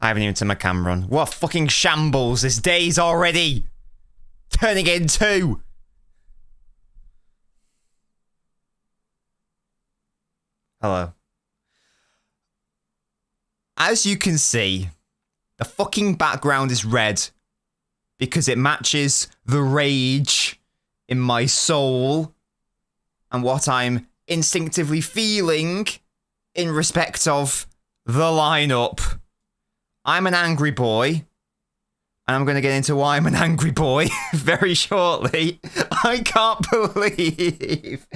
I haven't even turned my camera on. What a fucking shambles. This day's already turning into. Hello. As you can see, the fucking background is red because it matches the rage in my soul and what I'm instinctively feeling in respect of the lineup. I'm an angry boy, and I'm going to get into why I'm an angry boy very shortly. I can't believe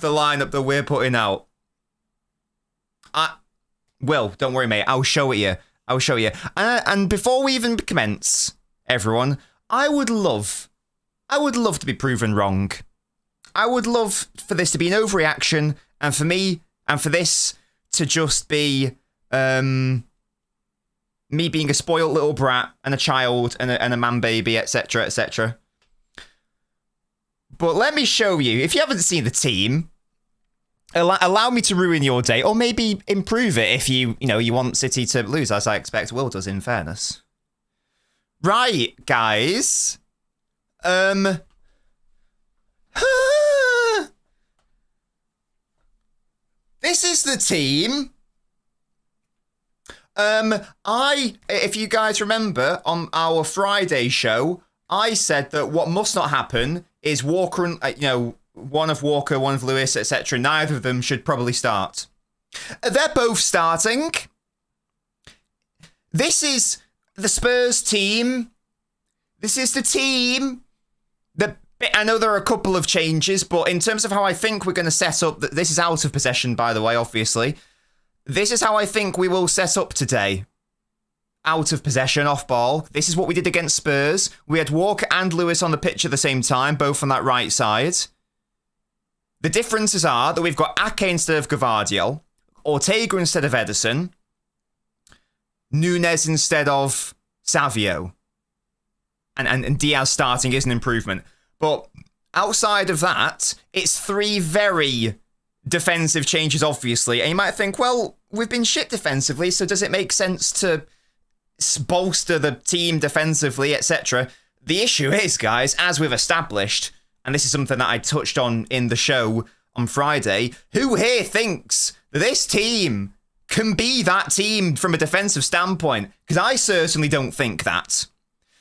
the lineup that we're putting out. Will, don't worry, mate. I'll show it you. I'll show you. And before we even commence, everyone, I would love to be proven wrong. I would love for this to be an overreaction, and for me, and for this to just be me being a spoiled little brat and a child and a man baby, etc., etc. But let me show you. If you haven't seen the team, allow me to ruin your day, or maybe improve it if you want City to lose, as I expect Will does, in fairness. Right, guys. This is the team. If you guys remember, on our Friday show, I said that what must not happen is Walker, one of Walker, one of Lewis, etc. Neither of them should probably start. They're both starting. This is the Spurs team. This is the team that, I know there are a couple of changes, but in terms of how I think we're going to set up, this is out of possession, by the way, obviously. This is how I think we will set up today. Out of possession, off ball. This is what we did against Spurs. We had Walker and Lewis on the pitch at the same time, both on that right side. The differences are that we've got Ake instead of Gvardiol, Ortega instead of Ederson, Nunes instead of Savio. And Diaz starting is an improvement. But outside of that, it's three very defensive changes, obviously. And you might think, well, we've been shit defensively, so does it make sense to bolster the team defensively, etc.? The issue is, guys, as we've established, and this is something that I touched on in the show on Friday, who here thinks that this team can be that team from a defensive standpoint? Because I certainly don't think that.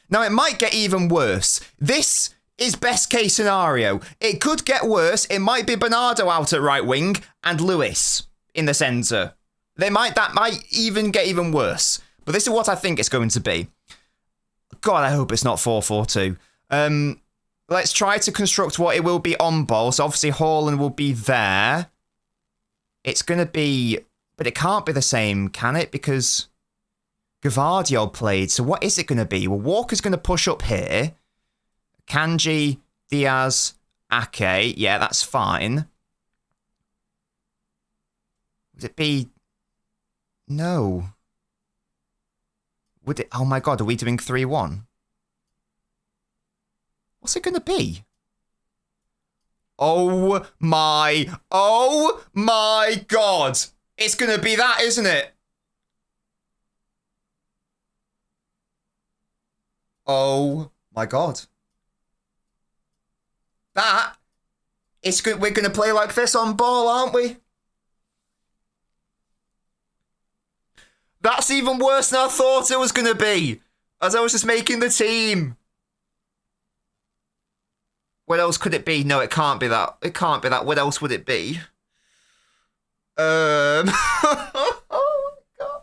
Now, it might get even worse. This is best case scenario. It could get worse. It might be Bernardo out at right wing and Lewis in the centre. That might even get even worse. But this is what I think it's going to be. God, I hope it's not 4-4-2. Let's try to construct what it will be on ball. So obviously Haaland will be there. It's going to be... But it can't be the same, can it? Because Gvardiol played. So what is it going to be? Well, Walker's going to push up here. Kanji, Diaz, Ake. Yeah, that's fine. Would it be... No. Would it... Oh my God, are we doing 3-1? What's it going to be? Oh my God. It's going to be that, isn't it? Oh my God. It's good. We're going to play like this on ball, aren't we? That's even worse than I thought it was going to be. As I was just making the team. What else could it be? No, it can't be that. It can't be that. What else would it be? Oh my God.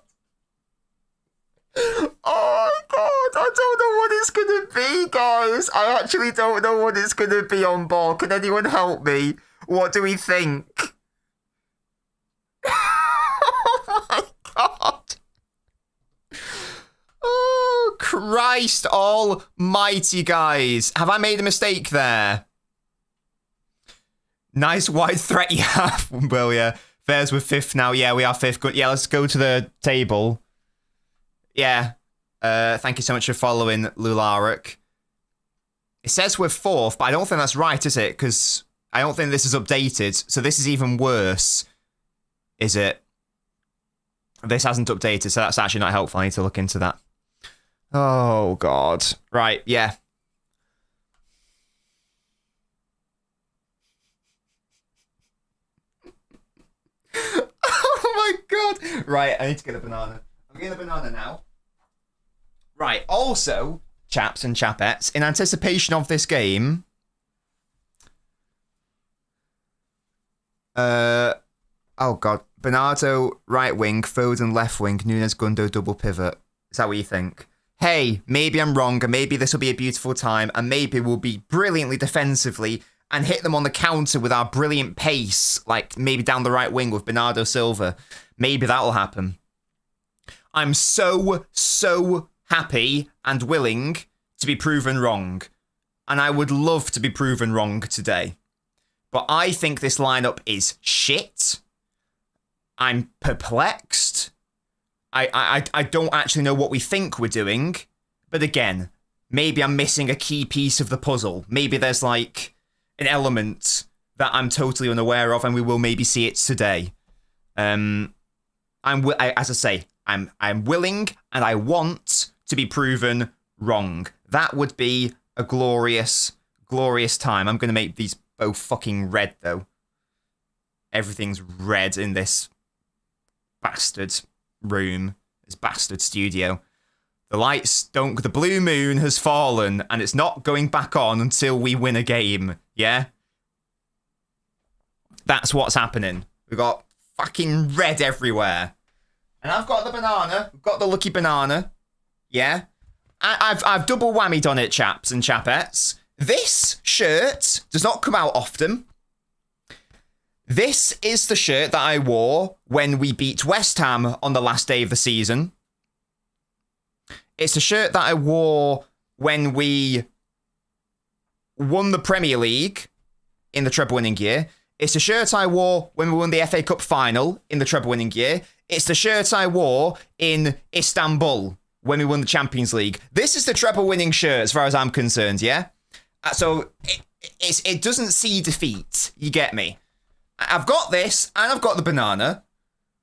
Oh my God. I don't know what it's going to be, guys. I actually don't know what it's going to be on ball. Can anyone help me? What do we think? Oh my God. Oh, Christ almighty, guys. Have I made a mistake there? Nice wide threat you have. Well, yeah. Fairs, we're fifth now. Yeah, we are fifth. Good. Yeah, let's go to the table. Yeah. Thank you so much for following, Lularik. It says we're fourth, but I don't think that's right, is it? Because I don't think this is updated. So this is even worse. Is it? This hasn't updated, so that's actually not helpful. I need to look into that. Oh, God. Right, yeah. Oh, my God. Right, I need to get a banana. I'm getting a banana now. Right, also, chaps and chapettes, in anticipation of this game... Oh, God. Bernardo, right wing. Foden, left wing. Nunes, Gundo, double pivot. Is that what you think? Hey, maybe I'm wrong, and maybe this will be a beautiful time, and maybe we'll be brilliantly defensively and hit them on the counter with our brilliant pace, like maybe down the right wing with Bernardo Silva. Maybe that'll happen. I'm so happy and willing to be proven wrong, and I would love to be proven wrong today. But I think this lineup is shit. I'm perplexed. I don't actually know what we think we're doing. But again, maybe I'm missing a key piece of the puzzle. Maybe there's like an element that I'm totally unaware of, and we will maybe see it today. As I say, I'm willing and I want to be proven wrong. That would be a glorious time. I'm going to make these both fucking red though. Everything's red in this bastard room, this bastard studio. The blue moon has fallen and it's not going back on until we win a game, yeah? That's what's happening. We've got fucking red everywhere. And I've got the banana, we've got the lucky banana, yeah? I've double whammied on it, chaps and chapettes. This shirt does not come out often. This is the shirt that I wore when we beat West Ham on the last day of the season. It's the shirt that I wore when we won the Premier League in the treble-winning year. It's the shirt I wore when we won the FA Cup final in the treble-winning year. It's the shirt I wore in Istanbul when we won the Champions League. This is the treble-winning shirt as far as I'm concerned, yeah? So it doesn't see defeat. You get me? I've got this, and I've got the banana,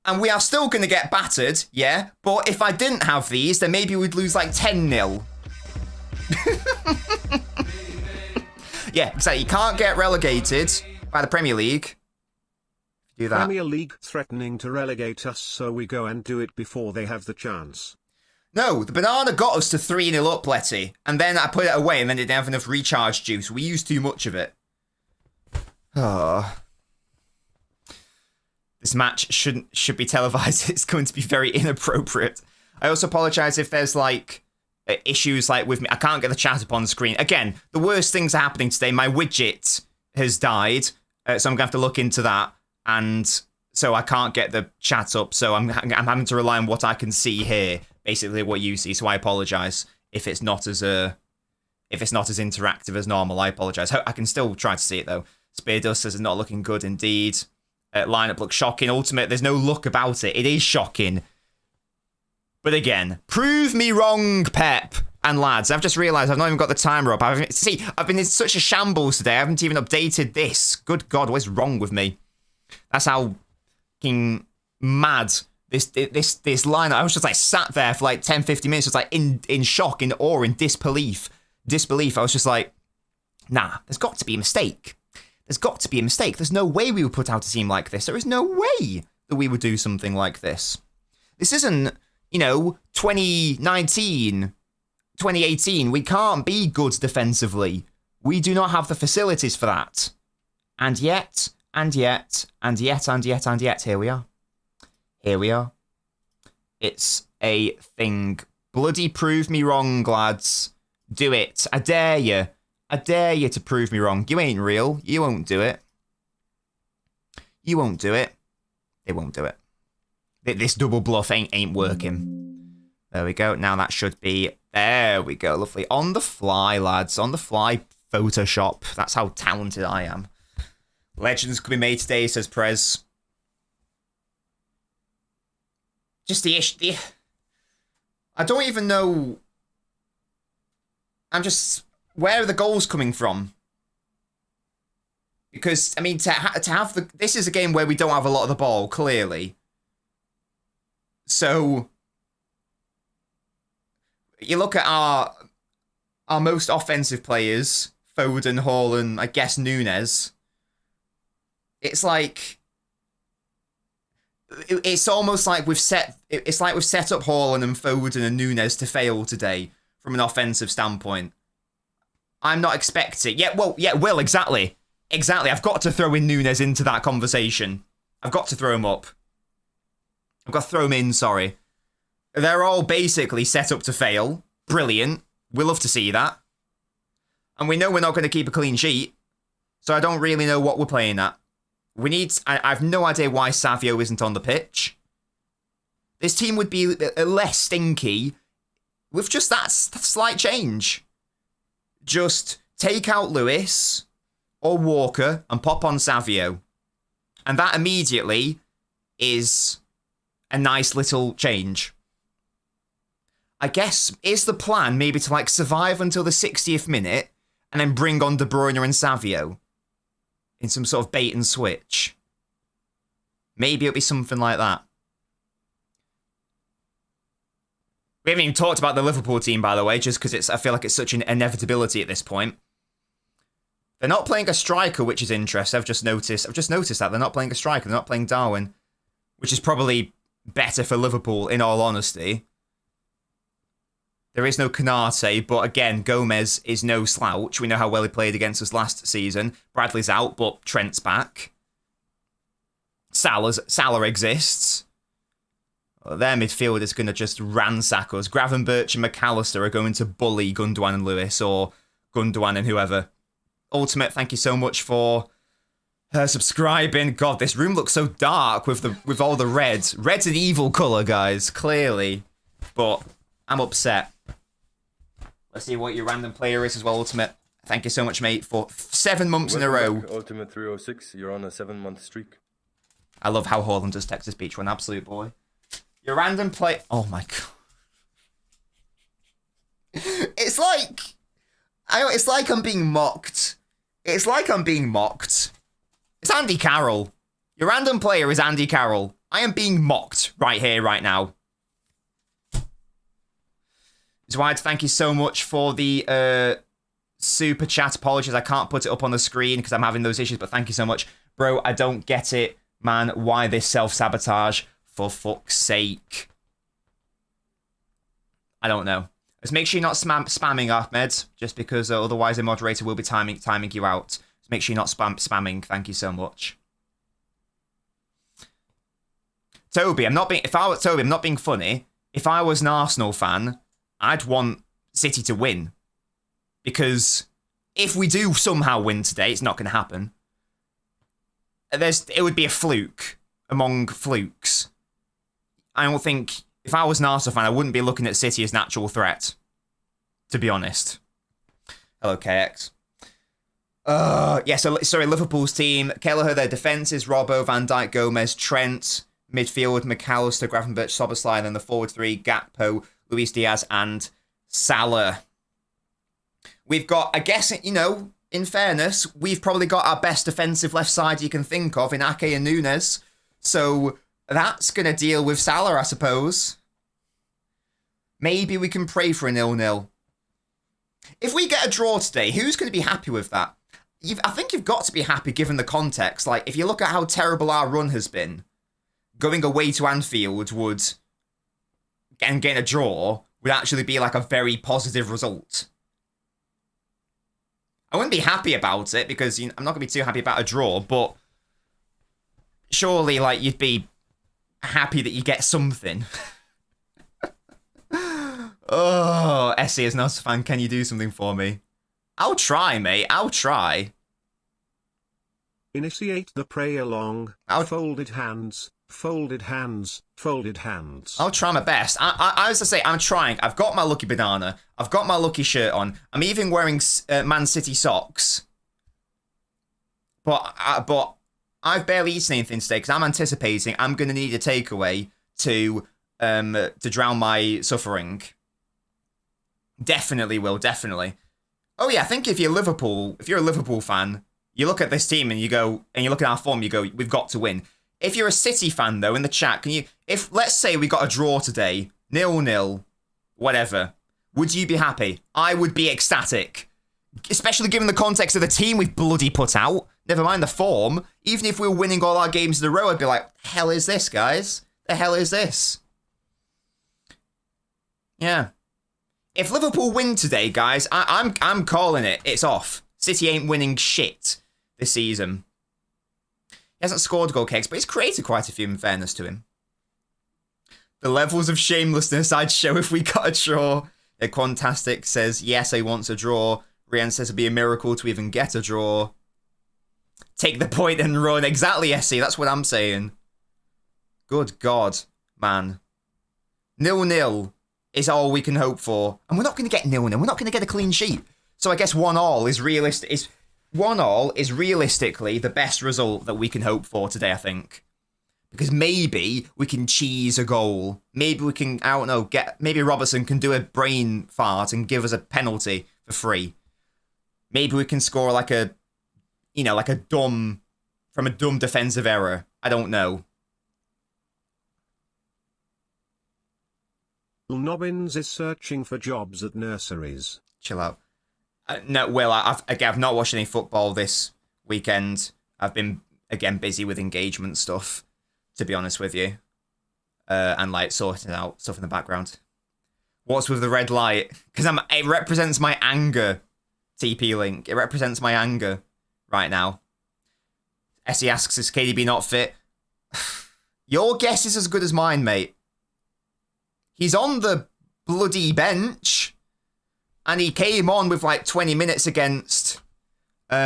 and we are still going to get battered, yeah? But if I didn't have these, then maybe we'd lose like 10-0. Yeah, so you can't get relegated by the Premier League. Do that. Premier League threatening to relegate us, so we go and do it before they have the chance. No, the banana got us to 3-0 up, Letty. And then I put it away and then it didn't have enough recharge juice. We used too much of it. Oh. This match should be televised. It's going to be very inappropriate. I also apologise if there's like issues like with me. I can't get the chat up on screen. Again, the worst things are happening today. My widget has died. So I'm going to have to look into that. And so I can't get the chat up. So I'm having to rely on what I can see here. Basically what you see, so I apologise if it's not as interactive as normal. I apologise. I can still try to see it though. Speardust says it's not looking good indeed. Lineup looks shocking. Ultimate, there's no look about it. It is shocking. But again, prove me wrong, Pep and lads. I've just realised I've not even got the timer up. I've been in such a shambles today. I haven't even updated this. Good God, what's wrong with me? That's how fucking mad. This lineup, I was just like sat there for like 10, 15 minutes, just like in shock, in awe, in disbelief. I was just like, nah, there's got to be a mistake. There's got to be a mistake. There's no way we would put out a team like this. There is no way that we would do something like this. This isn't, 2019, 2018. We can't be good defensively. We do not have the facilities for that. And yet, here we are. Here we are. It's a thing. Bloody prove me wrong, lads. Do it. I dare you. I dare you to prove me wrong. You ain't real. You won't do it. You won't do it. They won't do it. This double bluff ain't working. There we go. Now that should be... There we go. Lovely. On the fly, lads. On the fly. Photoshop. That's how talented I am. Legends could be made today, says Prez. Just the I don't even know. Where are the goals coming from? Because, I mean, to have this is a game where we don't have a lot of the ball, clearly. So you look at our most offensive players, Foden, Haaland, I guess Nunes. It's like it's almost like we've set up Haaland and Foden and Nunes to fail today from an offensive standpoint. I'm not expecting. Exactly. I've got to throw in Nunes into that conversation. I've got to throw him up. I've got to throw him in, sorry. They're all basically set up to fail. Brilliant. We love to see that. And we know we're not going to keep a clean sheet. So I don't really know what we're playing at. I have no idea why Savio isn't on the pitch. This team would be less stinky with just that slight change. Just take out Lewis or Walker and pop on Savio. And that immediately is a nice little change. I guess, is the plan maybe to like survive until the 60th minute and then bring on De Bruyne and Savio in some sort of bait and switch? Maybe it'll be something like that. We haven't even talked about the Liverpool team, by the way, just because I feel like it's such an inevitability at this point. They're not playing a striker, which is interesting. I've just noticed that. They're not playing a striker. They're not playing Darwin, which is probably better for Liverpool, in all honesty. There is no Canate, but again, Gomez is no slouch. We know how well he played against us last season. Bradley's out, but Trent's back. Salah exists. Well, their midfield is going to just ransack us. Gravenberch and McAllister are going to bully Gundogan and Lewis, or Gundogan and whoever. Ultimate, thank you so much for subscribing. God, this room looks so dark with all the red. Red's an evil colour, guys, clearly. But I'm upset. Let's see what your random player is as well, Ultimate. Thank you so much, mate, for 7 months in a row. Ultimate 306, you're on a 7-month streak. I love how Haaland does Texas Beach Run, absolute boy. Your random play... Oh, my God. It's like I'm being mocked. It's Andy Carroll. Your random player is Andy Carroll. I am being mocked right here, right now. Dwight, thank you so much for the super chat. Apologies, I can't put it up on the screen because I'm having those issues, but thank you so much. Bro, I don't get it, man. Why this self-sabotage? For fuck's sake. I don't know. Just make sure you're not spamming, Ahmed, just because otherwise the moderator will be timing you out. Just make sure you're not spamming. Thank you so much. Toby, I'm not being funny. If I was an Arsenal fan, I'd want City to win. Because if we do somehow win today, it's not going to happen. It would be a fluke among flukes. I don't think, if I was an Arsenal fan, I wouldn't be looking at City as an actual threat. To be honest. Hello, KX. Sorry, Liverpool's team. Kelleher, their defence is Robbo, Van Dijk, Gomez, Trent. Midfield, McAllister, Gravenberch, Soboslai, and the forward three, Gakpo, Luis Diaz, and Salah. We've got, I guess, in fairness, we've probably got our best defensive left side you can think of in Ake and Nunes. So that's going to deal with Salah, I suppose. Maybe we can pray for a 0-0. If we get a draw today, who's going to be happy with that? I think you've got to be happy given the context. Like, if you look at how terrible our run has been, going away to Anfield and getting a draw would actually be like a very positive result. I wouldn't be happy about it because I'm not going to be too happy about a draw, but surely like you'd be happy that you get something. Oh, Essie is not a fan. Can you do something for me? I'll try, mate. I'll try. Initiate the pray along. Folded hands. Folded hands, folded hands. I'll try my best. As I say, I'm trying. I've got my lucky banana. I've got my lucky shirt on. I'm even wearing Man City socks. But I've barely eaten anything today because I'm anticipating I'm going to need a takeaway to drown my suffering. Definitely will, definitely. Oh yeah, I think if you're a Liverpool fan, you look at this team and you look at our form, you go, we've got to win. If you're a City fan, though, in the chat, can you... If, let's say we got a draw today, 0-0, whatever, would you be happy? I would be ecstatic. Especially given the context of the team we've bloody put out. Never mind the form. Even if we were winning all our games in a row, I'd be like, the hell is this, guys? The hell is this? Yeah. If Liverpool win today, guys, I'm calling it. It's off. City ain't winning shit this season. He hasn't scored goal kicks, but he's created quite a few in fairness to him. The levels of shamelessness I'd show if we got a draw. Quantastic says, yes, I want a draw. Rian says it'd be a miracle to even get a draw. Take the point and run. Exactly, Essie. That's what I'm saying. Good God, man. 0-0 is all we can hope for. And we're not going to get 0-0. We're not going to get a clean sheet. So I guess 1-1 is realistic. 1-1 is realistically the best result that we can hope for today, I think. Because maybe we can cheese a goal. Maybe we can, I don't know, maybe Robertson can do a brain fart and give us a penalty for free. Maybe we can score like a, you know, like a dumb defensive error. I don't know. LNobbins is searching for jobs at nurseries. Chill out. No, Will, I've not watched any football this weekend. I've been, again, busy with engagement stuff, to be honest with you. And, like, sorting out stuff in the background. What's with the red light? Because it represents my anger, TP Link. It represents my anger right now. Essie asks, is KDB not fit? Your guess is as good as mine, mate. He's on the bloody bench. And he came on with like 20 minutes against... he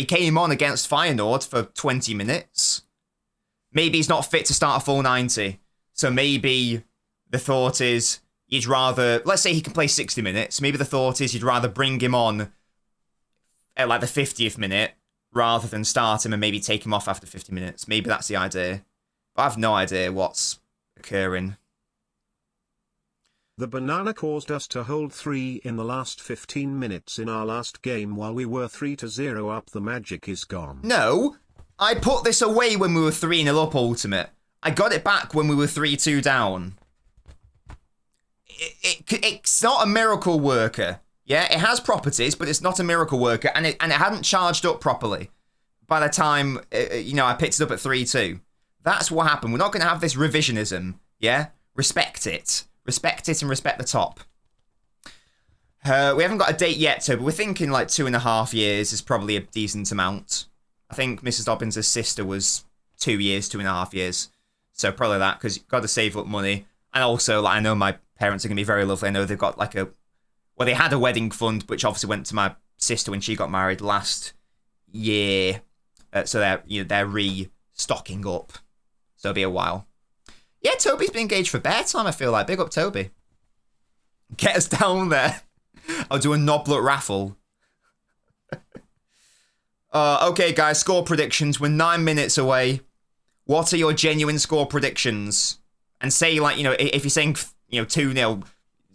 came on against Feyenoord for 20 minutes. Maybe he's not fit to start a full 90. So maybe the thought is you'd rather... Let's say he can play 60 minutes. Maybe the thought is you'd rather bring him on at like the 50th minute rather than start him and maybe take him off after 50 minutes. Maybe that's the idea. But I have no idea what's occurring. The banana caused us to hold 3 in the last 15 minutes in our last game while we were 3-0 up. The magic is gone. No, I put this away when we were 3-0 up, Ultimate. I got it back when we were 3-2 down. It's not a miracle worker. Yeah, it has properties, but it's not a miracle worker, and it hadn't charged up properly by the time I picked it up at 3-2. That's what happened. We're not going to have this revisionism. Yeah, respect it. Respect it and respect the top. We haven't got a date yet, but we're thinking like 2.5 years is probably a decent amount. I think Mrs. Dobbins' sister was 2 years, 2.5 years. So probably that, because you've got to save up money. And also, like, I know my parents are going to be very lovely. I know they've got like they had a wedding fund, which obviously went to my sister when she got married last year. So they're restocking up. So it'll be a while. Yeah, Toby's been engaged for bear time, I feel like. Big up, Toby. Get us down there. I'll do a knoblet raffle. Okay, guys, score predictions. We're 9 minutes away. What are your genuine score predictions? And say, like, if you're saying, 2-0,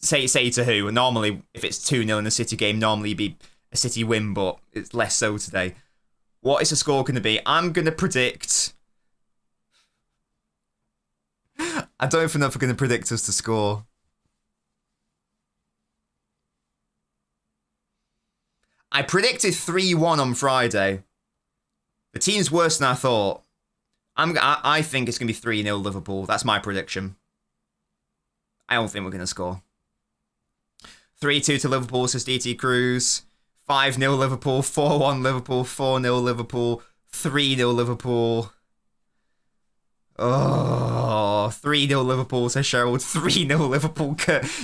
say to who? Normally, if it's 2-0 in a City game, normally it'd be a City win, but it's less so today. What is the score going to be? I'm going to predict... I don't even know if we're going to predict us to score. I predicted 3-1 on Friday. The team's worse than I thought. I think it's going to be 3-0 Liverpool. That's my prediction. I don't think we're going to score. 3-2 to Liverpool, says DT Cruz. 5-0 Liverpool, 4-1 Liverpool, 4-0 Liverpool, 3-0 Liverpool. Oh, 3-0 Liverpool, says Sherwood. 3-0 Liverpool.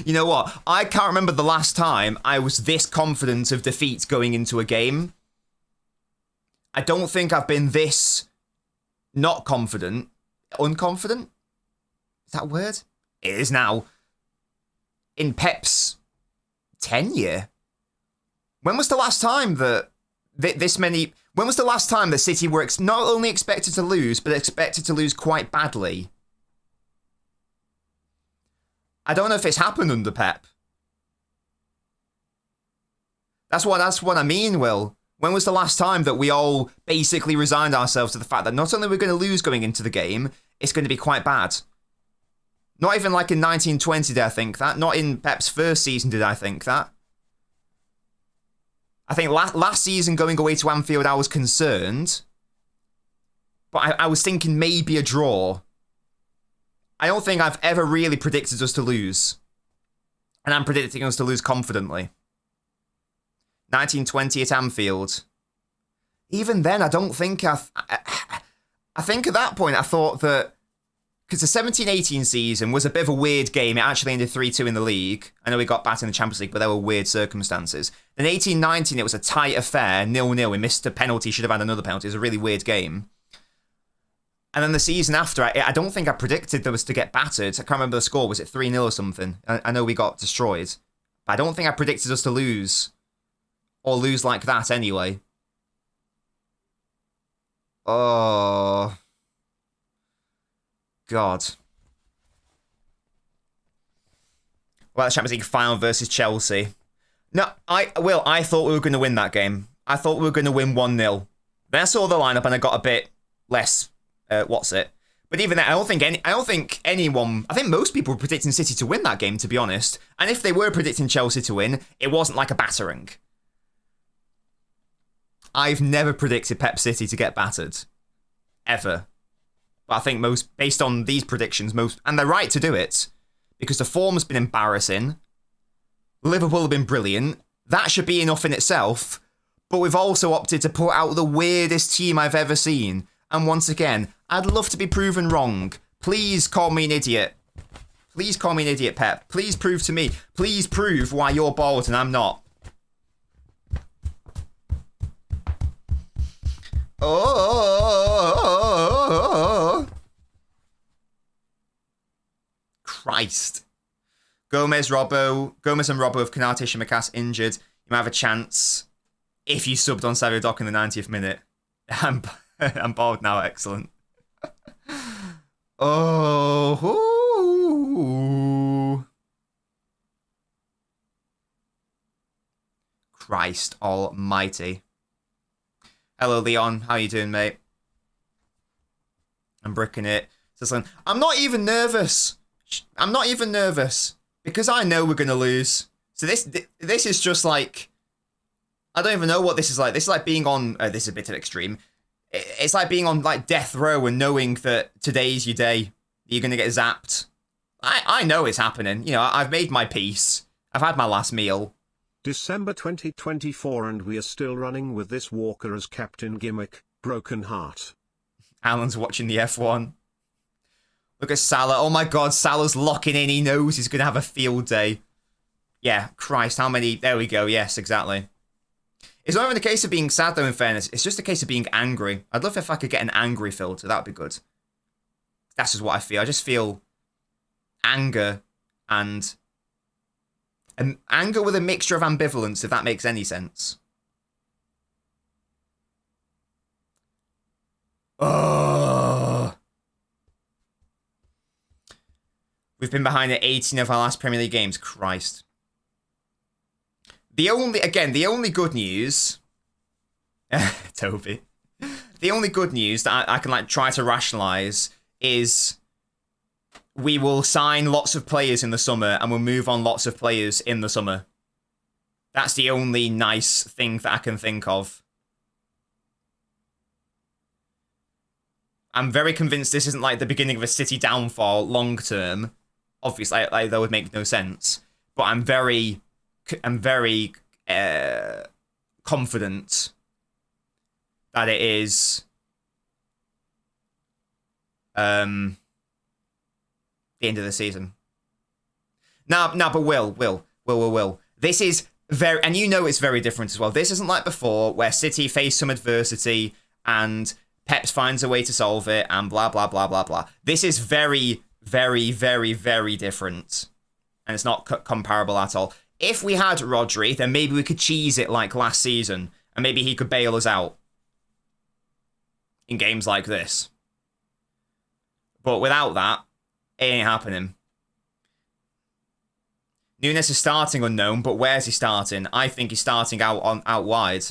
You know what? I can't remember the last time I was this confident of defeat going into a game. I don't think I've been this not confident. Unconfident? Is that a word? It is now. In Pep's tenure. When was the last time that this many... When was the last time that City were not only expected to lose, but expected to lose quite badly? I don't know if it's happened under Pep. That's what I mean, Will. When was the last time that we all basically resigned ourselves to the fact that not only we're going to lose going into the game, it's going to be quite bad? Not even like in 1920 did I think that. Not in Pep's first season did I think that. I think last season going away to Anfield, I was concerned. But I was thinking maybe a draw. I don't think I've ever really predicted us to lose. And I'm predicting us to lose confidently. 1920 at Anfield. Even then, I don't think I think at that point, I thought that... Because the 17-18 season was a bit of a weird game. It actually ended 3-2 in the league. I know we got back in the Champions League, but there were weird circumstances. Then 18-19, it was a tight affair, 0-0. We missed a penalty, should have had another penalty. It was a really weird game. And then the season after, I don't think I predicted there was to get battered. I can't remember the score. Was it 3-0 or something? I know we got destroyed. But I don't think I predicted us to lose. Or lose like that anyway. Oh... God. Well, the Champions League final versus Chelsea. No, I thought we were going to win that game. I thought we were going to win 1-0. Then I saw the lineup and I got a bit less, But even that, I think most people were predicting City to win that game, to be honest. And if they were predicting Chelsea to win, it wasn't like a battering. I've never predicted Pep City to get battered. Ever. But I think most, based on these predictions, and they're right to do it, because the form's been embarrassing. Liverpool have been brilliant. That should be enough in itself. But we've also opted to put out the weirdest team I've ever seen. And once again, I'd love to be proven wrong. Please call me an idiot. Please call me an idiot, Pep. Please prove to me. Please prove why you're bald and I'm not. Oh, Christ. Gomez and Robbo with Konate Shimikas injured. You might have a chance if you subbed on Savio Doc in the 90th minute. I'm bald now, excellent. Oh. Christ almighty. Hello, Leon. How you doing, mate? I'm bricking it. I'm not even nervous. I'm not even nervous. Because I know we're going to lose. So this is just like... I don't even know what this is like. This is like being on... this is a bit of extreme. It's like being on like death row and knowing that today's your day. You're going to get zapped. I know it's happening. You know, I've made my peace. I've had my last meal. December 2024 and we are still running with this Walker as captain gimmick, broken heart. Alan's watching the F1. Look at Salah. Oh my god, Salah's locking in. He knows he's going to have a field day. Yeah, Christ, how many... There we go, yes, exactly. It's not even a case of being sad though, in fairness. It's just a case of being angry. I'd love if I could get an angry filter. That'd be good. That's just what I feel. I just feel anger and... anger with a mixture of ambivalence, if that makes any sense. Oh. We've been behind at 18 of our last Premier League games. Christ. The only good news... Toby. The only good news that I can like try to rationalise is... we will sign lots of players in the summer and we'll move on lots of players in the summer. That's the only nice thing that I can think of. I'm very convinced this isn't like the beginning of a City downfall long term. Obviously, like, that would make no sense. But I'm very confident that it is the end of the season. No, but Will. This is very, and you know it's very different as well. This isn't like before, where City face some adversity and Pep finds a way to solve it and blah, blah, blah, blah, blah. This is very, very, very, very different. And it's not comparable at all. If we had Rodri, then maybe we could cheese it like last season, and maybe he could bail us out in games like this. But without that, it ain't happening. Nunes is starting unknown, but where's he starting? I think he's starting out wide.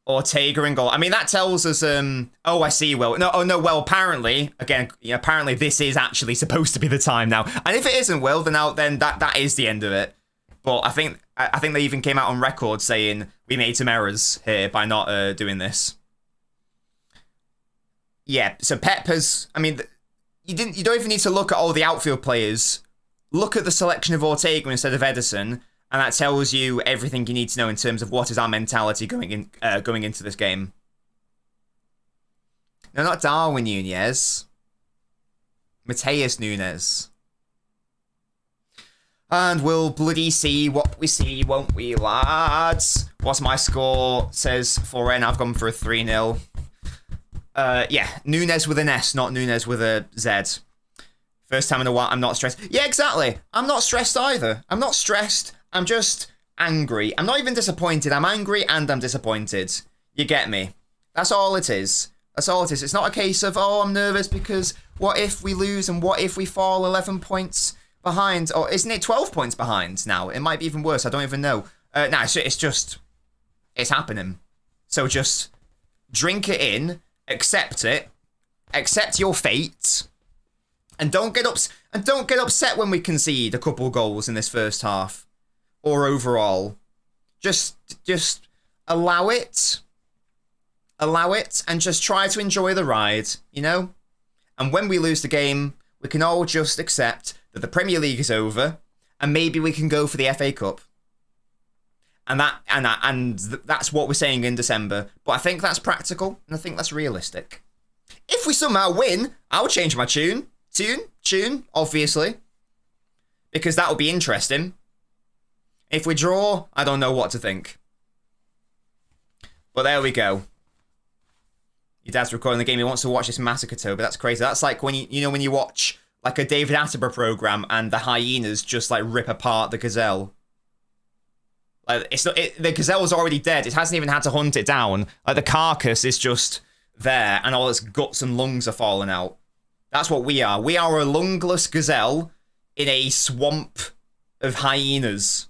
Ortega in goal. I mean, that tells us, oh, I see, Will. No, oh, no, well, apparently, again, apparently this is actually supposed to be the time now. And if it isn't, Will, then that is the end of it. But I think they even came out on record saying we made some errors here by not doing this. Yeah, so Pep has, I mean, you don't even need to look at all the outfield players. Look at the selection of Ortega instead of Edison. And that tells you everything you need to know in terms of what is our mentality going into this game. No, not Darwin Nunez. Mateus Nunes. And we'll bloody see what we see, won't we, lads? What's my score? Says 4N. I've gone for a 3-0. Yeah, Nunes with an S, not Nunes with a Z. First time in a while, I'm not stressed. Yeah, exactly. I'm not stressed either. I'm not stressed. I'm just angry. I'm not even disappointed. I'm angry and I'm disappointed. You get me? That's all it is. That's all it is. It's not a case of, oh, I'm nervous because what if we lose and what if we fall 11 points behind? Or isn't it 12 points behind now? It might be even worse. I don't even know. No, it's just, it's happening. So just drink it in, accept it, accept your fate, and don't get upset when we concede a couple goals in this first half. Or overall, just allow it, and just try to enjoy the ride, you know. And when we lose the game, we can all just accept that the Premier League is over, and maybe we can go for the FA Cup. And that's what we're saying in December. But I think that's practical, and I think that's realistic. If we somehow win, I'll change my tune, obviously, because that will be interesting. If we draw, I don't know what to think. But there we go. Your dad's recording the game. He wants to watch this massacre, Toby. That's crazy. That's like when when you watch like a David Attenborough program and the hyenas just like rip apart the gazelle. Like the gazelle's already dead. It hasn't even had to hunt it down. Like the carcass is just there, and all its guts and lungs are falling out. That's what we are. We are a lungless gazelle in a swamp of hyenas.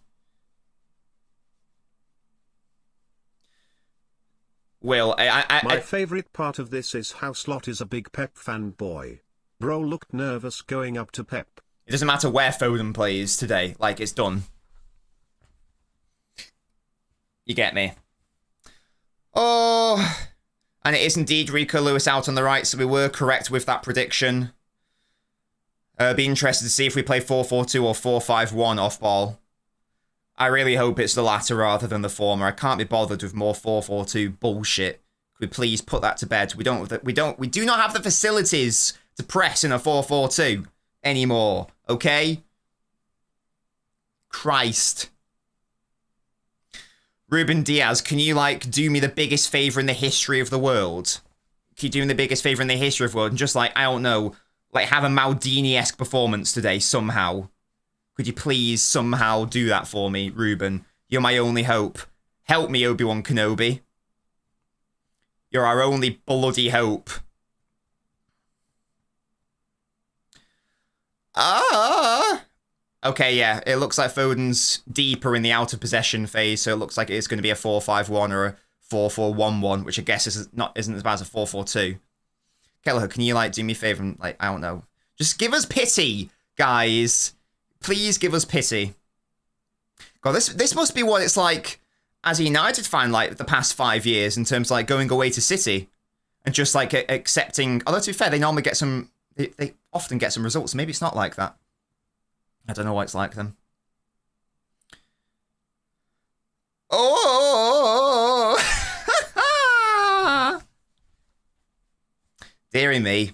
Will, my favourite part of this is how Slot is a big Pep fanboy. Bro looked nervous going up to Pep. It doesn't matter where Foden plays today. Like, it's done. You get me? Oh, and it is indeed Rico Lewis out on the right, so we were correct with that prediction. Be interested to see if we play 4-4-2 or 4-5-1 off ball. I really hope it's the latter rather than the former. I can't be bothered with more 4-4-2 bullshit. Could we please put that to bed? We do not have the facilities to press in a 4-4-2 anymore. Okay? Christ. Ruben Diaz, can you do me the biggest favor in the history of the world? Can you do me the biggest favor in the history of the world and just I don't know, have a Maldini-esque performance today somehow? Could you please somehow do that for me, Ruben? You're my only hope. Help me, Obi-Wan Kenobi. You're our only bloody hope. Okay, yeah. It looks like Foden's deeper in the out of possession phase, so it looks like it's going to be a 4-5-1 or a 4-4-1-1, which I guess isn't as bad as a 4-4-2. Kelleher, can you do me a favor and I don't know. Just give us pity, guys. Please give us pity. God, this must be what it's like as a United fan, the past 5 years in terms of, going away to City and just, accepting... Although, to be fair, they normally get some... They often get some results. Maybe it's not like that. I don't know why it's like them. Oh! Deary me.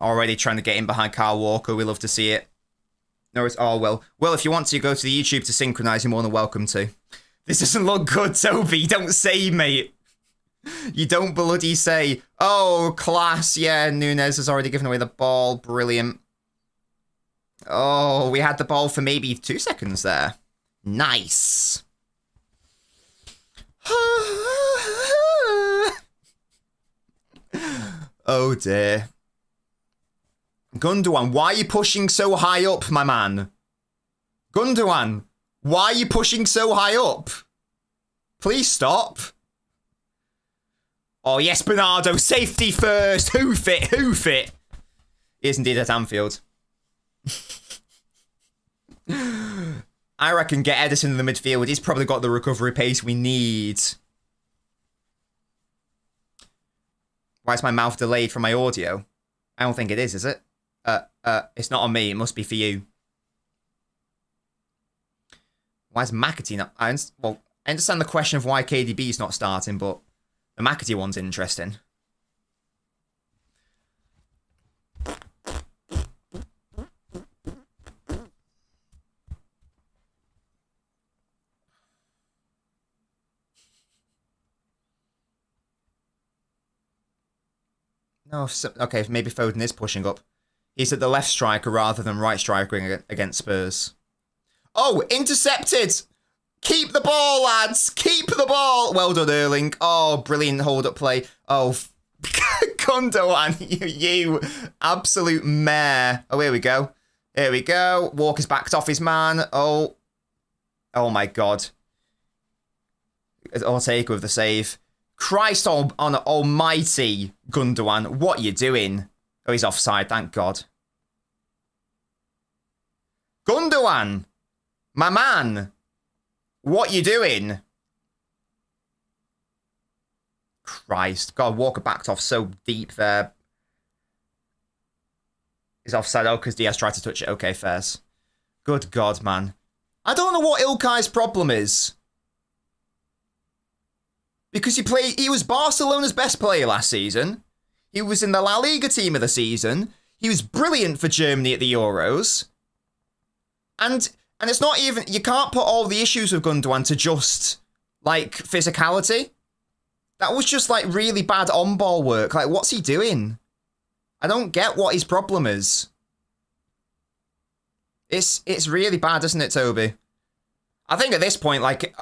Already trying to get in behind Kyle Walker. We love to see it. No, it's all well. Well, if you want to go to the YouTube to synchronize, you're more than welcome to. This doesn't look good, Toby. Don't say, mate. You don't bloody say. Oh, class. Yeah, Nunes has already given away the ball. Brilliant. Oh, we had the ball for maybe 2 seconds there. Nice. Oh, dear. Gundogan, why are you pushing so high up, my man? Gundogan, why are you pushing so high up? Please stop. Oh, yes, Bernardo. Safety first. Hoof it. Hoof it. He is indeed at Anfield. I reckon get Edison in the midfield. He's probably got the recovery pace we need. Why is my mouth delayed from my audio? I don't think it is it? It's not on me. It must be for you. Why is McAtee not... Well, I understand the question of why KDB's not starting, but the McAtee one's interesting. No, okay, maybe Foden is pushing up. He's at the left striker rather than right striker against Spurs. Oh, intercepted! Keep the ball, lads! Keep the ball! Well done, Erling. Oh, brilliant hold-up play. Oh, Gundogan, you absolute mare. Oh, here we go. Here we go. Walker's backed off his man. Oh my God. Ortega with the save. Christ on almighty, Gundogan. What are you doing? Oh, he's offside, thank God. Gundogan! My man! What you doing? Christ. God, Walker backed off so deep there. He's offside. Oh, because Diaz tried to touch it. Okay, fairs. Good God, man. I don't know what Ilkay's problem is. Because he was Barcelona's best player last season. He was in the La Liga team of the season. He was brilliant for Germany at the Euros. And it's not even... You can't put all the issues with Gundogan to just, like, physicality. That was just, like, really bad on-ball work. Like, what's he doing? I don't get what his problem is. It's really bad, isn't it, Toby? I think at this point, like,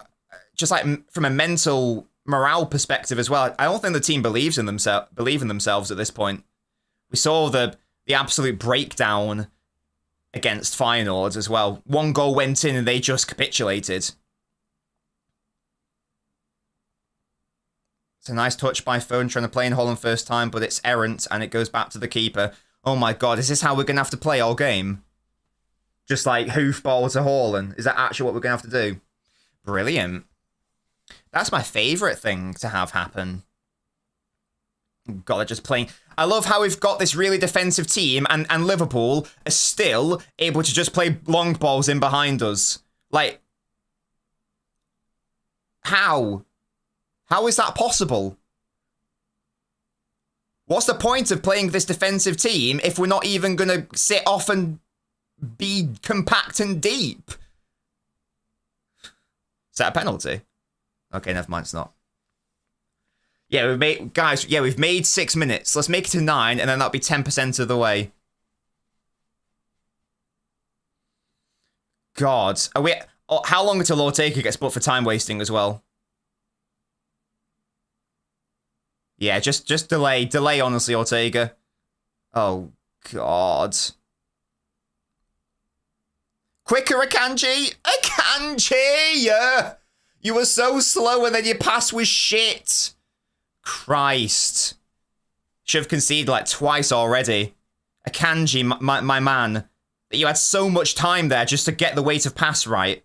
just, like, from a mental morale perspective as well, I don't think the team believe in themselves at this point. We saw the absolute breakdown against Feyenoord as well. One goal went in and they just capitulated. It's a nice touch by Foden trying to play in Holland first time, but it's errant and it goes back to the keeper. Oh my God, is this how we're going to have to play all game? Just like hoofball to Haaland? Is that actually what we're going to have to do? Brilliant. That's my favourite thing to have happen. God, they're just playing... I love how we've got this really defensive team and Liverpool are still able to just play long balls in behind us. Like, how? How is that possible? What's the point of playing this defensive team if we're not even going to sit off and be compact and deep? Is that a penalty? Okay, never mind, it's not. Yeah, we've made 6 minutes. Let's make it to 9, and then that'll be 10% of the way. God. How long until Ortega gets booked for time wasting as well? Yeah, just delay. Delay, honestly, Ortega. Oh, God. Quicker, Akanji! Akanji! You were so slow and then your pass was shit. Christ. Should have conceded like twice already. Akanji, my man. You had so much time there just to get the weight of pass right.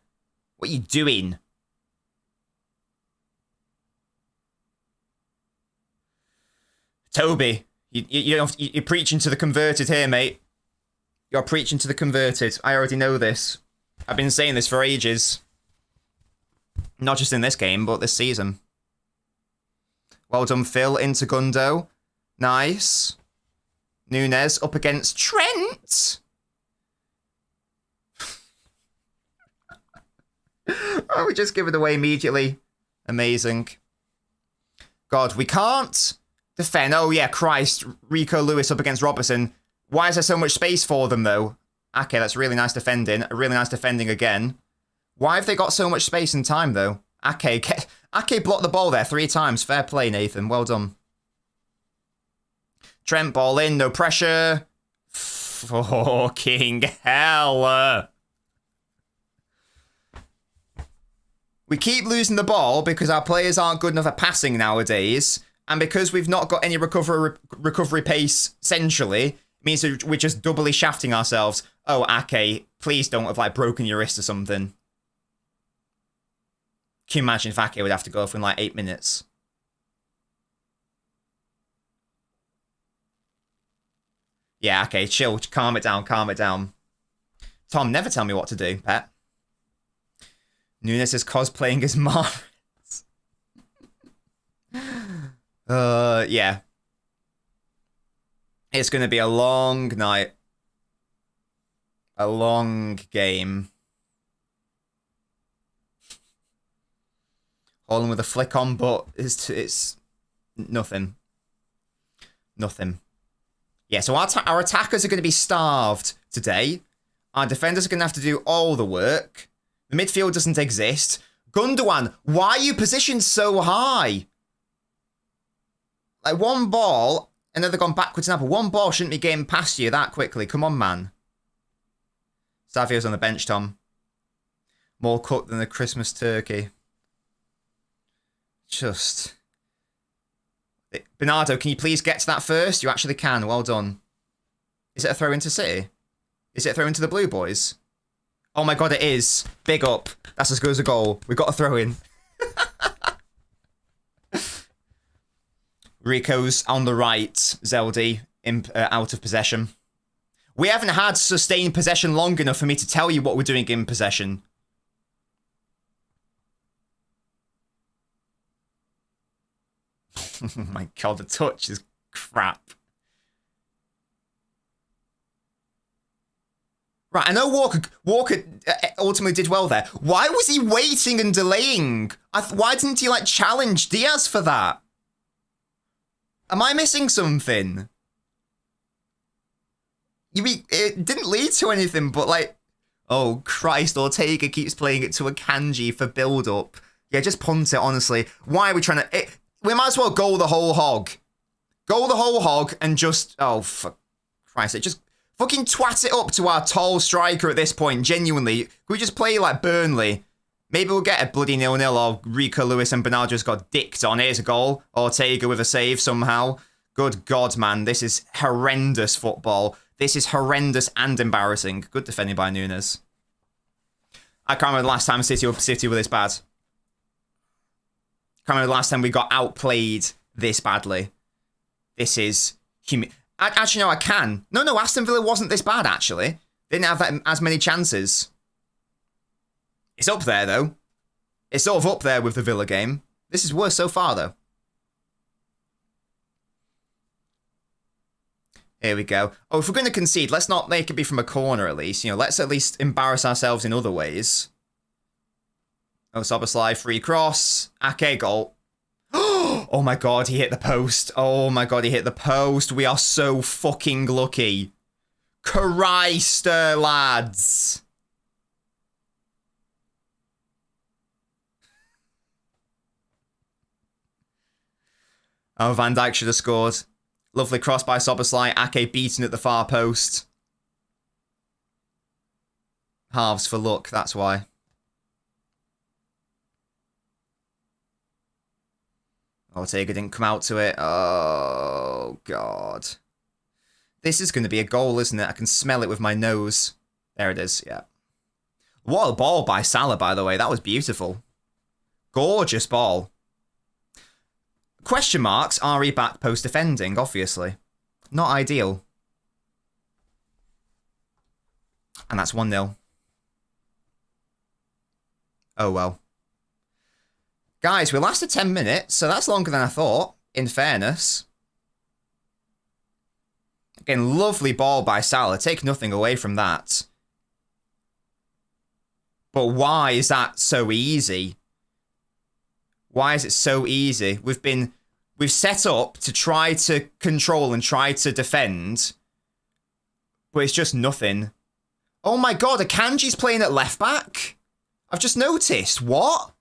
What are you doing? Toby, you're preaching to the converted here, mate. You're preaching to the converted. I already know this. I've been saying this for ages. Not just in this game, but this season. Well done, Phil. Into Gundo. Nice. Nunes up against Trent. Oh, we just give it away immediately. Amazing. God, we can't defend. Oh, yeah, Christ. Rico Lewis up against Robertson. Why is there so much space for them, though? Okay, that's really nice defending. Really nice defending again. Why have they got so much space and time, though? Ake blocked the ball there 3 times. Fair play, Nathan. Well done. Trent, ball in. No pressure. Fucking hell. We keep losing the ball because our players aren't good enough at passing nowadays, and because we've not got any recovery pace centrally, it means that we're just doubly shafting ourselves. Oh, Ake, please don't have like broken your wrist or something. Can you imagine if Ake would have to go for in like 8 minutes? Yeah, okay, chill, calm it down, calm it down. Tom, never tell me what to do, pet. Nunes is cosplaying as Mars. Yeah. It's going to be a long night. A long game. Holland with a flick on, but it's nothing. Nothing. Yeah, so our attackers are going to be starved today. Our defenders are going to have to do all the work. The midfield doesn't exist. Gundogan, why are you positioned so high? Like, one ball, and then they've gone backwards now, but one ball shouldn't be getting past you that quickly. Come on, man. Savio's on the bench, Tom. More cooked than a Christmas turkey. Just... Bernardo, can you please get to that first? You actually can. Well done. Is it a throw into City? Is it a throw into the Blue Boys? Oh my god, it is. Big up. That's as good as a goal. We've got a throw in. Rico's on the right. Zeldy out of possession. We haven't had sustained possession long enough for me to tell you what we're doing in possession. Oh my god, the touch is crap. Right, I know Walker ultimately did well there. Why was he waiting and delaying? Why didn't he, like, challenge Diaz for that? Am I missing something? You mean, it didn't lead to anything, but, like... Oh, Christ, Ortega keeps playing it to a Kanji for build-up. Yeah, just punt it, honestly. Why are we trying to... We might as well goal the whole hog. Goal the whole hog and just... Oh, for Christ's sake. Just fucking twat it up to our tall striker at this point, genuinely. Can we just play like Burnley? Maybe we'll get a bloody 0-0 or Rico Lewis and Bernardo just got dicked on. Here's a goal. Ortega with a save somehow. Good God, man. This is horrendous football. This is horrendous and embarrassing. Good defending by Nunes. I can't remember the last time City were this bad. Can't remember the last time we got outplayed this badly. This is... Actually, no, I can. No, Aston Villa wasn't this bad, actually. Didn't have as many chances. It's up there, though. It's sort of up there with the Villa game. This is worse so far, though. Here we go. Oh, if we're going to concede, let's not make it be from a corner, at least. You know, let's at least embarrass ourselves in other ways. Oh, Soboslai, free cross. Ake, goal. Oh my god, he hit the post. Oh my god, he hit the post. We are so fucking lucky. Christ, lads. Oh, Van Dijk should have scored. Lovely cross by Soboslai. Ake beaten at the far post. Halves for luck, that's why. Ortega didn't come out to it. Oh, God. This is going to be a goal, isn't it? I can smell it with my nose. There it is, yeah. What a ball by Salah, by the way. That was beautiful. Gorgeous ball. Question marks, RE back post defending, obviously. Not ideal. And that's 1-0. Oh, well. Guys, we lasted 10 minutes, so that's longer than I thought, in fairness. Again, lovely ball by Salah. Take nothing away from that. But why is that so easy? Why is it so easy? We've set up to try to control and try to defend, but it's just nothing. Oh my god, Akanji's playing at left back? I've just noticed. What?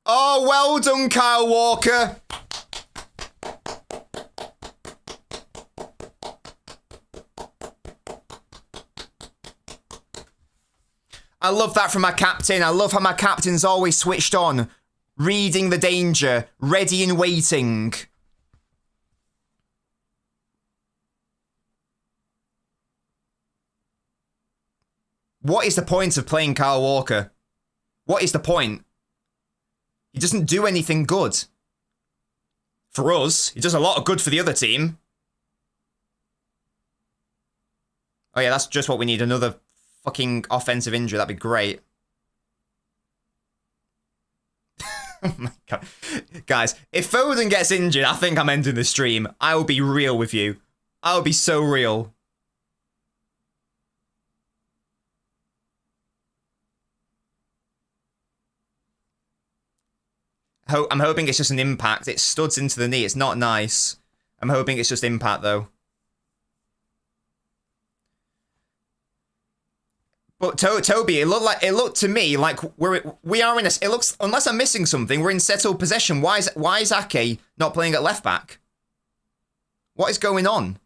Oh, well done, Kyle Walker. I love that from my captain. I love how my captain's always switched on. Reading the danger. Ready and waiting. What is the point of playing Kyle Walker? What is the point? He doesn't do anything good. For us, he does a lot of good for the other team. Oh yeah, that's just what we need. Another fucking offensive injury. That'd be great. Oh my god. Guys, if Foden gets injured, I think I'm ending the stream. I will be real with you. I will be so real. I'm hoping it's just an impact. It studs into the knee. It's not nice. I'm hoping it's just impact, though. But Toby, it looked to me like we are in a. It looks, unless I'm missing something, we're in settled possession. Why is Ake not playing at left back? What is going on?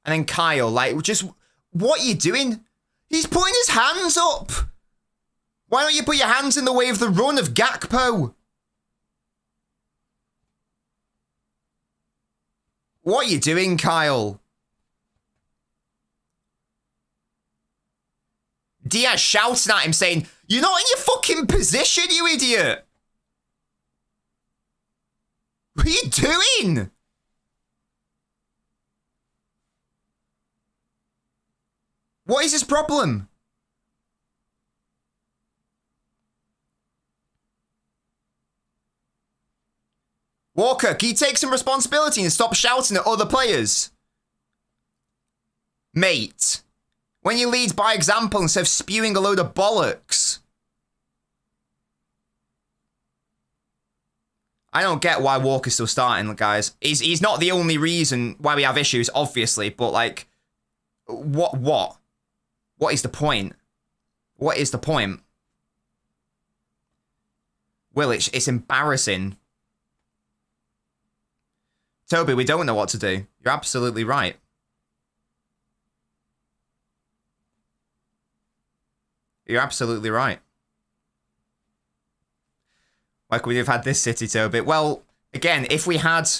And then Kyle, like, just what are you doing? He's putting his hands up. Why don't you put your hands in the way of the run of Gakpo? What are you doing, Kyle? Diaz shouting at him saying, "You're not in your fucking position, you idiot! What are you doing?" What is his problem? Walker, can you take some responsibility and stop shouting at other players? Mate, when you lead by example instead of spewing a load of bollocks. I don't get why Walker's still starting, guys. He's not the only reason why we have issues, obviously, but like, what? What is the point? What is the point? Will, it's embarrassing. Toby, we don't know what to do. You're absolutely right. You're absolutely right. Why could we have had this City, Toby? Well, again, if we had...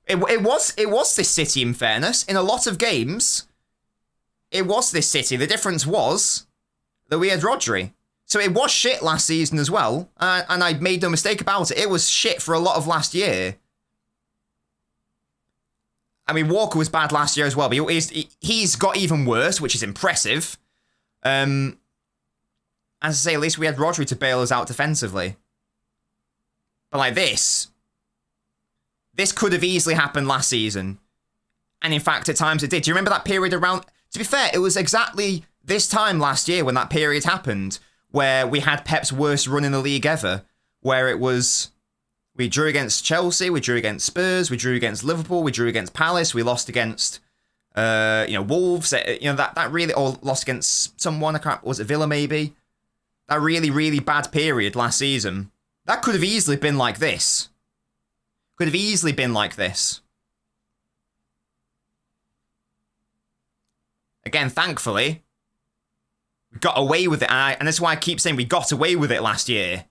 It was this City, in fairness. In a lot of games, it was this City. The difference was that we had Rodri. So it was shit last season as well. And I made no mistake about it. It was shit for a lot of last year. I mean, Walker was bad last year as well, but he's got even worse, which is impressive. As I say, at least we had Rodri to bail us out defensively. But like this could have easily happened last season. And in fact, at times it did. Do you remember that period around... To be fair, it was exactly this time last year when that period happened, where we had Pep's worst run in the league ever, where it was... We drew against Chelsea, we drew against Spurs, we drew against Liverpool, we drew against Palace, we lost against, Wolves, that really, or lost against someone, I can't, was it Villa maybe? That really, really bad period last season. That could have easily been like this. Could have easily been like this. Again, thankfully, we got away with it, and that's why I keep saying we got away with it last year.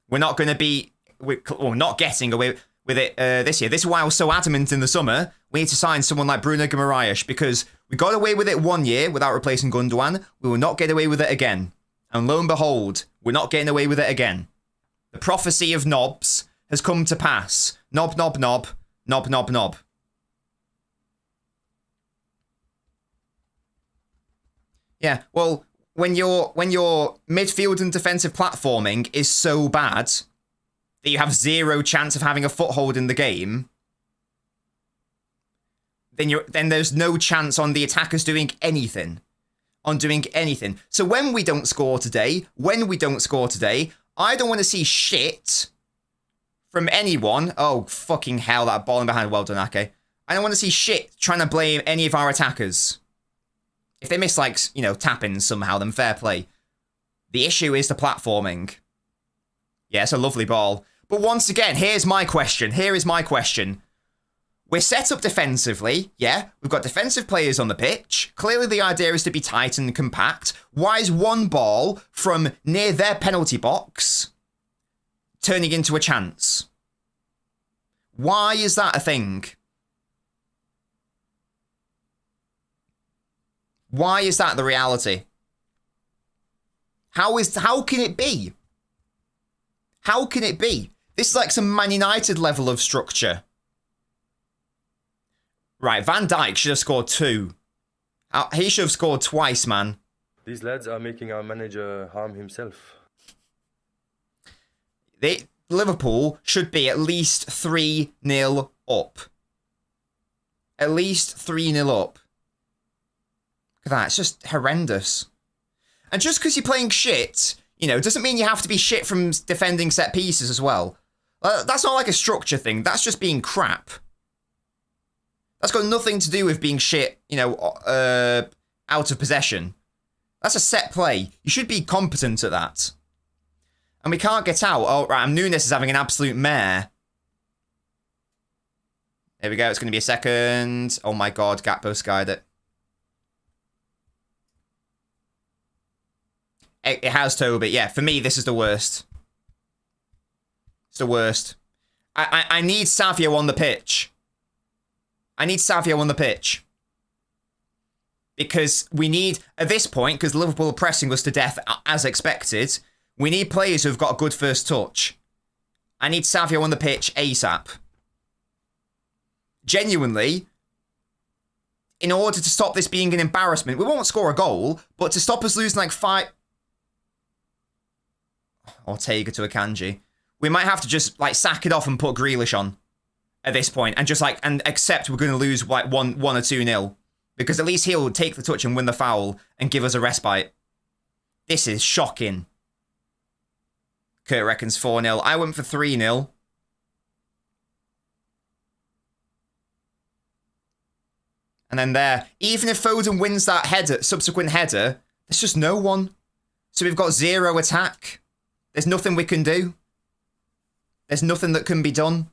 We're not going to be, not getting away with it this year. This is why I was so adamant in the summer. We need to sign someone like Bruno Guimaraes, because we got away with it 1 year without replacing Gundogan. We will not get away with it again. And lo and behold, we're not getting away with it again. The prophecy of knobs has come to pass. Knob, knob, knob. Knob, knob, knob. Yeah, well... When your midfield and defensive platforming is so bad that you have zero chance of having a foothold in the game, then there's no chance on the attackers doing anything. So when we don't score today, I don't want to see shit from anyone. Oh, fucking hell, that ball in behind. Well done, Ake. I don't want to see shit trying to blame any of our attackers. If they miss, like, tap-ins somehow, then fair play. The issue is the platforming. Yeah, it's a lovely ball. But once again, here's my question. We're set up defensively, yeah. We've got defensive players on the pitch. Clearly the idea is to be tight and compact. Why is one ball from near their penalty box turning into a chance? Why is that a thing? Why is that the reality? How can it be? How can it be? This is like some Man United level of structure. Right, Van Dijk should have scored 2. He should have scored twice, man. These lads are making our manager harm himself. Liverpool should be at least 3-0 up. At least 3-0 up. Look at that, it's just horrendous. And just because you're playing shit, you know, doesn't mean you have to be shit from defending set pieces as well. That's not like a structure thing, that's just being crap. That's got nothing to do with being shit, you know, out of possession. That's a set play. You should be competent at that. And we can't get out. Oh, right, Nunes is having an absolute mare. There we go, it's going to be a second. Oh my god, Gakpo skied it. It has Toby. Yeah, for me, this is the worst. It's the worst. I need Savio on the pitch. I need Savio on the pitch. Because we need, at this point, because Liverpool are pressing us to death as expected, we need players who've got a good first touch. I need Savio on the pitch ASAP. Genuinely, in order to stop this being an embarrassment, we won't score a goal, but to stop us losing like 5... Ortega to Akanji. We might have to just like sack it off and put Grealish on at this point and just like and accept we're going to lose like 1 or 2-0 because at least he'll take the touch and win the foul and give us a respite. This is shocking. Kurt reckons 4-0. I went for 3-0. And then there, even if Foden wins that subsequent header, there's just no one. So we've got 0 attack. There's nothing we can do. There's nothing that can be done.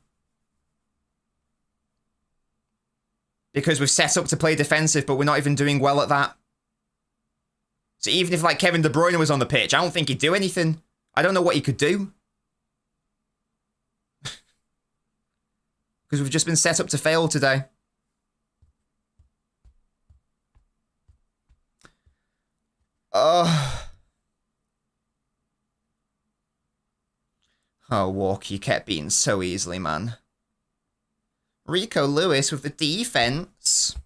Because we've set up to play defensive, but we're not even doing well at that. So even if like Kevin De Bruyne was on the pitch, I don't think he'd do anything. I don't know what he could do. Because we've just been set up to fail today. Oh, Walker, you kept beating so easily, man. Rico Lewis with the defense.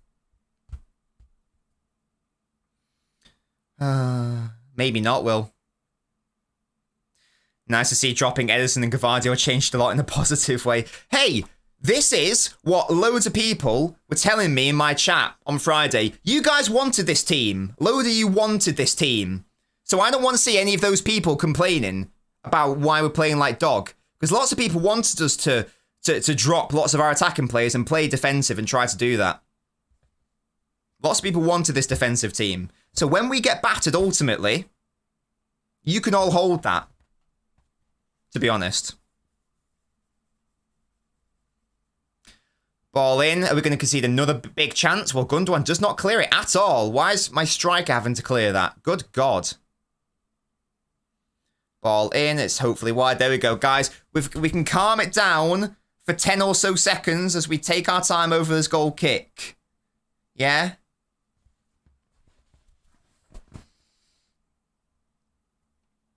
Maybe not, Will. Nice to see dropping Edison and Gavardio changed a lot in a positive way. Hey, this is what loads of people were telling me in my chat on Friday. You guys wanted this team. Load of you wanted this team. So I don't want to see any of those people complaining about why we're playing like dog. Because lots of people wanted us to drop lots of our attacking players and play defensive and try to do that. Lots of people wanted this defensive team. So when we get battered ultimately, you can all hold that. To be honest. Ball in. Are we going to concede another big chance? Well, Gundogan does not clear it at all. Why is my striker having to clear that? Good God. Ball in. It's hopefully wide. There we go, guys. We can calm it down for 10 or so seconds as we take our time over this goal kick. Yeah?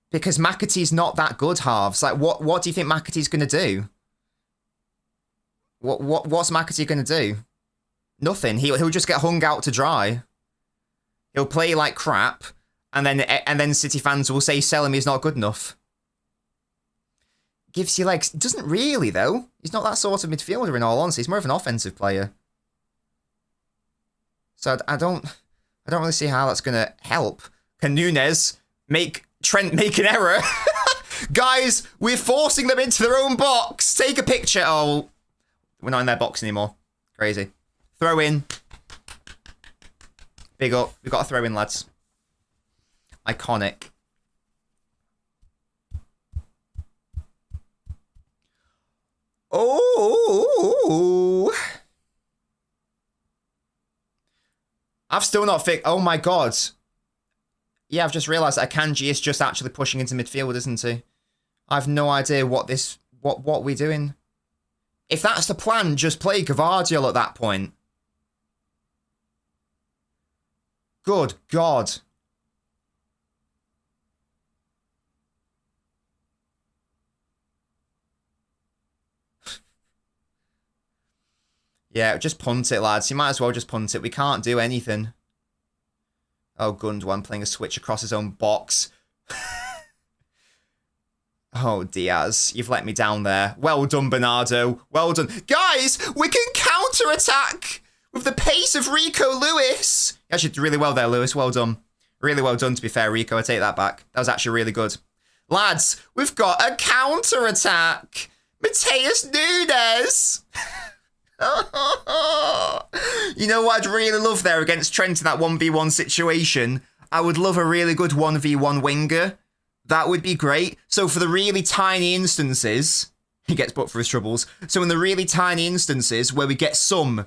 Because McAtee's not that good, halves. Like, what do you think McAtee's going to do? What's McAtee going to do? Nothing. He'll just get hung out to dry. He'll play like crap, and then City fans will say sell him, he's not good enough. Gives you legs. Doesn't really, though. He's not that sort of midfielder, in all honesty. He's more of an offensive player. So I don't really see how that's going to help. Can Nunes make Trent make an error? Guys, we're forcing them into their own box. Take a picture. Oh, we're not in their box anymore. Crazy. Throw in. Big up. We've got to throw in, lads. Iconic. Oh. I've still not fixed... Oh my god. Yeah, I've just realised that Akanji is just actually pushing into midfield, isn't he? I've no idea what this... What we're doing. If that's the plan, just play Gvardiol at that point. Good God. Yeah, just punt it, lads. You might as well just punt it. We can't do anything. Oh, Gundogan playing a switch across his own box. Oh, Diaz, you've let me down there. Well done, Bernardo. Well done. Guys, we can counter-attack with the pace of Rico Lewis. You actually did really well there, Lewis. Well done. Really well done, to be fair, Rico. I take that back. That was actually really good. Lads, we've got a counter-attack. Mateus Nunes. You know what I'd really love there against Trent in that 1v1 situation? I would love a really good 1v1 winger. That would be great. So for the really tiny instances, he gets booked for his troubles. So in the really tiny instances where we get some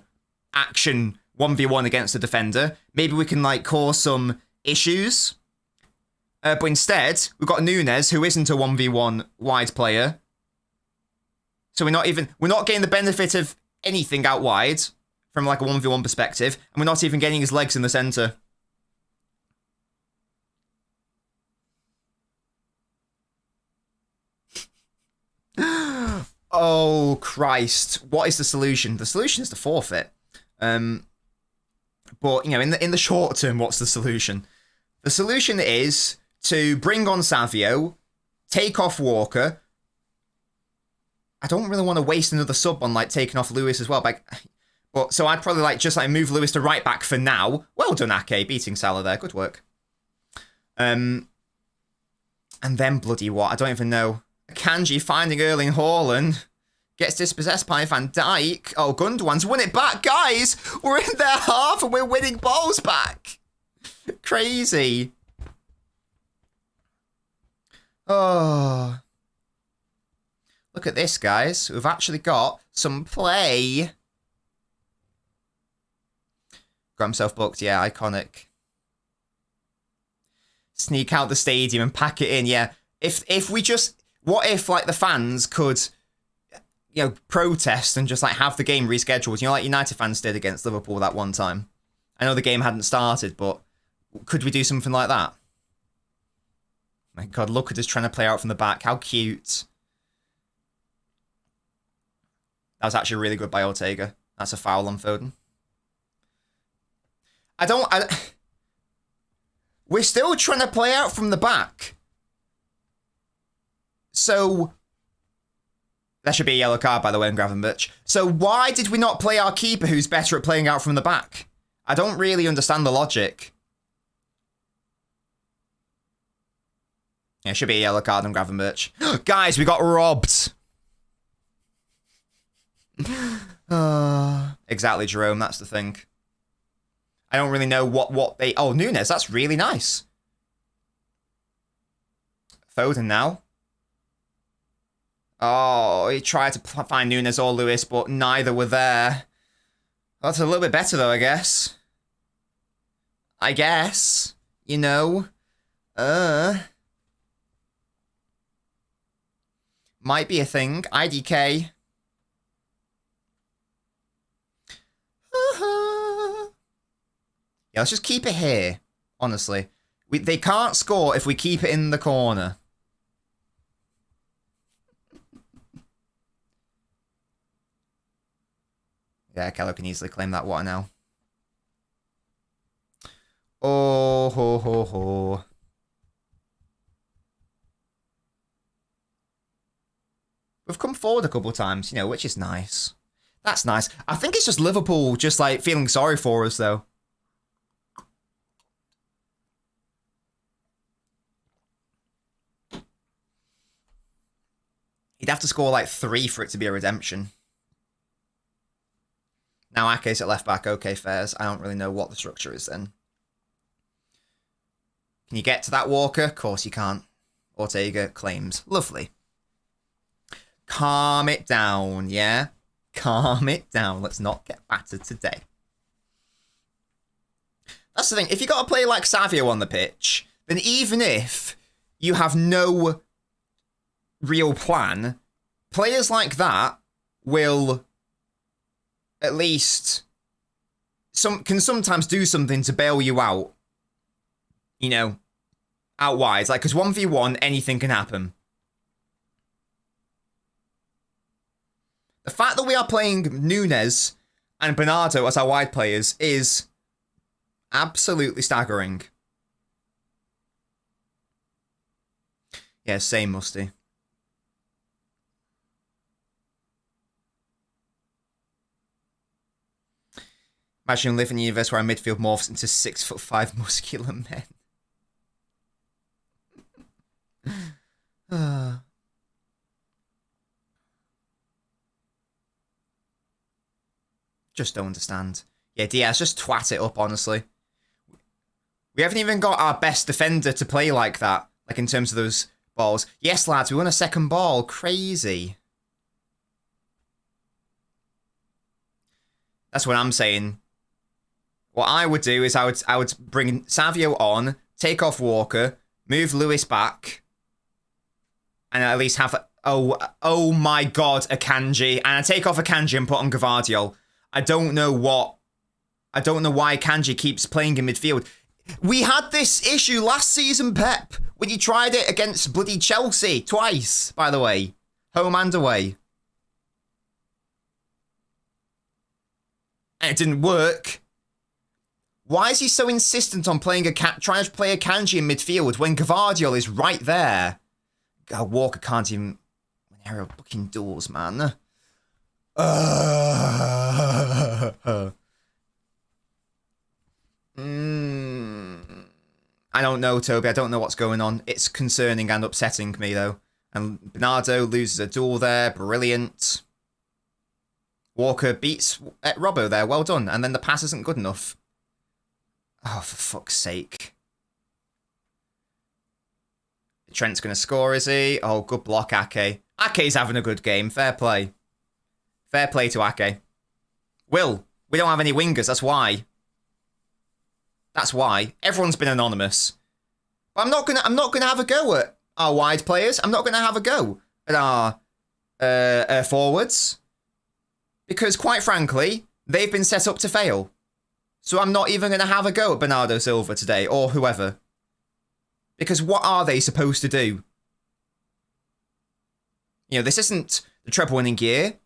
action 1v1 against the defender, maybe we can like cause some issues. But instead, we've got Nunes, who isn't a 1v1 wide player. So we're not getting the benefit of anything out wide from like a 1v1 perspective, and we're not even getting his legs in the centre. Oh, Christ. What is the solution? The solution is to forfeit. But, you know, in the short term, what's the solution? The solution is to bring on Savio, take off Walker. I don't really want to waste another sub on, like, taking off Lewis as well. But so I'd probably, like, just, like, move Lewis to right back for now. Well done, Ake, beating Salah there. Good work. And then bloody what? I don't even know. Kanji finding Erling Haaland. Gets dispossessed by Van Dijk. Oh, Gundogan's won it back. Guys, we're in their half and we're winning balls back. Crazy. Oh. Look at this, guys. We've actually got some play. Got himself booked. Yeah, iconic. Sneak out the stadium and pack it in. Yeah. If we just... What if, like, the fans could, you know, protest and just, like, have the game rescheduled? You know, like United fans did against Liverpool that one time. I know the game hadn't started, but could we do something like that? My God, look at us trying to play out from the back. How cute. That was actually really good by Ortega. That's a foul on Foden. We're still trying to play out from the back. So, that should be a yellow card, by the way, in Gravenberch. So why did we not play our keeper who's better at playing out from the back? I don't really understand the logic. Yeah, it should be a yellow card on Gravenberch. Guys, we got robbed. Exactly, Jerome, that's the thing. I don't really know what they... Oh, Nunes, that's really nice. Foden now. Oh, he tried to find Nunes or Lewis, but neither were there. That's a little bit better, though, I guess. You know. Might be a thing. IDK. Yeah, let's just keep it here, honestly. They can't score if we keep it in the corner. Yeah, Keller can easily claim that water now. Oh, ho, ho, ho. We've come forward a couple of times, you know, which is nice. That's nice. I think it's just Liverpool just, like, feeling sorry for us, though. He'd have to score, like, 3 for it to be a redemption. Now Ake's at left back. Okay, fairs. I don't really know what the structure is then. Can you get to that, Walker? Of course you can't. Ortega claims. Lovely. Calm it down, yeah? Calm it down. Let's not get battered today. That's the thing. If you got a player like Savio on the pitch, then even if you have no real plan, players like that will at least can sometimes do something to bail you out. You know, out wide. Like, because 1v1, anything can happen. The fact that we are playing Nunes and Bernardo as our wide players is absolutely staggering. Yeah, same, Musty. Imagine living in a universe where our midfield morphs into 6'5" muscular men. Just don't understand. Yeah, Diaz, just twat it up, honestly. We haven't even got our best defender to play like that. Like, in terms of those balls. Yes, lads, we won a second ball. Crazy. That's what I'm saying. What I would do is I would bring Savio on, take off Walker, move Lewis back, and at least have oh my god, Akanji, and I take off Akanji and put on Gvardiol. I don't know why Akanji keeps playing in midfield. We had this issue last season, Pep, when you tried it against bloody Chelsea twice, by the way, home and away, and it didn't work. Why is he so insistent on trying to play Akanji in midfield when Gvardiol is right there? God, Walker can't even win aerial fucking duels, man. I don't know, Toby. I don't know what's going on. It's concerning and upsetting me, though. And Bernardo loses a duel there. Brilliant. Walker beats Robbo there. Well done. And then the pass isn't good enough. Oh, for fuck's sake. Trent's going to score, is he? Oh, good block, Ake. Ake's having a good game. Fair play. Fair play to Ake. Will, we don't have any wingers. That's why. That's why. Everyone's been anonymous. But I'm not gonna have a go at our wide players. I'm not gonna have a go at our forwards. Because, quite frankly, they've been set up to fail. So I'm not even going to have a go at Bernardo Silva today, or whoever. Because what are they supposed to do? You know, this isn't the treble winning year.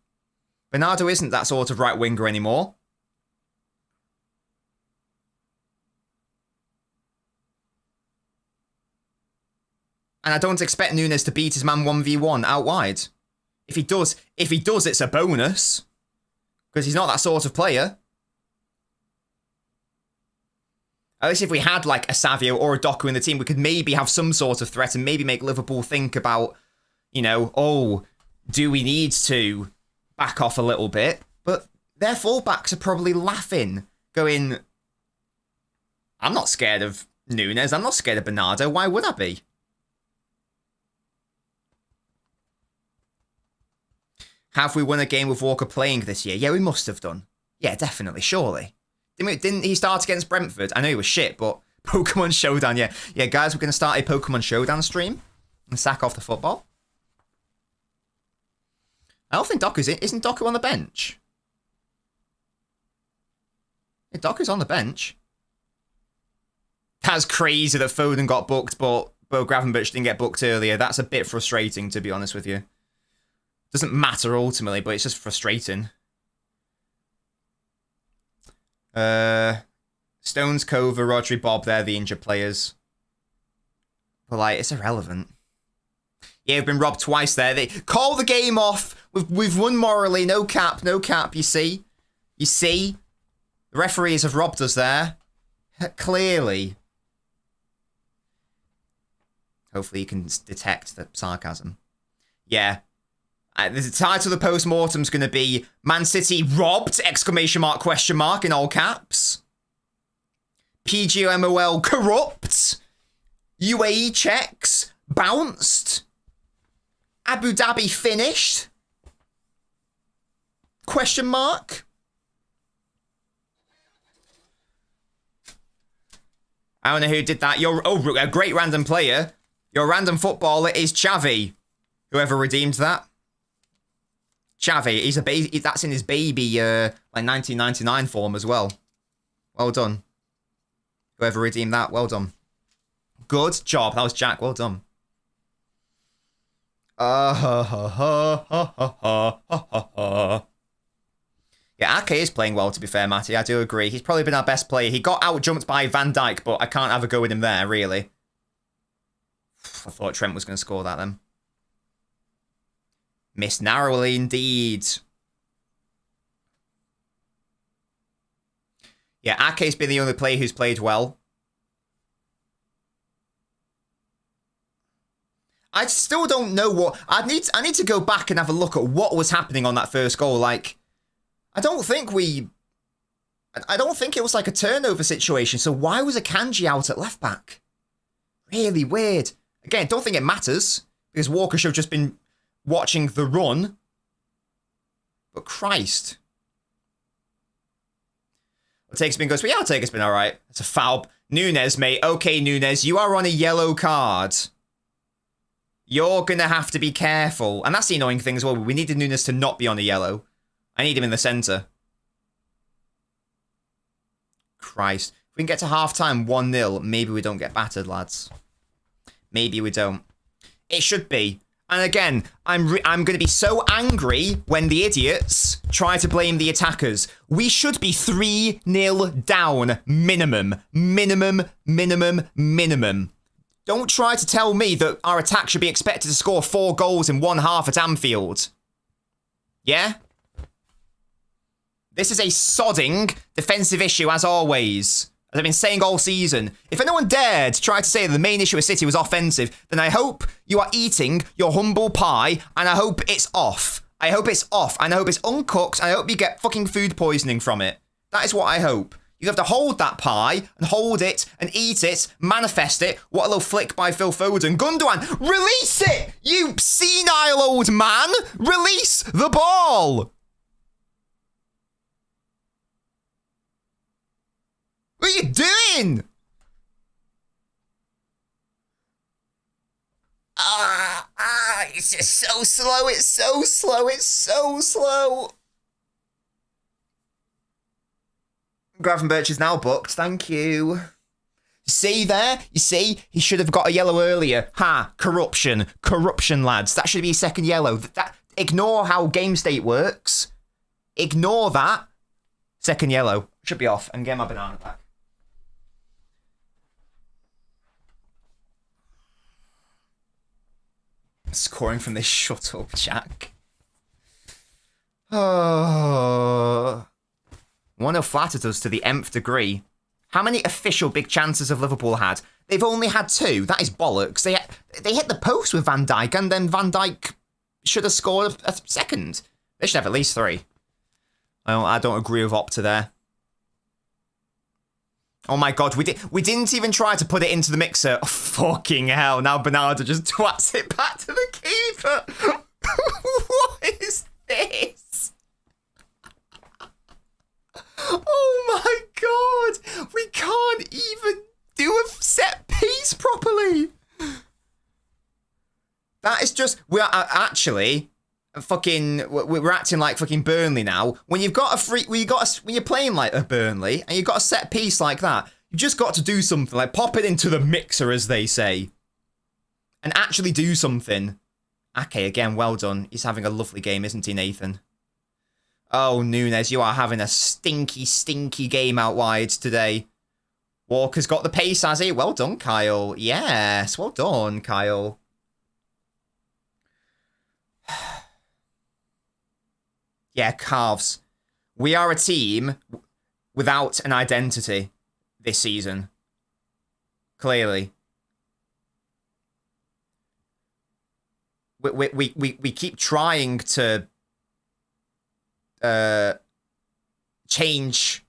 Bernardo isn't that sort of right winger anymore. And I don't expect Nunes to beat his man 1v1 out wide. If he does, it's a bonus. Because he's not that sort of player. At least if we had like a Savio or a Doku in the team, we could maybe have some sort of threat and maybe make Liverpool think about, you know, oh, do we need to back off a little bit? But their fullbacks are probably laughing, going, I'm not scared of Nunes, I'm not scared of Bernardo, why would I be? Have we won a game with Walker playing this year? Yeah, we must have done. Yeah, definitely, surely. Didn't he start against Brentford? I know he was shit, but Pokemon Showdown, yeah. Yeah, guys, we're going to start a Pokemon Showdown stream and sack off the football. I don't think Doku's in. Isn't Doku on the bench? Yeah, Doku's on the bench. That's crazy that Foden got booked, but Bo Gravenberch didn't get booked earlier. That's a bit frustrating, to be honest with you. Doesn't matter ultimately, but it's just frustrating. Stones, Cova, Rodri, Bob, they're the injured players. But, like, it's irrelevant. Yeah, we've been robbed twice there. They call the game off. We've won morally. No cap, no cap, you see? You see? The referees have robbed us there. Clearly. Hopefully you can detect the sarcasm. Yeah. The title of the post-mortem's going to be Man City robbed, ! In all caps. PGMOL corrupt. UAE checks bounced. Abu Dhabi finished. ? I don't know who did that. A great random player. Your random footballer is Xavi. Whoever redeemed that. Xavi, he's a baby. That's in his baby, like 1999 form as well. Well done. Whoever redeemed that, well done. Good job. That was Jack. Well done. Yeah, Ake is playing well, to be fair, Matty. I do agree. He's probably been our best player. He got out-jumped by Van Dijk, but I can't have a go with him there, really. I thought Trent was going to score that then. Missed narrowly indeed. Yeah, Ake's been the only player who's played well. I still don't know what... I need to go back and have a look at what was happening on that first goal. Like, I don't think it was like a turnover situation. So why was Akanji out at left back? Really weird. Again, don't think it matters. Because Walker should have just been watching the run. But Christ. Well, take a spin goes, but yeah, I'll take a spin, all right. It's a foul. Nunes, mate. Okay, Nunes, you are on a yellow card. You're going to have to be careful. And that's the annoying thing as well. We needed Nunes to not be on a yellow. I need him in the centre. Christ. If we can get to half-time 1-0, maybe we don't get battered, lads. Maybe we don't. It should be. And again, I'm going to be so angry when the idiots try to blame the attackers. We should be 3-0 down minimum. Minimum. Don't try to tell me that our attack should be expected to score 4 goals in one half at Anfield. Yeah? This is a sodding defensive issue, as always. As I've been saying all season. If anyone dared try to say that the main issue with City was offensive, then I hope you are eating your humble pie, and I hope it's off. I hope it's off, and I hope it's uncooked, and I hope you get fucking food poisoning from it. That is what I hope. You have to hold that pie, and hold it, and eat it, manifest it. What a little flick by Phil Foden. Gundogan, release it, you senile old man! Release the ball! What are you doing? It's just so slow, it's so slow. Gravenberch is now booked, thank you. See there? You see? He should have got a yellow earlier. Ha, corruption, lads. That should be a second yellow. Ignore how game state works. Ignore that. Second yellow. Should be off, and get my banana back. Scoring from this shut up, Jack. Oh. One who flattered us to the nth degree. How many official big chances have Liverpool had? They've only had 2. That is bollocks. They hit the post with Van Dijk, and then Van Dijk should have scored a second. They should have at least 3. Well, I don't agree with Opta there. Oh my god, we didn't even try to put it into the mixer. Oh, fucking hell, now Bernardo just twats it back to the keeper. What is this? Oh my god, we can't even do a set piece properly. That is just, we're actually we're acting like fucking Burnley now. When you've got when you're playing like a Burnley and you've got a set piece like that, you just got to do something, like pop it into the mixer, as they say, and actually do something. Okay, again, well done. He's having a lovely game, isn't he, Nathan? Oh, Nunes, you are having a stinky game out wide today. Walker's got the pace, has he? Well done, Kyle. Yes, well done, Kyle. Yeah, calves. We are a team without an identity this season. Clearly. We keep trying to change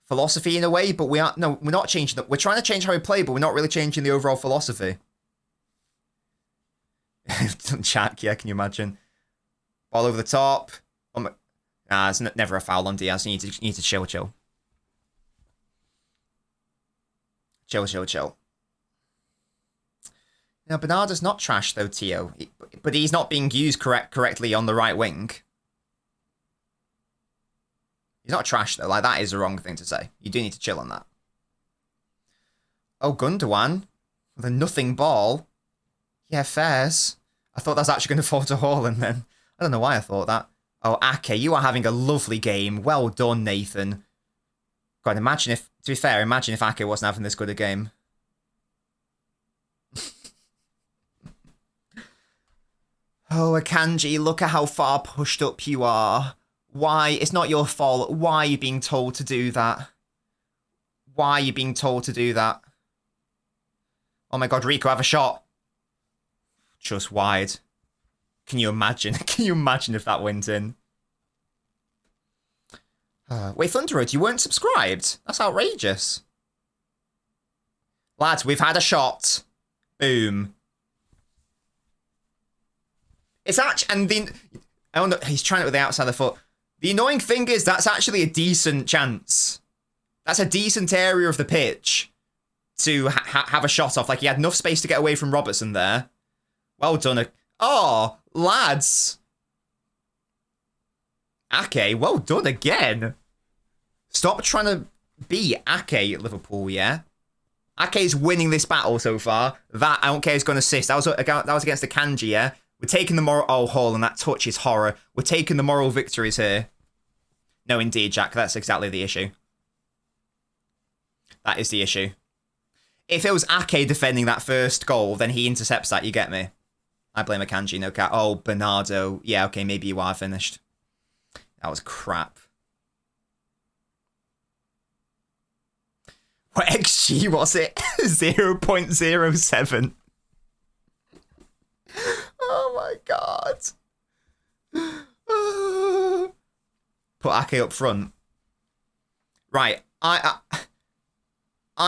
philosophy in a way, but we're not changing. We're trying to change how we play, but we're not really changing the overall philosophy. Jack, yeah, can you imagine? Ball over the top. Nah, it's never a foul on Diaz. You need to chill. Chill, chill, chill. Now, Bernardo's not trash, though, Tio. But he's not being used correctly on the right wing. He's not trash, though. Like, that is the wrong thing to say. You do need to chill on that. Oh, Gundogan. With a nothing ball. Yeah, fairs. I thought that was actually going to fall to Haaland then. I don't know why I thought that. Oh, Ake, you are having a lovely game. Well done, Nathan. God, imagine if... To be fair, imagine if Ake wasn't having this good a game. Oh, Akanji, look at how far pushed up you are. Why? It's not your fault. Why are you being told to do that? Why are you being told to do that? Oh my god, Rico, have a shot. Just wide. Can you imagine? Can you imagine if that went in? Wait, Thunderroad, you weren't subscribed? That's outrageous. Lads, we've had a shot. Boom. It's actually, and the, I don't know, he's trying it with the outside of the foot. The annoying thing is that's actually a decent chance. That's a decent area of the pitch to have a shot off. Like, he had enough space to get away from Robertson there. Well done. Oh, lads. Ake, well done again. Stop trying to be Ake at Liverpool, yeah? Ake's winning this battle so far. That, I don't care who's going to assist. That was against the Kanji, yeah? We're taking the moral... Oh, Haaland, that touch is horror. We're taking the moral victories here. No, indeed, Jack. That's exactly the issue. That is the issue. If it was Ake defending that first goal, then he intercepts that, you get me? I blame Akanji, no cat. Oh, Bernardo. Yeah, okay, maybe you are finished. That was crap. What XG was it? 0.07. Oh my god. Put Ake up front. Right, I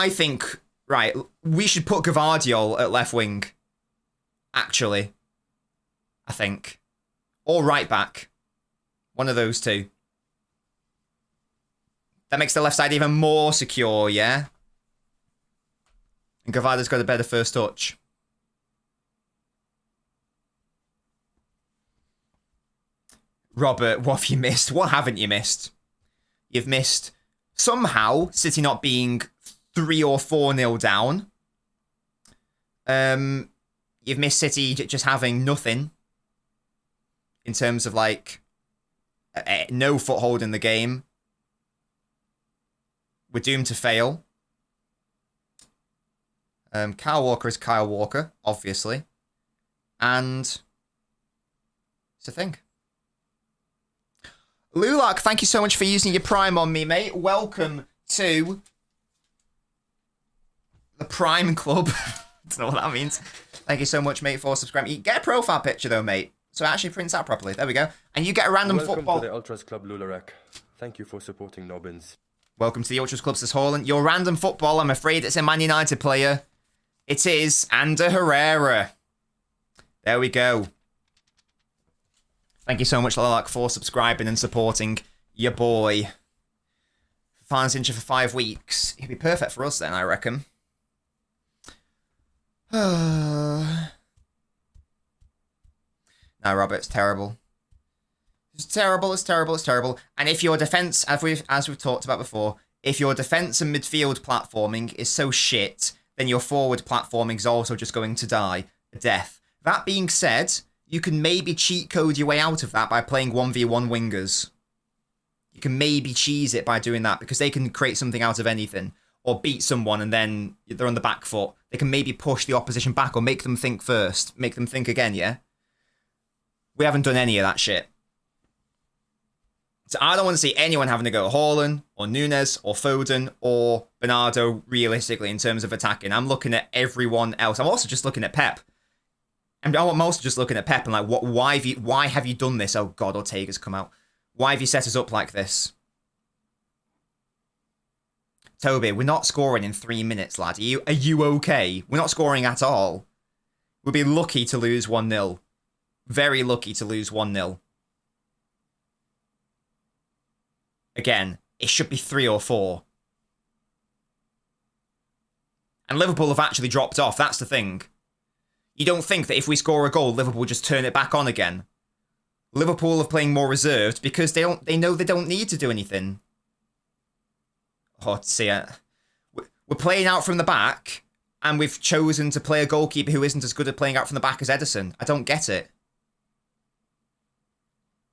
think, right, we should put Gvardiol at left wing. Actually. I think. Or right back. One of those two. That makes the left side even more secure, yeah? And Gvardiol's got a better first touch. Robert, what have you missed? What haven't you missed? You've missed somehow City not being 3 or 4-0 down. You've missed City just having nothing in terms of like no foothold in the game. We're doomed to fail. Kyle Walker is Kyle Walker, obviously. And it's a thing. Lulak, thank you so much for using your Prime on me, mate. Welcome to the Prime Club. I don't know what that means. Thank you so much, mate, for subscribing. You get a profile picture, though, mate. So it actually prints out properly. There we go. And you get a random Welcome football... to the Ultras Club Lularak. Thank you for supporting Nobbins. Welcome to the Ultras Club, says Haaland. Your random football, I'm afraid it's a Man United player. It is Ander Herrera. There we go. Thank you so much, Lulak, for subscribing and supporting your boy. Fans Incher for 5 weeks. He'd be perfect for us then, I reckon. No, Robert, it's terrible. It's terrible, it's terrible, it's terrible. And if your defence, as we've talked about before, if your defence and midfield platforming is so shit, then your forward platforming is also just going to die a death. That being said, you can maybe cheat code your way out of that by playing 1v1 wingers. You can maybe cheese it by doing that because they can create something out of anything or beat someone and then they're on the back foot. They can maybe push the opposition back or make them think first. Make them think again, yeah? We haven't done any of that shit. So I don't want to see anyone having to go Haaland or Nunes or Foden or Bernardo realistically in terms of attacking. I'm looking at everyone else. I'm also just looking at Pep. I'm also just looking at Pep and like, why have you done this? Oh God, Ortega's come out. Why have you set us up like this? Toby, we're not scoring in 3 minutes, lad. Are you okay? We're not scoring at all. We'll be lucky to lose 1-0. Very lucky to lose 1-0. Again, it should be 3 or 4. And Liverpool have actually dropped off. That's the thing. You don't think that if we score a goal, Liverpool just turn it back on again. Liverpool are playing more reserved because they know they don't need to do anything. Oh, see, we're playing out from the back, and we've chosen to play a goalkeeper who isn't as good at playing out from the back as Ederson. I don't get it.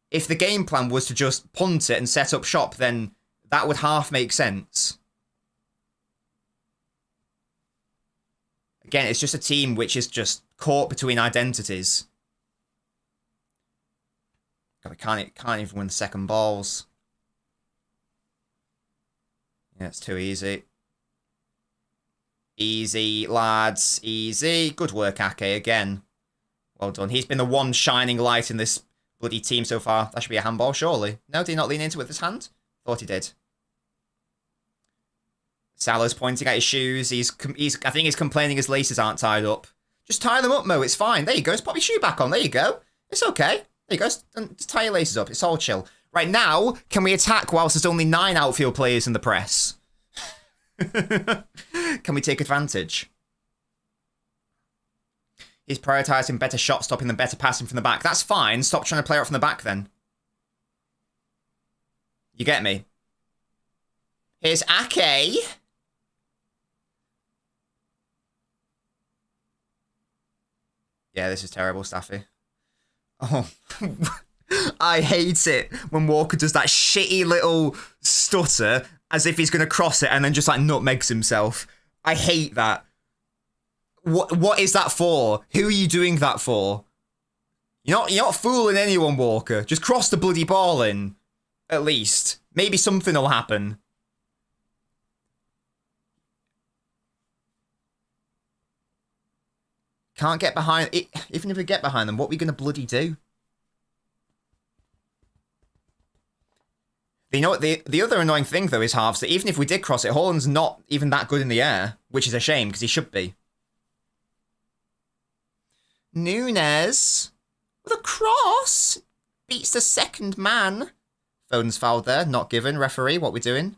If the game plan was to just punt it and set up shop, then that would half make sense. Again, it's just a team which is just caught between identities. God, we can't even win the second balls. Yeah, it's too easy. Easy, lads. Easy. Good work, Ake, again. Well done. He's been the one shining light in this bloody team so far. That should be a handball, surely. No, did he not lean into it with his hand? Thought he did. Salah's pointing at his shoes. I think he's complaining his laces aren't tied up. Just tie them up, Mo. It's fine. There you go. Just pop your shoe back on. There you go. It's okay. There you go. Just tie your laces up. It's all chill. Right now, can we attack whilst there's only 9 outfield players in the press? Can we take advantage? He's prioritising better shot stopping than better passing from the back. That's fine. Stop trying to play out from the back then. You get me? Here's Ake. Yeah, this is terrible, Staffy. Oh, I hate it when Walker does that shitty little stutter as if he's going to cross it and then just like nutmegs himself. I hate that. What is that for? Who are you doing that for? You're not fooling anyone, Walker. Just cross the bloody ball in. At least. Maybe something will happen. Can't get behind it. Even if we get behind them, what are we going to bloody do? You know what? The other annoying thing, though, is halves that even if we did cross it, Haaland's not even that good in the air, which is a shame because he should be. Nunes with a cross beats the second man. Foden's fouled there, not given. Referee, what we doing?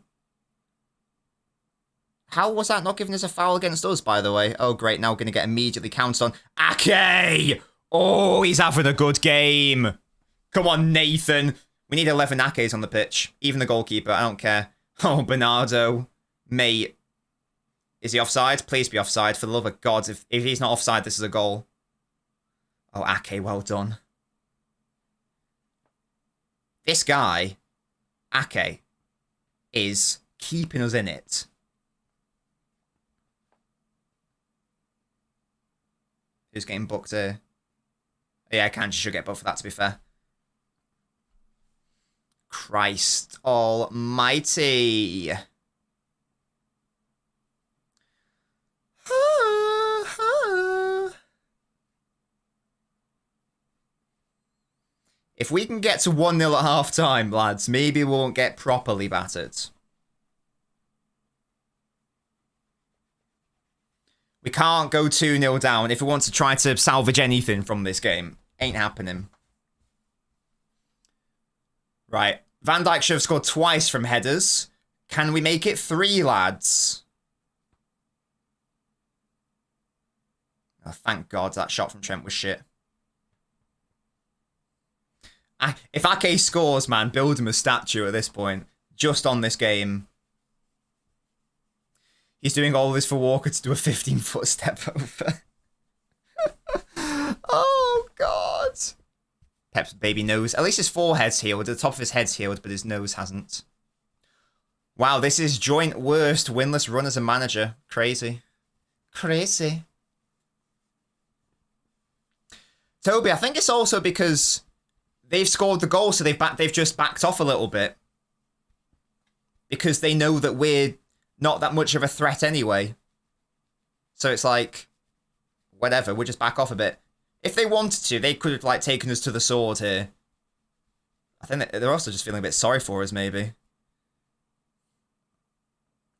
How was that not given as a foul against us, by the way? Oh, great. Now we're going to get immediately counted on. Ake! Oh, he's having a good game. Come on, Nathan. We need 11 Akes on the pitch. Even the goalkeeper. I don't care. Oh, Bernardo. Mate. Is he offside? Please be offside. For the love of God. If he's not offside, this is a goal. Oh, Ake, well done. This guy, Ake, is keeping us in it. Who's getting booked here? Yeah, Kanji should get booked for that, to be fair. Christ almighty. If we can get to 1-0 at half-time, lads, maybe we won't get properly battered. We can't go 2-0 down if we want to try to salvage anything from this game. Ain't happening. Right. Van Dijk should have scored twice from headers. Can we make it 3, lads? Oh, thank God that shot from Trent was shit. If Ake scores, man, build him a statue at this point. Just on this game. He's doing all this for Walker to do a 15-foot step over. Oh, God. Pep's baby nose. At least his forehead's healed. The top of his head's healed, but his nose hasn't. Wow, this is joint worst winless run as a manager. Crazy. Crazy. Toby, I think it's also because they've scored the goal, so they've just backed off a little bit. Because they know that we're not that much of a threat anyway. So it's like, whatever, we'll just back off a bit. If they wanted to, they could have like taken us to the sword here. I think they're also just feeling a bit sorry for us, maybe.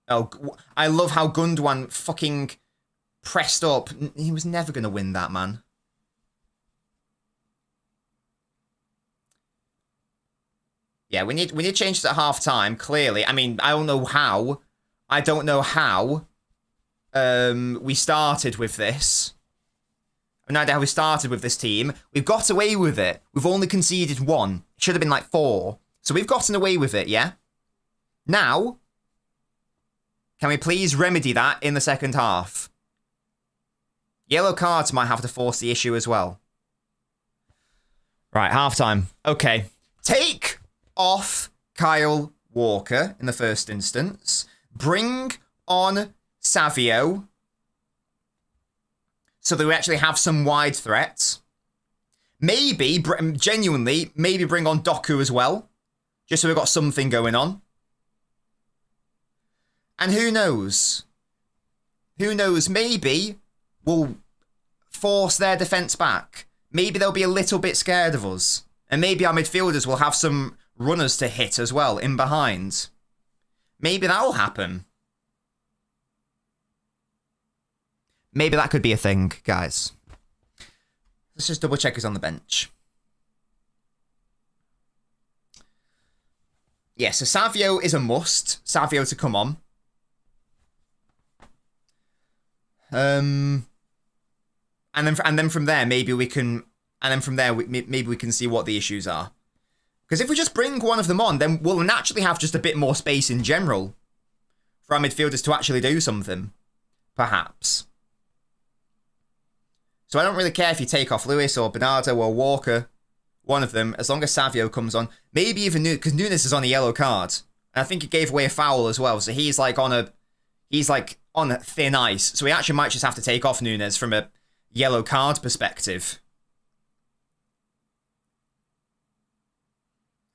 Oh, I love how Gundogan fucking pressed up. He was never going to win that, man. Yeah, we need changes at half-time, clearly. I mean, I don't know how. I don't know how. we started with this. I have no idea how we started with this team. We've got away with it. We've only conceded 1. It should have been like 4. So we've gotten away with it, yeah? Now, can we please remedy that in the second half? Yellow cards might have to force the issue as well. Right, halftime. Okay. Take off Kyle Walker in the first instance. Bring on Savio, so that we actually have some wide threats. Maybe, genuinely, maybe bring on Doku as well, just so we've got something going on. And who knows? Who knows? Maybe we'll force their defence back. Maybe they'll be a little bit scared of us. And maybe our midfielders will have some runners to hit as well in behind. Maybe that'll happen. Maybe that could be a thing, guys. Let's just double check who's on the bench. Yeah, so Savio is a must. Savio to come on. And then from there, maybe we can. And then from there, maybe we can see what the issues are. Because if we just bring one of them on, then we'll naturally have just a bit more space in general for our midfielders to actually do something, perhaps. So I don't really care if you take off Lewis or Bernardo or Walker, one of them, as long as Savio comes on. Maybe even because Nunes is on a yellow card, and I think he gave away a foul as well. So he's like on thin ice. So we actually might just have to take off Nunes from a yellow card perspective.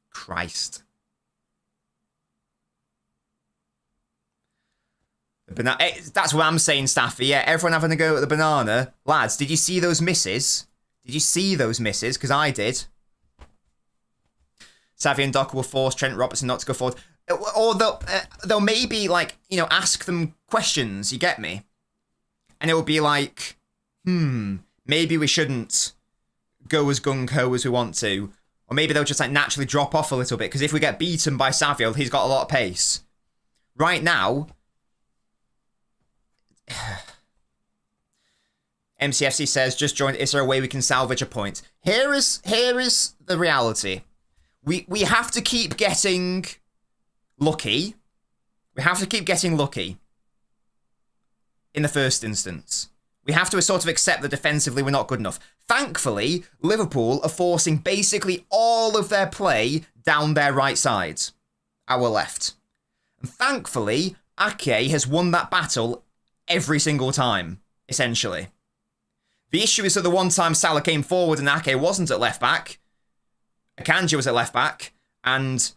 Christ. That's what I'm saying, Staffy. Yeah, everyone having a go at the banana. Lads, did you see those misses? Did you see those misses? Because I did. Savvy and Docker will force Trent Robertson not to go forward. Or they'll maybe, like, you know, ask them questions, you get me? And it will be like, maybe we shouldn't go as gung-ho as we want to. Or maybe they'll just, like, naturally drop off a little bit. Because if we get beaten by Savio, he's got a lot of pace. Right now... MCFC says, just joined. Is there a way we can salvage a point? Here is the reality. We have to keep getting lucky. We have to keep getting lucky. In the first instance. We have to sort of accept that defensively we're not good enough. Thankfully, Liverpool are forcing basically all of their play down their right side. Our left. And thankfully, Ake has won that battle every single time, essentially. The issue is that the one time Salah came forward and Ake wasn't at left back, Akanji was at left back, and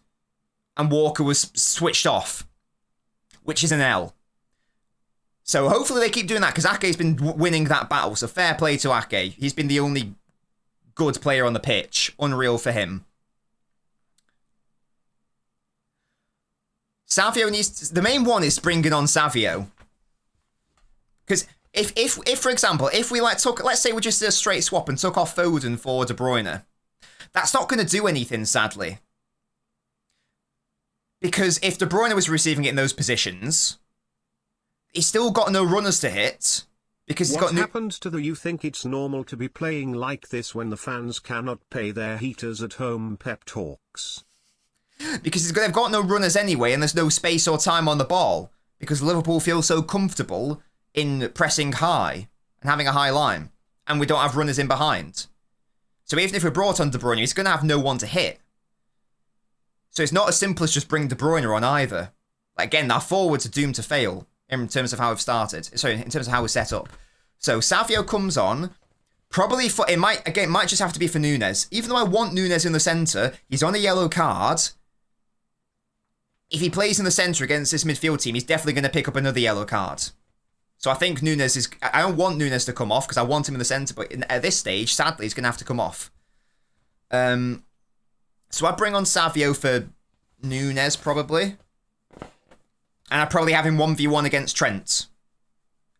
Walker was switched off, which is an L. So hopefully they keep doing that, because Ake's been winning that battle, so fair play to Ake. He's been the only good player on the pitch. Unreal for him. Savio needs... The main one is bringing on Savio. Because if for example, if we let's say we just did a straight swap and took off Foden for De Bruyne, that's not going to do anything, sadly. Because if De Bruyne was receiving it in those positions, he's still got no runners to hit. Because he's got What happened to the "you think it's normal to be playing like this when the fans cannot pay their heaters at home" pep talks? Because they've got no runners anyway, and there's no space or time on the ball. Because Liverpool feel so comfortable in pressing high and having a high line, and we don't have runners in behind. So even if we brought on De Bruyne, he's going to have no one to hit. So it's not as simple as just bring De Bruyne on either. Like, again, our forwards are doomed to fail in terms of how we've started. Sorry, in terms of how we're set up. So Savio comes on. Probably for... It might just have to be for Nunes. Even though I want Nunes in the centre, he's on a yellow card. If he plays in the centre against this midfield team, he's definitely going to pick up another yellow card. So I think Nunes is... I don't want Nunes to come off because I want him in the centre, but at this stage, sadly, he's going to have to come off. So I bring on Savio for Nunes, probably. And I'd probably have him 1v1 against Trent.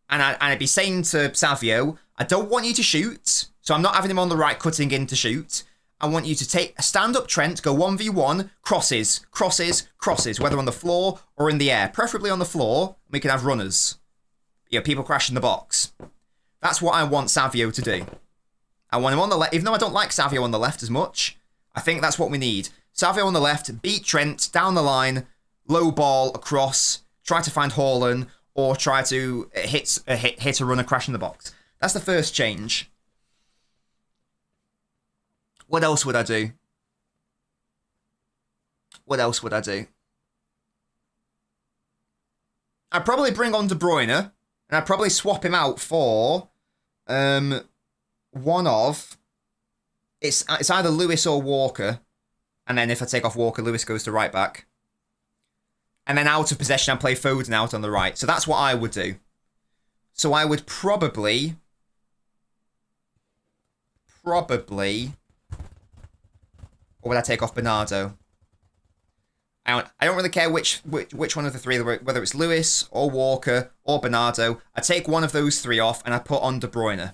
And I'd be saying to Savio, I don't want you to shoot, so I'm not having him on the right cutting in to shoot. I want you to take a stand-up Trent, go 1v1, crosses, crosses, crosses, whether on the floor or in the air. Preferably on the floor, we can have runners. people crashing the box. That's what I want Savio to do. I want him on the left, even though I don't like Savio on the left as much. I think that's what we need. Savio on the left, beat Trent down the line, low ball across, try to find Haaland, or try to hit a runner crashing the box. That's the first change. What else would I do? What else would I do? I'd probably bring on De Bruyne, and I'd probably swap him out for one of... It's either Lewis or Walker. And then if I take off Walker, Lewis goes to right back. And then out of possession, I'd play Foden out on the right. So that's what I would do. So I would probably... Or would I take off Bernardo? I don't really care which one of the three, whether it's Lewis or Walker or Bernardo. I take one of those three off and I put on De Bruyne.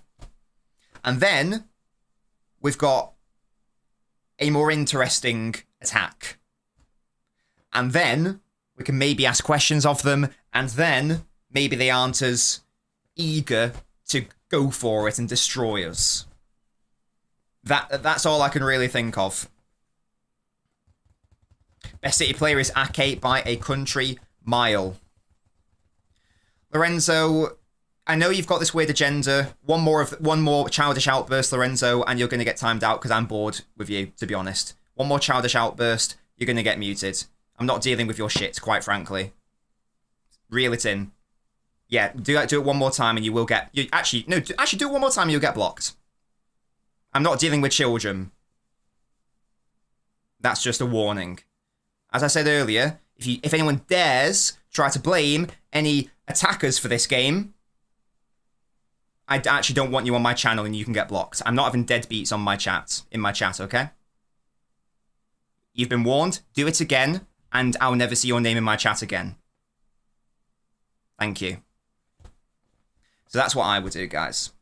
And then we've got a more interesting attack. And then we can maybe ask questions of them, and then maybe they aren't as eager to go for it and destroy us. That's all I can really think of. Best City player is Ake by a country mile. Lorenzo, I know you've got this weird agenda. One more childish outburst, Lorenzo, and you're going to get timed out because I'm bored with you, to be honest. One more childish outburst, you're going to get muted. I'm not dealing with your shit, quite frankly. Reel it in. Yeah, do it one more time and you will get... Actually, do it one more time and you'll get blocked. I'm not dealing with children. That's just a warning. As I said earlier, if anyone dares try to blame any attackers for this game, I actually don't want you on my channel and you can get blocked. I'm not having deadbeats on my chat, okay? You've been warned. Do it again, and I'll never see your name in my chat again. Thank you. So that's what I would do, guys.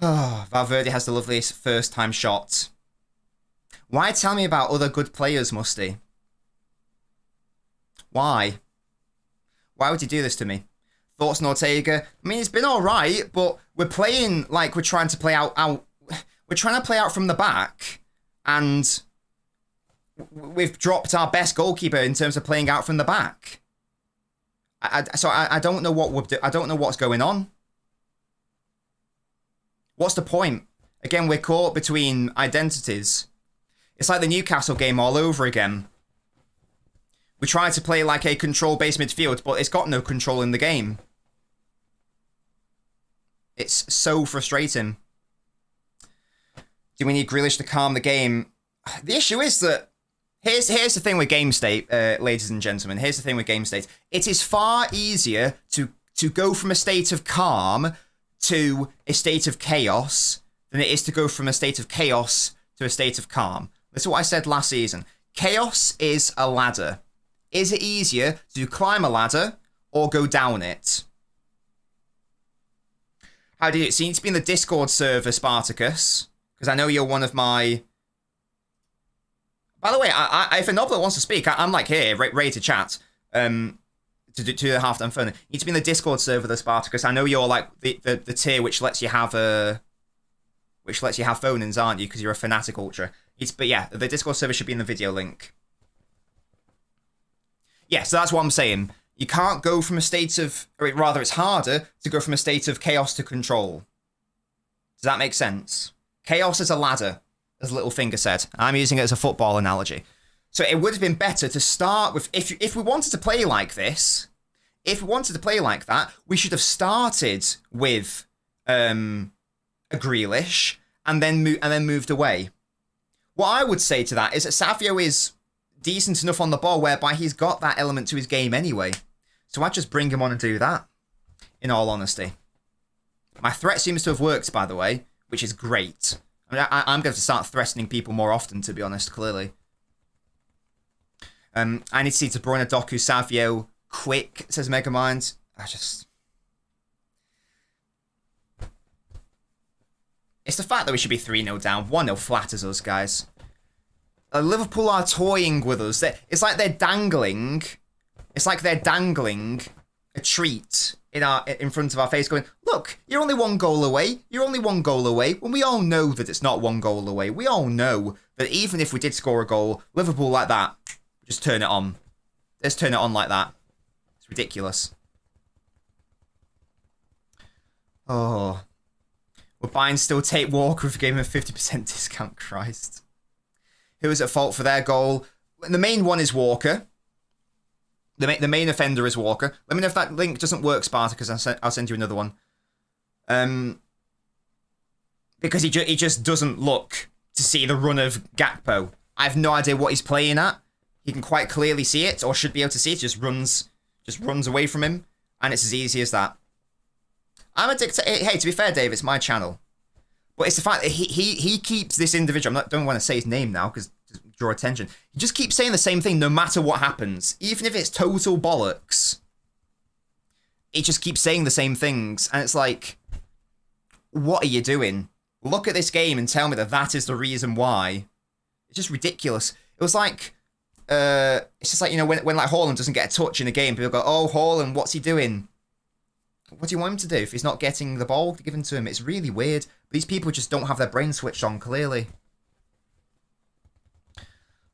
Oh, Valverde has the loveliest first-time shot. Why tell me about other good players, Musty? Why? Why would you do this to me? Thoughts on Ortega? I mean, it's been alright, but we're playing like we're trying to play out. We're trying to play out from the back, and we've dropped our best goalkeeper in terms of playing out from the back. So I don't know what we're I don't know what's going on. What's the point? Again, we're caught between identities. It's like the Newcastle game all over again. We try to play like a control-based midfield, but it's got no control in the game. It's so frustrating. Do we need Grealish to calm the game? The issue is that... Here's the thing with game state, ladies and gentlemen. Here's the thing with game state. It is far easier to go from a state of calm to a state of chaos than it is to go from a state of chaos to a state of calm. This is what I said last season. Chaos is a ladder. Is it easier to climb a ladder or go down it? How do you... So you need to be in the Discord server, Spartacus, because I know you're one of my... By the way, if a Noblet wants to speak, I'm like here, ready to chat. To do the half-time phone. You need to be in the Discord server, the Spartacus. I know you're like the tier which lets you have phone-ins, aren't you? Because you're a Fnatic Ultra. But yeah, the Discord server should be in the video link. Yeah, so that's what I'm saying. You can't go from a state of... Or rather, it's harder to go from a state of chaos to control. Does that make sense? Chaos is a ladder, as Littlefinger said. I'm using it as a football analogy. So it would have been better to start with... If we wanted to play like this, if we wanted to play like that, we should have started with a Grealish and then moved away. What I would say to that is that Savio is decent enough on the ball whereby he's got that element to his game anyway. So I'd just bring him on and do that, in all honesty. My threat seems to have worked, by the way, which is great. I mean, I'm going to start threatening people more often, to be honest, clearly. I need to see De Bruyne, Doku, Savio, quick, says Megamind. It's the fact that we should be 3-0 down. 1-0 flatters us, guys. Liverpool are toying with us. It's like they're dangling. It's like they're dangling a treat in front of our face going, look, you're only one goal away. You're only one goal away. When we all know that it's not one goal away. We all know that even if we did score a goal, Liverpool like that, just turn it on. Just turn it on like that. It's ridiculous. Oh. Will Bayern still take Walker if we gave him a 50% discount? Christ. Who is at fault for their goal? The main one is Walker. The main offender is Walker. Let me know if that link doesn't work, Spartacus. I'll send you another one. Because he just doesn't look to see the run of Gakpo. I have no idea what he's playing at. He can quite clearly see it, or should be able to see it. Just runs away from him, and it's as easy as that. I'm a dictator. Hey, to be fair, Dave, it's my channel, but it's the fact that he keeps this individual. Don't want to say his name now because draw attention. He just keeps saying the same thing no matter what happens, even if it's total bollocks. He just keeps saying the same things, and it's like, what are you doing? Look at this game and tell me that is the reason why. It's just ridiculous. It was like, it's just like, you know, when like Haaland doesn't get a touch in a game, people go, oh, Haaland, what's he doing? What do you want him to do if he's not getting the ball given to him? It's really weird. These people just don't have their brain switched on, clearly.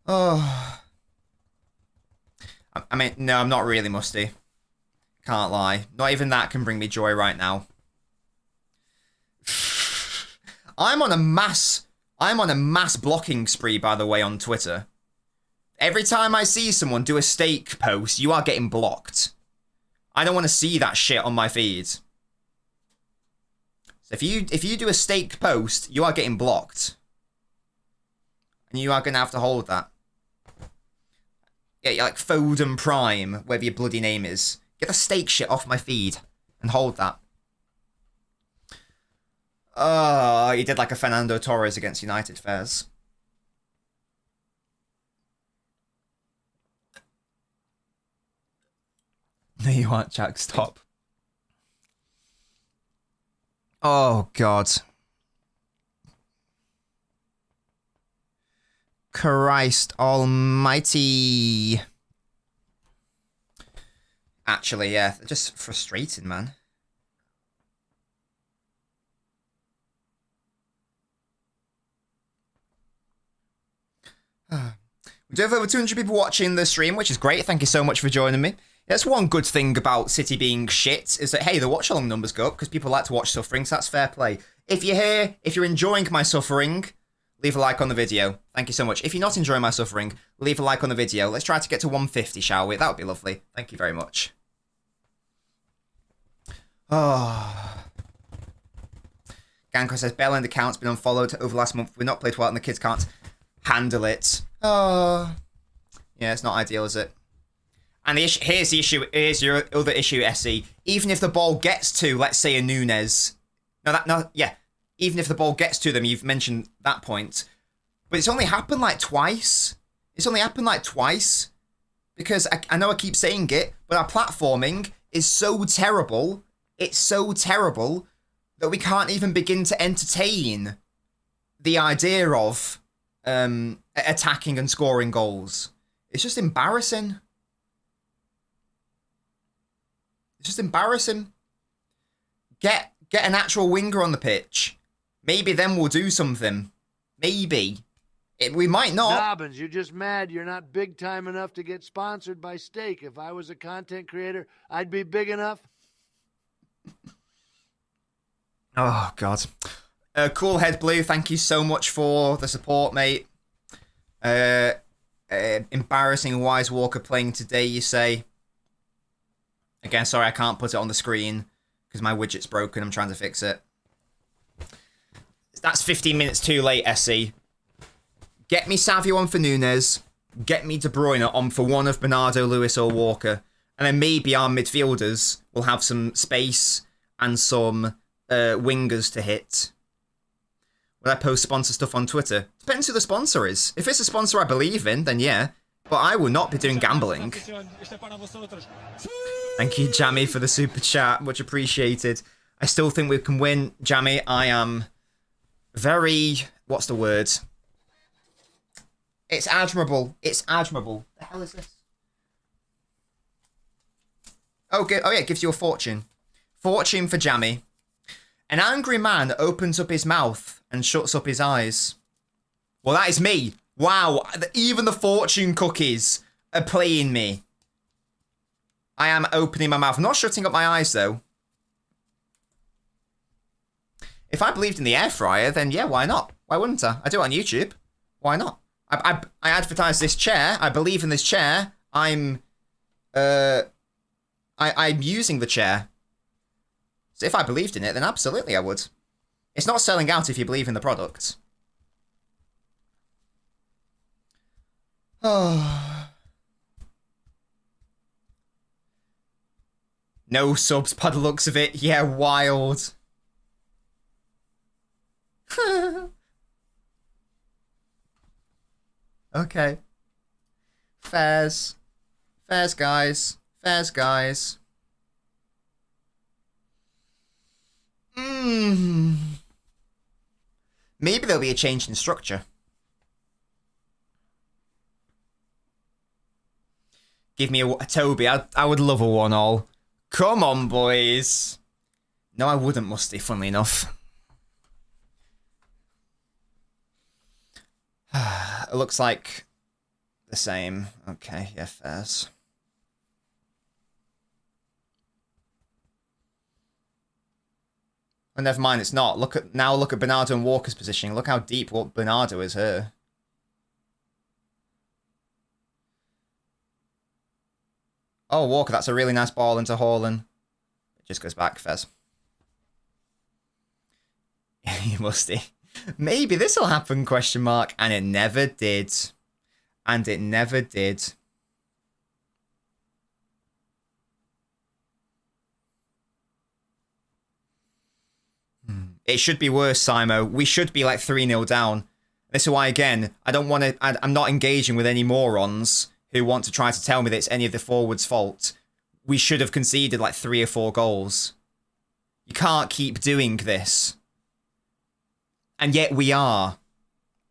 Oh. I mean, no, I'm not really musty. Can't lie. Not even that can bring me joy right now. I'm on a mass blocking spree, by the way, on Twitter. Every time I see someone do a steak post, you are getting blocked. I don't want to see that shit on my feed. So if you do a steak post, you are getting blocked. And you are going to have to hold that. Yeah, like Foden Prime, whatever your bloody name is. Get the steak shit off my feed and hold that. Oh, he did like a Fernando Torres against United, Fairs. No, you aren't, Jack. Stop. Oh, God. Christ almighty. Actually, yeah. Just frustrating, man. We do have over 200 people watching the stream, which is great. Thank you so much for joining me. That's one good thing about City being shit, is that, hey, the watch-along numbers go up because people like to watch suffering, so that's fair play. If you're here, if you're enjoying my suffering, leave a like on the video. Thank you so much. If you're not enjoying my suffering, leave a like on the video. Let's try to get to 150, shall we? That would be lovely. Thank you very much. Oh. Ganko says, Bell and account's been unfollowed over last month. We've not played well and the kids can't handle it. Oh. Yeah, it's not ideal, is it? And here's the issue. Here's your other issue, SE. Even if the ball gets to, let's say, a Nunes. Yeah. Even if the ball gets to them, you've mentioned that point. But it's only happened like twice. It's only happened like twice. Because I know I keep saying it, but our platforming is so terrible. It's so terrible that we can't even begin to entertain the idea of attacking and scoring goals. It's just embarrassing. It's just embarrassing. Get an actual winger on the pitch. Maybe then we'll do something. Maybe. We might not. LNobbins, you're just mad you're not big time enough to get sponsored by steak. If I was a content creator, I'd be big enough. Oh, God. Cool Head Blue, thank you so much for the support, mate. Embarrassing Wise Walker playing today, you say. Again, sorry, I can't put it on the screen because my widget's broken. I'm trying to fix it. That's 15 minutes too late, SE. Get me Savio on for Nunes. Get me De Bruyne on for one of Bernardo, Lewis or Walker. And then maybe our midfielders will have some space and some wingers to hit. Will I post sponsor stuff on Twitter? Depends who the sponsor is. If it's a sponsor I believe in, then yeah. But I will not be doing gambling. Thank you, Jammy, for the super chat. Much appreciated. I still think we can win, Jammy. I am very... What's the word? It's admirable. It's admirable. The hell is this? Oh, yeah, it gives you a fortune. Fortune for Jammy. An angry man opens up his mouth and shuts up his eyes. Well, that is me. Wow, even the fortune cookies are playing me. I am opening my mouth. I'm not shutting up my eyes, though. If I believed in the air fryer, then yeah, why not? Why wouldn't I? I do it on YouTube. Why not? I advertise this chair. I believe in this chair. I'm using the chair. So if I believed in it, then absolutely I would. It's not selling out if you believe in the product. Oh. No subs by the looks of it. Yeah, wild. Okay. Fairs. Fairs, guys. Fairs, guys. Maybe there'll be a change in structure. Give me a Toby. I would love a 1-all. Come on, boys. No, I wouldn't, Musty, funnily enough. It looks like the same. Okay, yeah, fairs. Oh, never mind, it's not. Look at Bernardo and Walker's positioning. Look how deep what Bernardo is here. Oh, Walker, that's a really nice ball into Haaland. It just goes back, Fez. You musty. Maybe this will happen, question mark. And it never did. And it never did. It should be worse, Simo. We should be like 3-0 down. This is why, again, I don't want to... I'm not engaging with any morons who want to try to tell me that it's any of the forwards' fault. We should have conceded like 3 or 4 goals. You can't keep doing this. And yet we are.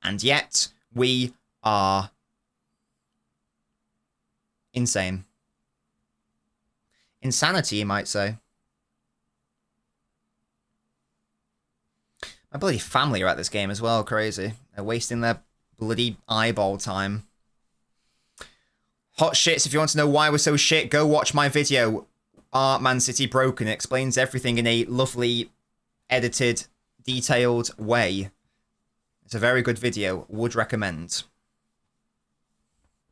And yet we are. Insane. Insanity, you might say. My bloody family are at this game as well, crazy. They're wasting their bloody eyeball time. Hot shits, if you want to know why we're so shit, go watch my video, Are Man City Broken? It explains everything in a lovely, edited, detailed way. It's a very good video, would recommend.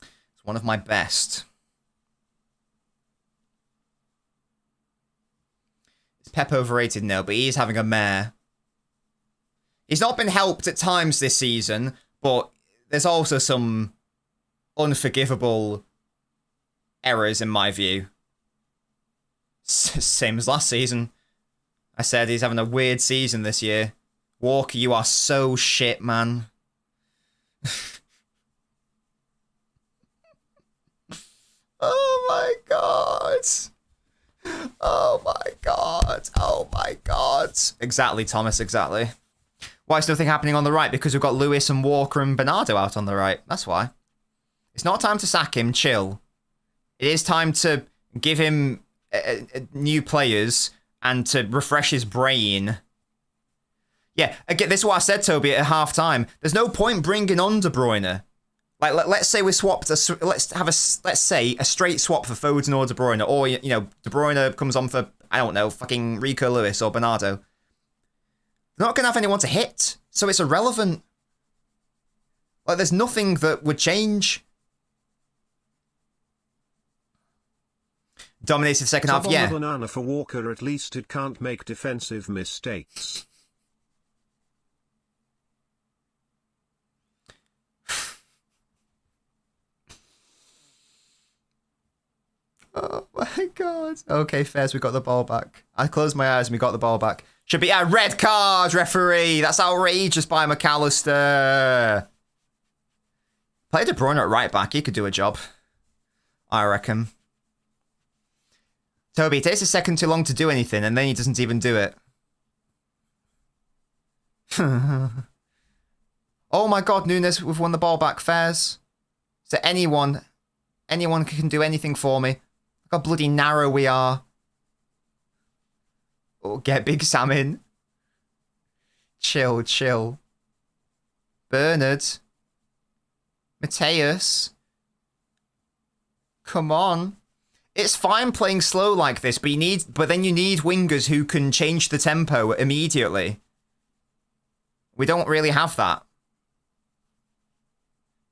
It's one of my best. Is Pep overrated? No, but he is having a mare. He's not been helped at times this season, but there's also some unforgivable errors in my view. Same as last season. I said he's having a weird season this year. Walker, you are so shit, man. Oh my god. Oh my god. Oh my god. Exactly, Thomas, exactly. Why is nothing happening on the right? Because we've got Lewis and Walker and Bernardo out on the right. That's why. It's not time to sack him. Chill. It is time to give him new players and to refresh his brain. Yeah, again, this is what I said, Toby, at half-time. There's no point bringing on De Bruyne. Like, let's say we swapped. Let's say a straight swap for Foden or De Bruyne, or you know, De Bruyne comes on for I don't know, fucking Rico Lewis or Bernardo. They're not going to have anyone to hit, so it's irrelevant. Like, there's nothing that would change. Dominated the second half, yeah. Banana for Walker, at least it can't make defensive mistakes. Oh my god. Okay, Fez, we got the ball back. I closed my eyes and we got the ball back. Should be a red card, referee. That's outrageous by McAllister. Play De Bruyne at right back. He could do a job, I reckon. Toby, it takes a second too long to do anything, and then he doesn't even do it. Oh my god, Nunes, we've won the ball back. Fairs. Is there anyone can do anything for me? Look how bloody narrow we are. Oh, get Big Sam in. Chill, chill. Bernard. Mateus. Come on. It's fine playing slow like this, but then you need wingers who can change the tempo immediately. We don't really have that.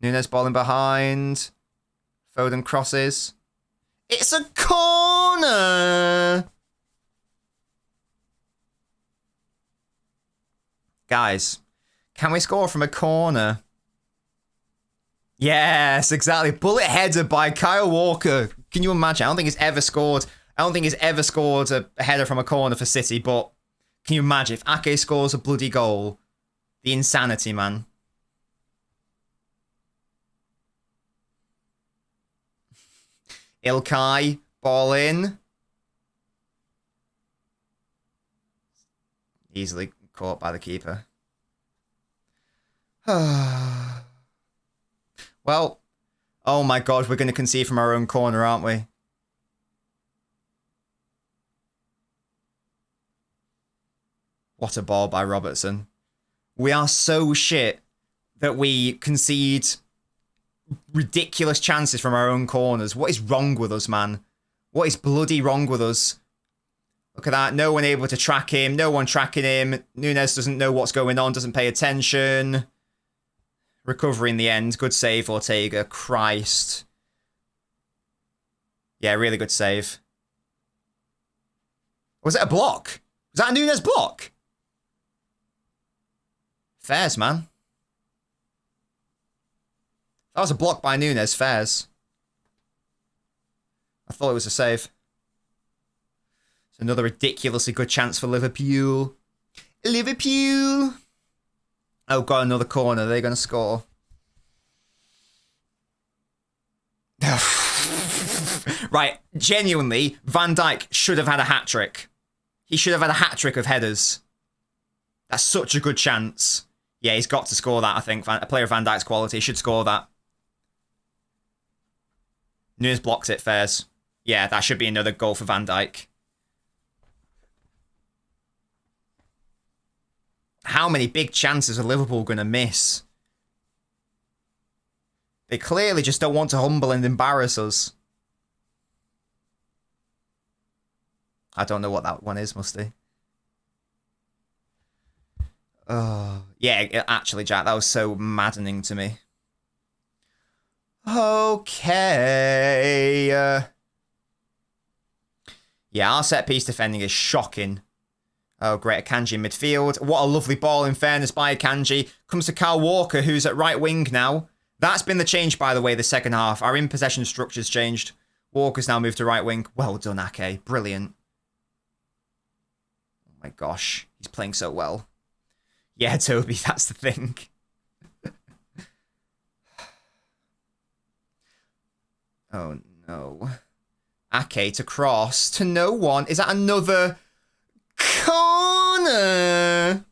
Nunes balling behind. Foden crosses. It's a corner! Guys, can we score from a corner? Yes, exactly. Bullet header by Kyle Walker. Can you imagine? I don't think he's ever scored. I don't think he's ever scored a header from a corner for City, but can you imagine if Ake scores a bloody goal? The insanity, man. Ilkay, ball in. Easily caught by the keeper. Well, oh my god, we're going to concede from our own corner, aren't we? What a ball by Robertson. We are so shit that we concede ridiculous chances from our own corners. What is wrong with us, man? What is bloody wrong with us? Look at that. No one able to track him. No one tracking him. Nunes doesn't know what's going on. Doesn't pay attention. Recovery in the end. Good save, Ortega. Christ. Yeah, really good save. Was it a block? Was that a Nunes block? Fairs, man. That was a block by Nunes. Fairs. I thought it was a save. It's another ridiculously good chance for Liverpool. Liverpool! Oh, got another corner. They're going to score. Right, genuinely, Van Dijk should have had a hat-trick. He should have had a hat-trick of headers. That's such a good chance. Yeah, he's got to score that, I think. A player of Van Dijk's quality should score that. Nunes blocked it, Fairs. Yeah, that should be another goal for Van Dijk. How many big chances are Liverpool going to miss? They clearly just don't want to humble and embarrass us. I don't know what that one is, Musty. Oh, yeah, actually, Jack, that was so maddening to me. Okay. Yeah, our set-piece defending is shocking. Oh, great. Akanji in midfield. What a lovely ball, in fairness, by Akanji. Comes to Kyle Walker, who's at right wing now. That's been the change, by the way, the second half. Our in-possession structure's changed. Walker's now moved to right wing. Well done, Ake. Brilliant. Oh my gosh. He's playing so well. Yeah, Toby, that's the thing. Oh, no. Ake to cross to no one. Is that another corner?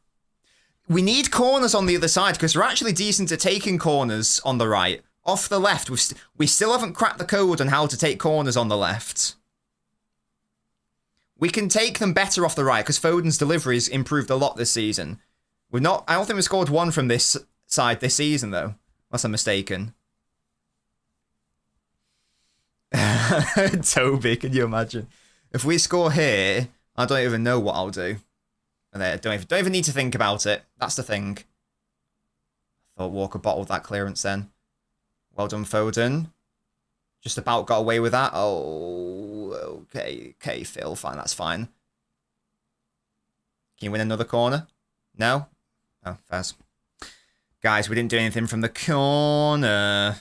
We need corners on the other side because we're actually decent at taking corners on the right. Off the left, we still haven't cracked the code on how to take corners on the left. We can take them better off the right because Foden's delivery's improved a lot this season. I don't think we've scored one from this side this season, though. Unless I'm mistaken. Toby, can you imagine? If we score here, I don't even know what I'll do. I don't even need to think about it. That's the thing. I thought Walker bottled that clearance then. Well done, Foden. Just about got away with that. Oh, okay. Okay, Phil. Fine, that's fine. Can you win another corner? No? Oh, fairs. Guys, we didn't do anything from the corner.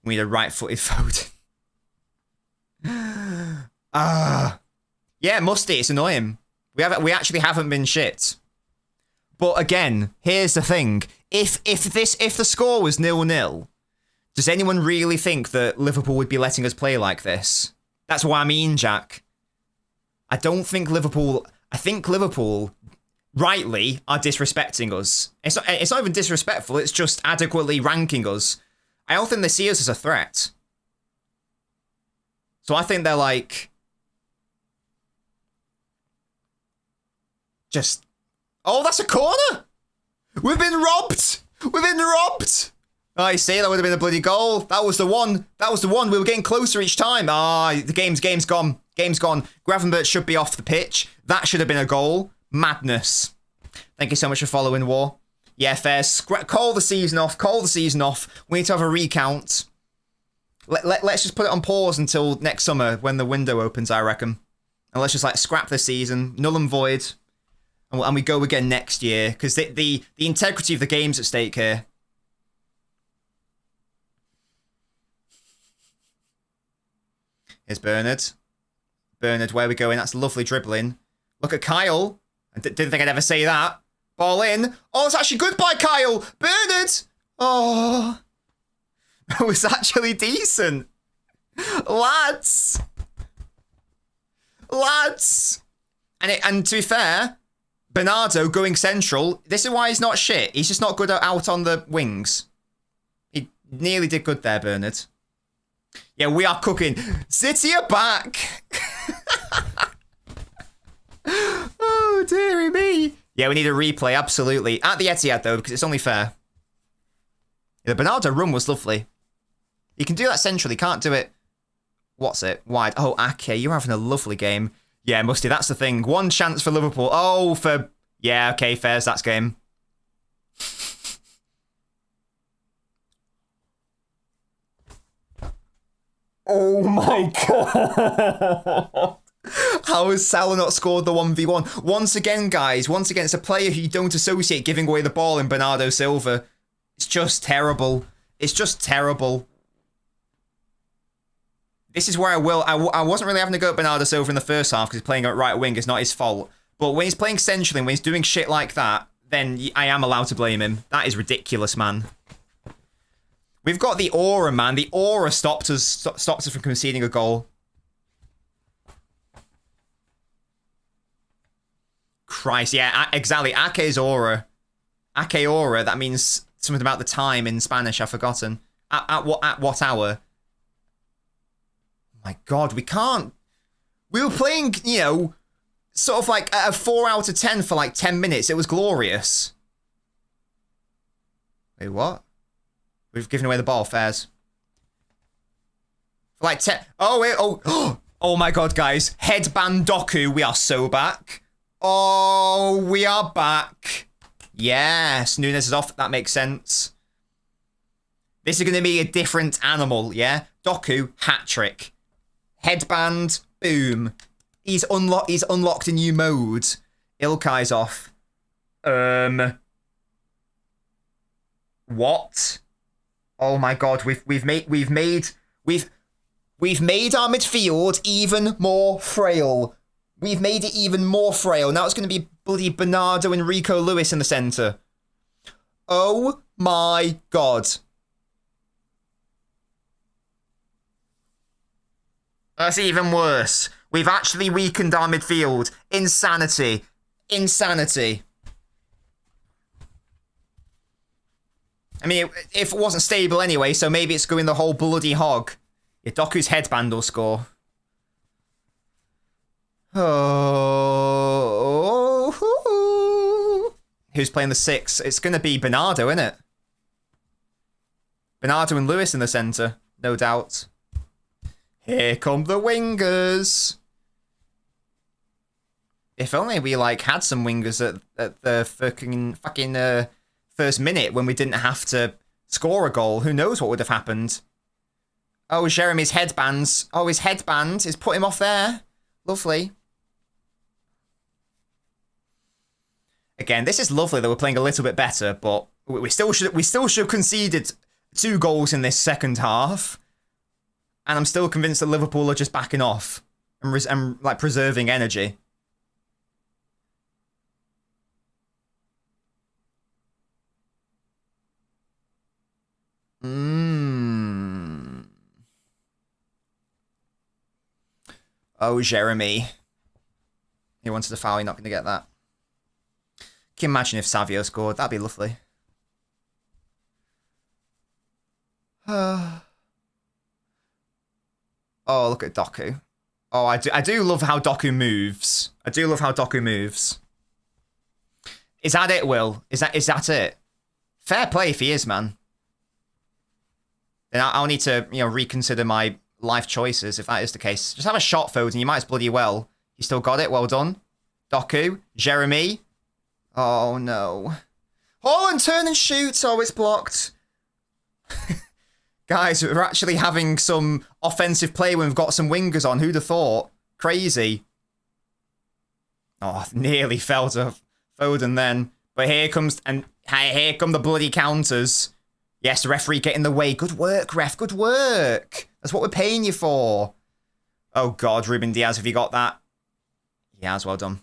We need a right-footed Foden. Yeah, Musty, it's annoying. We actually haven't been shit. But again, here's the thing. If the score was 0-0, does anyone really think that Liverpool would be letting us play like this? That's what I mean, Jack. I think Liverpool rightly, are disrespecting us. It's not even disrespectful, it's just adequately ranking us. I don't think they see us as a threat. So I think they're like... just... Oh, that's a corner! We've been robbed! We've been robbed! Oh, you see, that would have been a bloody goal. That was the one. That was the one. We were getting closer each time. Ah, the game's gone. Game's gone. Gravenberch should be off the pitch. That should have been a goal. Madness. Thank you so much for following, War. Yeah, fair. Call the season off. Call the season off. We need to have a recount. Let's just put it on pause until next summer when the window opens, I reckon. And let's just like scrap the season. Null and void. And we go again next year. Because the integrity of the game's at stake here. Here's Bernard. Bernard, where are we going? That's lovely dribbling. Look at Kyle. I didn't think I'd ever say that. Ball in. Oh, it's actually good by Kyle. Bernard. Oh. That was actually decent. Lads. Lads. And to be fair, Bernardo going central, this is why he's not shit. He's just not good out on the wings. He nearly did good there, Bernard. Yeah, we are cooking. City are back. Oh, dearie me. Yeah, we need a replay, absolutely. At the Etihad, though, because it's only fair. Yeah, the Bernardo run was lovely. You can do that centrally, can't do it... What's it? Wide. Oh, Ake, you're having a lovely game. Yeah, Musty, that's the thing. One chance for Liverpool. Oh, for... Yeah, okay, fairs, that's game. Oh my god. How has Salah not scored the 1v1? Once again, guys, once again, it's a player who you don't associate giving away the ball in Bernardo Silva. It's just terrible. It's just terrible. This is where I wasn't really having to go at Bernardo Silva in the first half because he's playing at right wing. It's not his fault. But when he's playing centrally, when he's doing shit like that, then I am allowed to blame him. That is ridiculous, man. We've got the aura, man. The aura stopped us from conceding a goal. Christ, yeah, exactly. Ake's aura. Ake aura, that means something about the time in Spanish, I've forgotten. At what hour? Oh my god, we can't... We were playing, you know, sort of like a 4 out of 10 for like 10 minutes. It was glorious. Wait, what? We've given away the ball, Fairs. For like 10... Oh, wait, oh. Oh my god, guys. Headband Doku, we are so back. Oh, we are back. Yes, Nunes is off. That makes sense. This is going to be a different animal, yeah? Doku, hat-trick. Headband, boom. He's unlocked a new mode. Ilkai's off. What? Oh my god, we've made our midfield even more frail. We've made it even more frail. Now it's going to be bloody Bernardo and Rico Lewis in the centre. Oh my god. That's even worse. We've actually weakened our midfield. Insanity. Insanity. I mean, if it wasn't stable anyway, so maybe it's going the whole bloody hog. Yeah, Doku's headband will score. Oh. Who's playing the 6? It's going to be Bernardo, isn't it? Bernardo and Lewis in the centre, no doubt. Here come the wingers. If only we like had some wingers at the fucking first minute when we didn't have to score a goal. Who knows what would have happened? Oh, Jeremy's headbands. Oh, his headband is put him off there. Lovely. Again, this is lovely that we're playing a little bit better, but we still should have conceded 2 goals in this second half. And I'm still convinced that Liverpool are just backing off and like preserving energy. Oh, Jeremy. He wanted a foul, you're not going to get that. Can you imagine if Savio scored? That'd be lovely. Oh, look at Doku. Oh, I do love how Doku moves. I do love how Doku moves. Is that it, Will? Is that it? Fair play if he is, man. Then I'll need to, reconsider my life choices if that is the case. Just have a shot, Foden. You might as bloody well. You still got it. Well done. Doku. Jeremy. Oh, no. Haaland, turn and shoot. Oh, it's blocked. Guys, we're actually having some offensive play when we've got some wingers on. Who'd have thought? Crazy. Oh, nearly fell to Foden then. But here come the bloody counters. Yes, referee, get in the way. Good work, ref. Good work. That's what we're paying you for. Oh, God, Ruben Diaz, have you got that? He has, well done.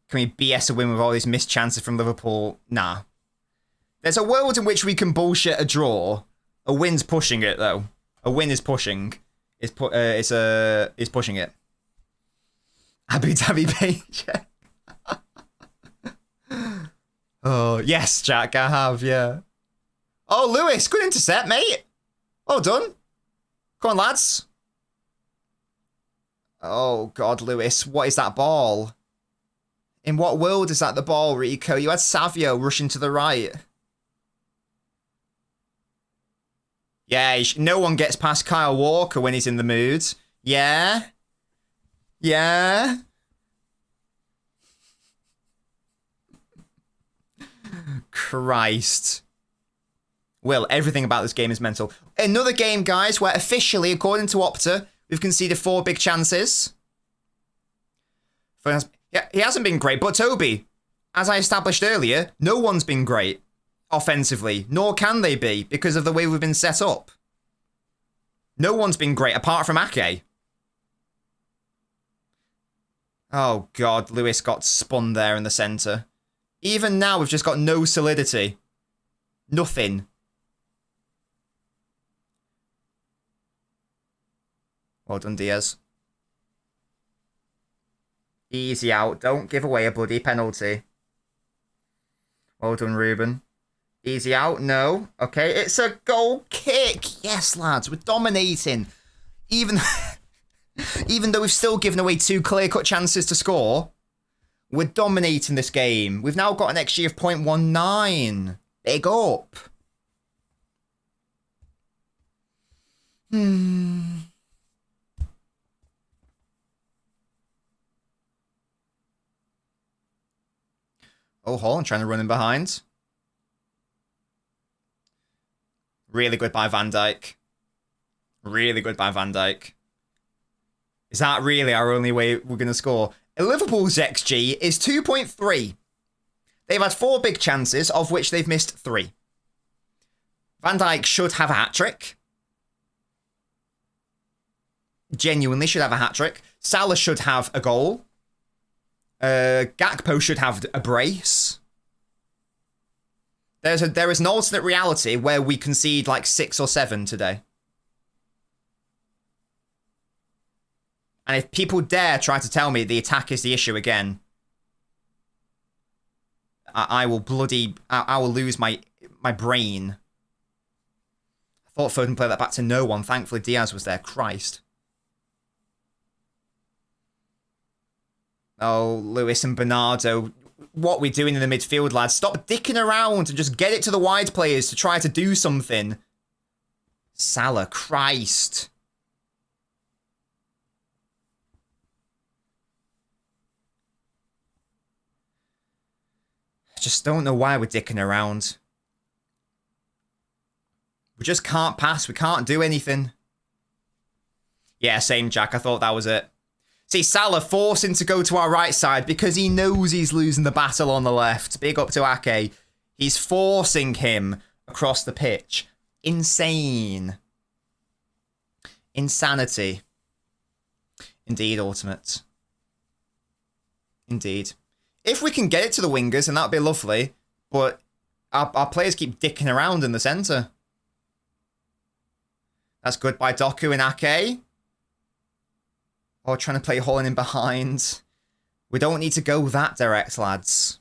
Can we BS a win with all these missed chances from Liverpool? Nah. There's a world in which we can bullshit a draw. A win's pushing it, though. A win is pushing. Is pushing it. Abu Dhabi paycheck. Oh, yes, Jack, I have, yeah. Oh, Lewis, good intercept, mate. Well done. Come on, lads. Oh, God, Lewis, what is that ball? In what world is that the ball, Rico? You had Savio rushing to the right. Yeah, no one gets past Kyle Walker when he's in the mood. Yeah. Yeah. Christ. Will, everything about this game is mental. Another game, guys, where officially, according to Opta, we've conceded 4 big chances. Yeah, he hasn't been great, but Toby, as I established earlier, no one's been great offensively, nor can they be because of the way we've been set up. No one's been great apart from Ake. Oh, God, Lewis got spun there in the centre. Even now, we've just got no solidity. Nothing. Well done, Diaz. Easy out. Don't give away a bloody penalty. Well done, Ruben. Easy out. No. Okay, it's a goal kick. Yes, lads, we're dominating. Even though we've still given away 2 clear-cut chances to score, we're dominating this game. We've now got an XG of 0.19. Big up. Oh, Haaland trying to run in behind. Really good by Van Dijk. Really good by Van Dijk. Is that really our only way we're going to score? Liverpool's XG is 2.3. They've had 4 big chances, of which they've missed 3. Van Dijk should have a hat-trick. Genuinely should have a hat-trick. Salah should have a goal. Gakpo should have a brace. There is an alternate reality where we concede like 6 or 7 today. And if people dare try to tell me the attack is the issue again, I will lose my brain. I thought Foden played that back to no one. Thankfully, Diaz was there. Christ. Oh, Lewis and Bernardo. What we doing in the midfield, lads? Stop dicking around and just get it to the wide players to try to do something. Salah, Christ. I just don't know why we're dicking around. We just can't pass. We can't do anything. Yeah, same, Jack. I thought that was it. See, Salah forcing to go to our right side because he knows he's losing the battle on the left. Big up to Ake. He's forcing him across the pitch. Insane. Insanity. Indeed, Ultimate. Indeed. If we can get it to the wingers, then that would be lovely. But our players keep dicking around in the centre. That's good by Doku and Ake. Or trying to play Haaland in behind. We don't need to go that direct, lads.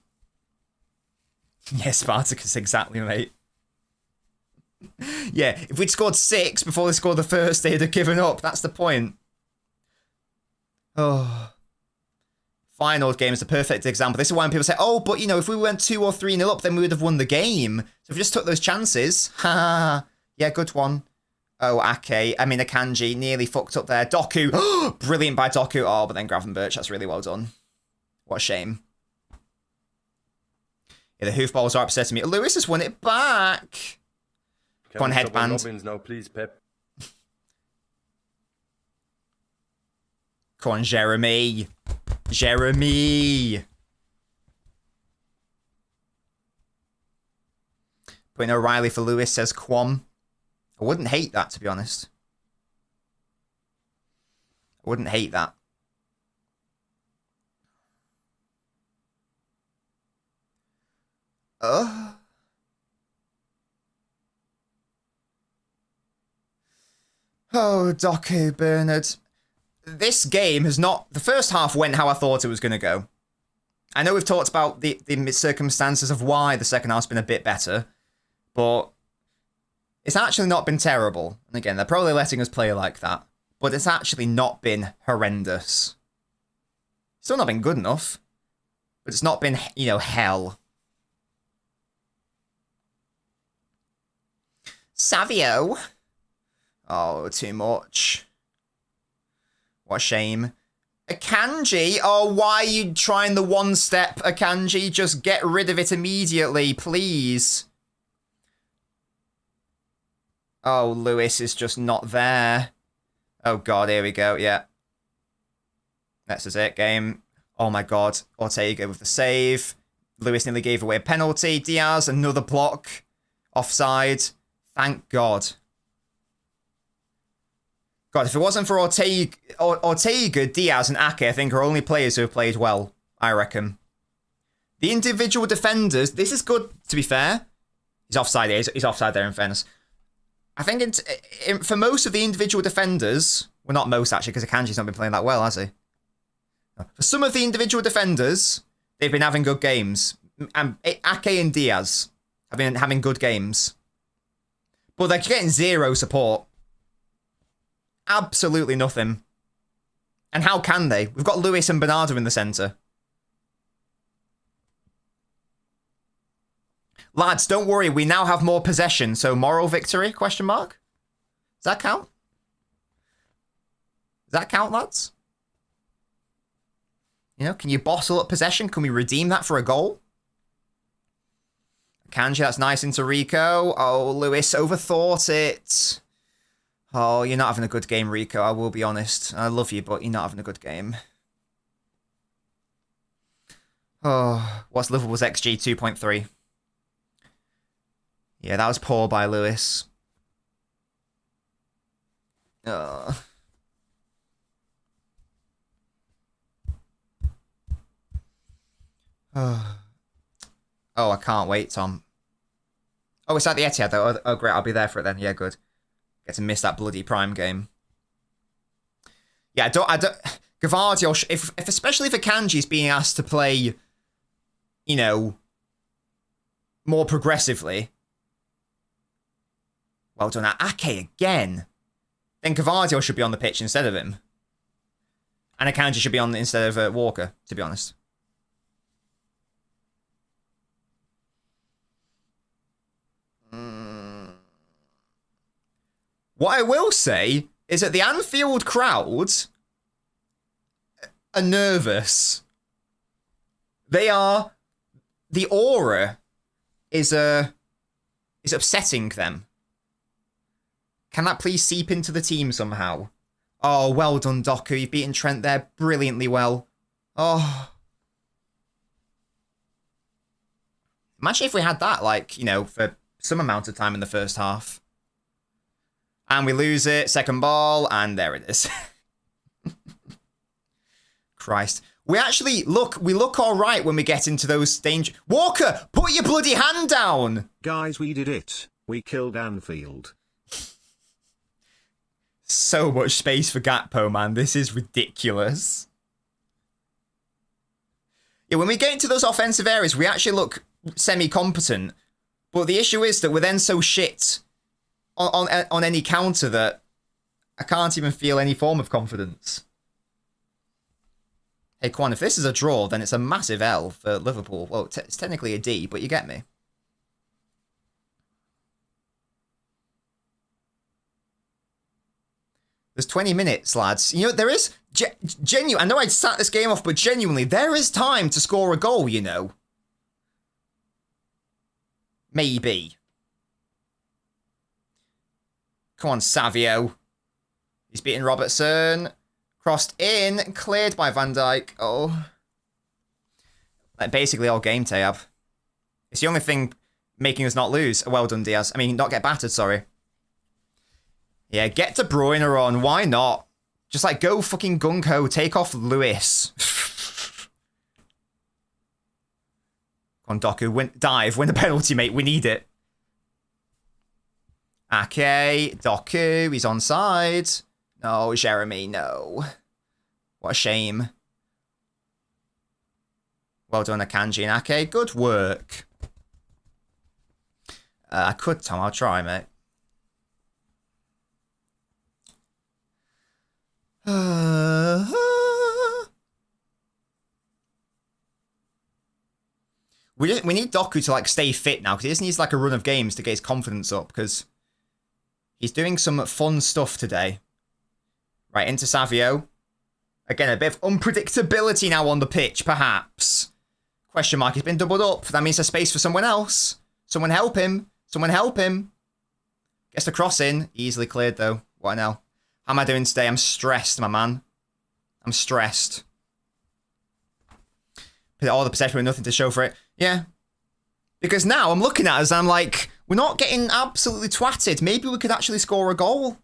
Yeah, Spartacus, exactly, mate. Yeah, if we'd scored 6 before they scored the first, they'd have given up. That's the point. Oh. Feyenoord game is the perfect example. This is why when people say, oh, but, you know, if we went 2 or 3-0 up, then we would have won the game. So if we just took those chances. Ha. Yeah, good one. Oh, Ake. I mean, Akanji nearly fucked up there. Doku. Brilliant by Doku. Oh, but then Gravenberch. That's really well done. What a shame. Yeah, the hoofballs are upsetting me. Lewis has won it back. Come on, headband. LNobbins now, please, Pep. Come on, Jeremy. Jeremy. Putting O'Reilly for Lewis, says Quam. I wouldn't hate that, to be honest. I wouldn't hate that. Oh, Doku, Bernard. This game has not... The first half went how I thought it was going to go. I know we've talked about the circumstances of why the second half's been a bit better, but it's actually not been terrible. And again, they're probably letting us play like that, but it's actually not been horrendous. Still not been good enough, but it's not been, you know, hell. Savio. Oh, too much. What a shame. Akanji. Oh, why are you trying the one-step, Akanji? Just get rid of it immediately, please. Oh, Lewis is just not there. Oh, God, here we go. Yeah. This is it, game. Oh, my God. Ortega with the save. Lewis nearly gave away a penalty. Diaz, another block. Offside. Thank God. God, if it wasn't for Ortega, Diaz, and Ake, I think are only players who have played well, I reckon. The individual defenders, this is good, to be fair. He's offside there, he's offside there, in fairness. I think for most of the individual defenders, well, not most, actually, because Akanji's not been playing that well, has he? For some of the individual defenders, they've been having good games. Ake and Diaz have been having good games. But they're getting zero support. Absolutely nothing. And how can they? We've got Lewis and Bernardo in the centre. Lads, don't worry. We now have more possession. So moral victory, question mark? Does that count? Does that count, lads? You know, can you bottle up possession? Can we redeem that for a goal? Kanji, that's nice into Rico. Oh, Lewis overthought it. Oh, you're not having a good game, Rico. I will be honest. I love you, but you're not having a good game. Oh, what's Liverpool's XG? 2.3. Yeah, that was poor by Lewis. Oh, I can't wait, Tom. Oh, it's at the Etihad, though. Oh, great. I'll be there for it then. Yeah, good. Get to miss that bloody Prime game. Yeah, I don't... Gavardio, if especially if Akanji's being asked to play, you know, more progressively. Well done. Ake again. Then Gavardio should be on the pitch instead of him. And Akanji should be on instead of Walker, to be honest. What I will say is that the Anfield crowd are nervous. They are... The aura is upsetting them. Can that please seep into the team somehow? Oh, well done, Doku. You've beaten Trent there brilliantly well. Oh. Imagine if we had that, like, you know, for some amount of time in the first half. And we lose it. Second ball. And there it is. Christ. We actually we look all right when we get into those danger... Walker, put your bloody hand down! Guys, we did it. We killed Anfield. So much space for Gakpo, man. This is ridiculous. Yeah, when we get into those offensive areas, we actually look semi-competent. But the issue is that we're then so shit on any counter that I can't even feel any form of confidence. Hey, Quan, if this is a draw, then it's a massive L for Liverpool. Well, it's technically a D, but you get me. There's 20 minutes, lads. You know, there is genuine. I know I'd sat this game off, but genuinely, there is time to score a goal, you know. Maybe. Come on, Savio. He's beating Robertson. Crossed in, cleared by Van Dijk. Oh. Like, basically all game, Tayab. It's the only thing making us not lose. Well done, Diaz. I mean, not get battered, sorry. Yeah, get De Bruyne on. Why not? Just like go fucking gung-ho. Take off Lewis. Come on, Doku. Dive. Win the penalty, mate. We need it. Ake. Doku. He's onside. No, Jeremy. No. What a shame. Well done, Akanji and Ake. Good work. I could, Tom. I'll try, mate. We need Doku to like stay fit now because he just needs like a run of games to get his confidence up because he's doing some fun stuff today. Right, into Savio. Again, a bit of unpredictability now on the pitch, perhaps. Question mark, he's been doubled up. That means there's space for someone else. Someone help him. Someone help him. Gets the cross in. Easily cleared though. What now? How am I doing today? I'm stressed, my man. I'm stressed. All the possession with nothing to show for it. Yeah. Because now I'm looking at us and I'm like, we're not getting absolutely twatted. Maybe we could actually score a goal.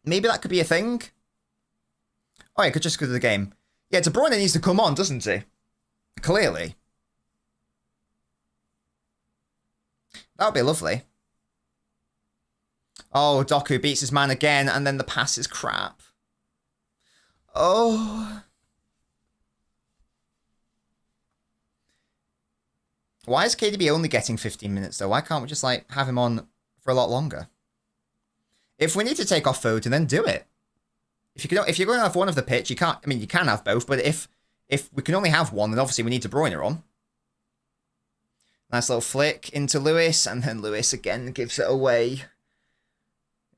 Maybe that could be a thing. Oh, yeah, could just go to the game. Yeah, De Bruyne needs to come on, doesn't he? Clearly. That would be lovely. Oh, Doku beats his man again, and then the pass is crap. Oh. Why is KDB only getting 15 minutes, though? Why can't we just, like, have him on for a lot longer? If we need to take off Foden, then do it. If you're going to have one of the pitch, you can't... I mean, you can have both, but if we can only have one, then obviously we need De Bruyne on. Nice little flick into Lewis, and then Lewis again gives it away.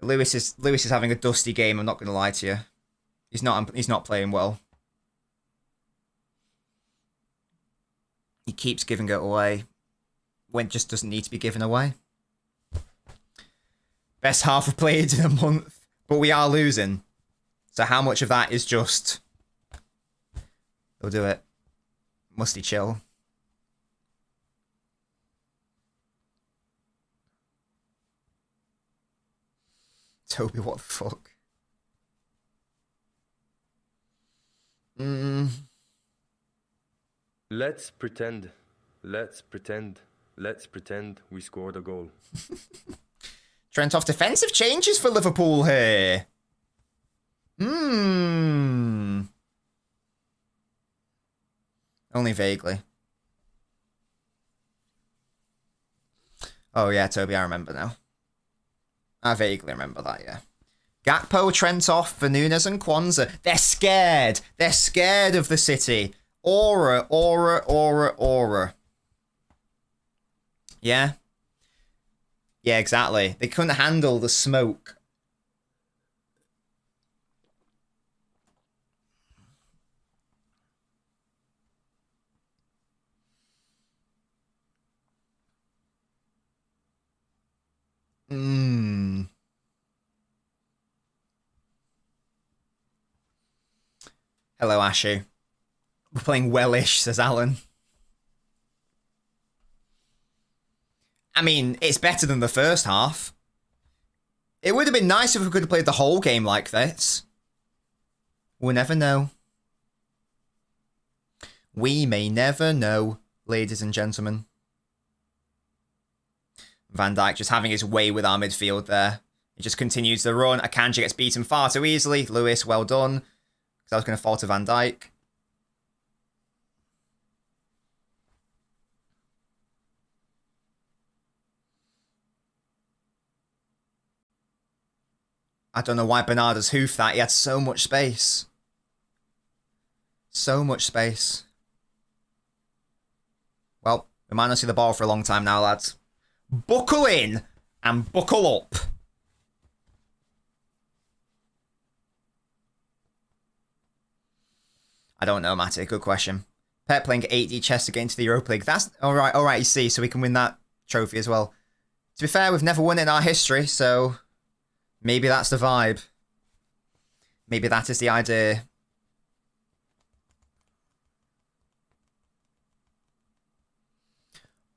Lewis is having a dusty game, I'm not going to lie to you. He's not playing well. He keeps giving it away when it just doesn't need to be given away. Best half of played in a month, but we are losing. So how much of that is just... We'll do it. Musty chill. Toby, what the fuck? Let's pretend we scored a goal. Trent off defensive changes for Liverpool here. Only vaguely. Oh yeah, Toby, I remember now. I vaguely remember that, yeah. Gakpo, Trent off for Nunes and Kwanzaa. They're scared. They're scared of the city. Aura. Yeah? Yeah, exactly. They couldn't handle the smoke. Hello, Ashu. We're playing wellish, says Alan. I mean, it's better than the first half. It would have been nice if we could have played the whole game like this. We'll never know. We may never know, ladies and gentlemen. Van Dijk just having his way with our midfield there. He just continues the run. Akanji gets beaten far too easily. Lewis, well done. Because I was going to fall to Van Dijk. I don't know why Bernardo's hoofed that. He had so much space. So much space. Well, we might not see the ball for a long time now, lads. Buckle in and buckle up. I don't know, Matty. Good question. Pep playing 8D chess to get into the Europa League. That's all right, you see, so we can win that trophy as well. To be fair, we've never won it in our history, so maybe that's the vibe. Maybe that is the idea.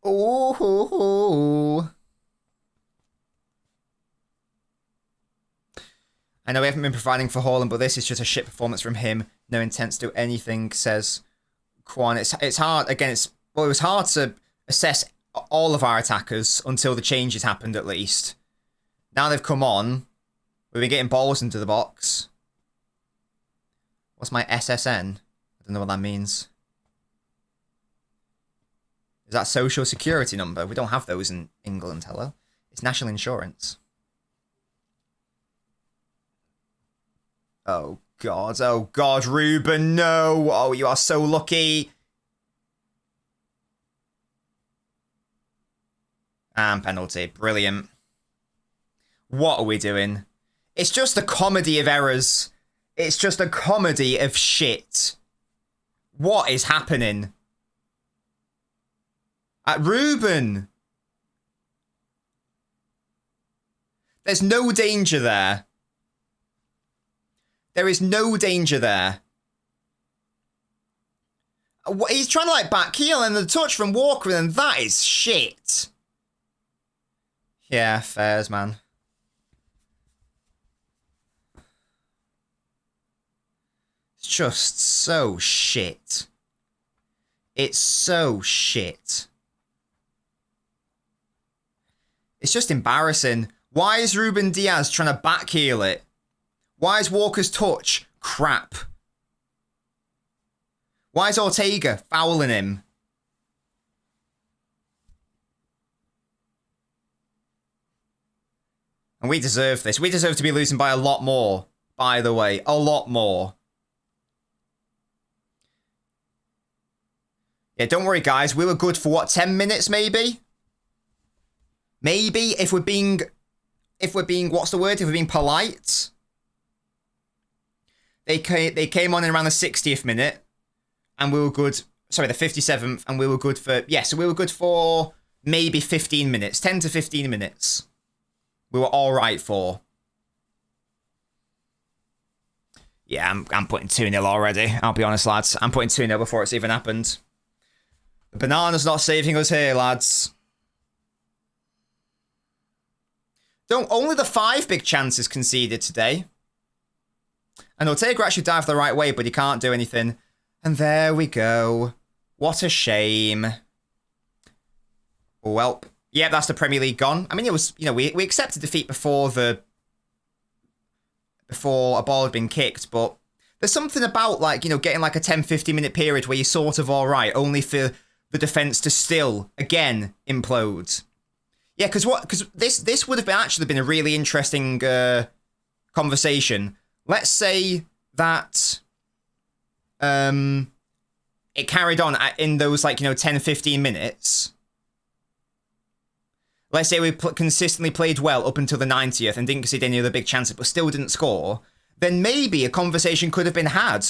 Ooh. I know we haven't been providing for Haaland, but this is just a shit performance from him. No intent to do anything, says Quan. It's hard. Again, it was hard to assess all of our attackers until the changes happened, at least. Now they've come on. We've been getting balls into the box. What's my SSN? I don't know what that means. Is that social security number? We don't have those in England, hello. It's national insurance. Oh God, Ruben, no. Oh, you are so lucky. And penalty, brilliant. What are we doing? It's just a comedy of errors. It's just a comedy of shit. What is happening? Ruben! There's no danger there. There is no danger there. He's trying to like back heel and the touch from Walker and that is shit. Yeah, fairs, man. It's just so shit. It's so shit. It's just embarrassing. Why is Ruben Diaz trying to back heel it? Why is Walker's touch crap? Why is Ortega fouling him? And we deserve this. We deserve to be losing by a lot more, by the way. A lot more. Yeah, don't worry, guys. We were good for, what, 10 minutes, maybe? Maybe, if we're being, what's the word? If we're being polite. They came on in around the 60th minute, and we were good. Sorry, the 57th, and we were good for, yeah, so we were good for maybe 15 minutes, 10 to 15 minutes. We were all right for. Yeah, I'm putting 2-0 already. I'll be honest, lads. I'm putting 2-0 before it's even happened. The banana's not saving us here, lads. Only the 5 big chances conceded today. And Ortega actually dived the right way, but he can't do anything. And there we go. What a shame. Well, yeah, that's the Premier League gone. I mean, it was, you know, we accepted defeat before a ball had been kicked, but there's something about, like, you know, getting like a 10-15 minute period where you're sort of all right, only for the defense to still, again, implode. Yeah, because this would have actually been a really interesting conversation. Let's say that it carried on in those, like, you know, 10-15 minutes. Let's say we consistently played well up until the 90th and didn't concede any other big chances, but still didn't score. Then maybe a conversation could have been had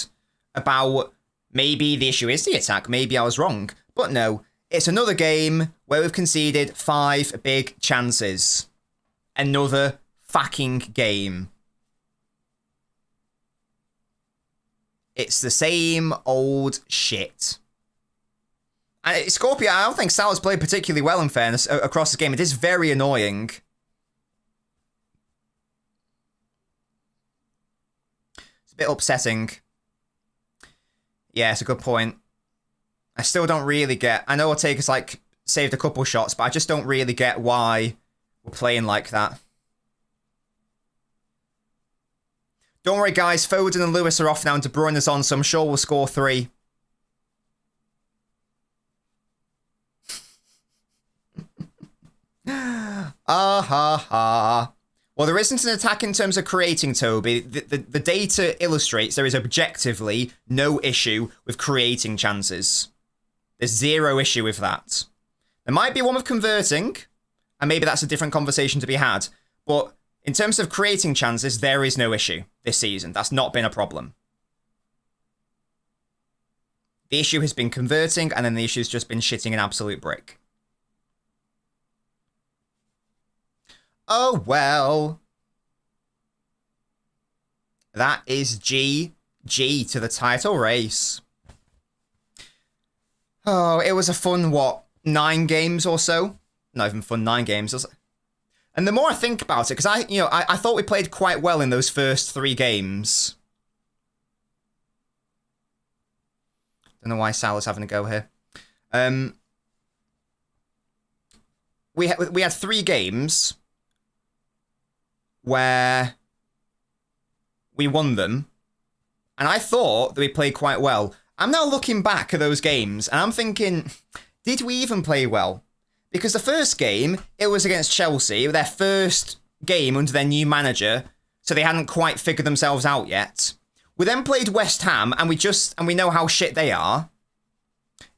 about maybe the issue is the attack. Maybe I was wrong. But no, it's another game where we've conceded 5 big chances. Another fucking game. It's the same old shit. And Scorpio, I don't think Salah's played particularly well, in fairness, across the game. It is very annoying. It's a bit upsetting. Yeah, it's a good point. I still don't really get... I know Ortega's, like, saved a couple shots, but I just don't really get why we're playing like that. Don't worry, guys. Foden and Lewis are off now, and De Bruyne is on, so I'm sure we'll score 3. Ah ha ha. Well, there isn't an attack in terms of creating, Toby. The data illustrates there is objectively no issue with creating chances. There's zero issue with that. There might be one with converting, and maybe that's a different conversation to be had. But in terms of creating chances, there is no issue this season. That's not been a problem. The issue has been converting, and then the issue's just been shitting an absolute brick. Oh, well. That is GG to the title race. Oh, it was a fun, what, 9 games or so? Not even fun, 9 games. And the more I think about it, because I thought we played quite well in those first 3 games. Don't know why Sal's having a go here. We had 3 games where we won them, and I thought that we played quite well. I'm now looking back at those games, and I'm thinking, did we even play well? Because the first game, it was against Chelsea, their first game under their new manager, so they hadn't quite figured themselves out yet. We then played West Ham, and we know how shit they are.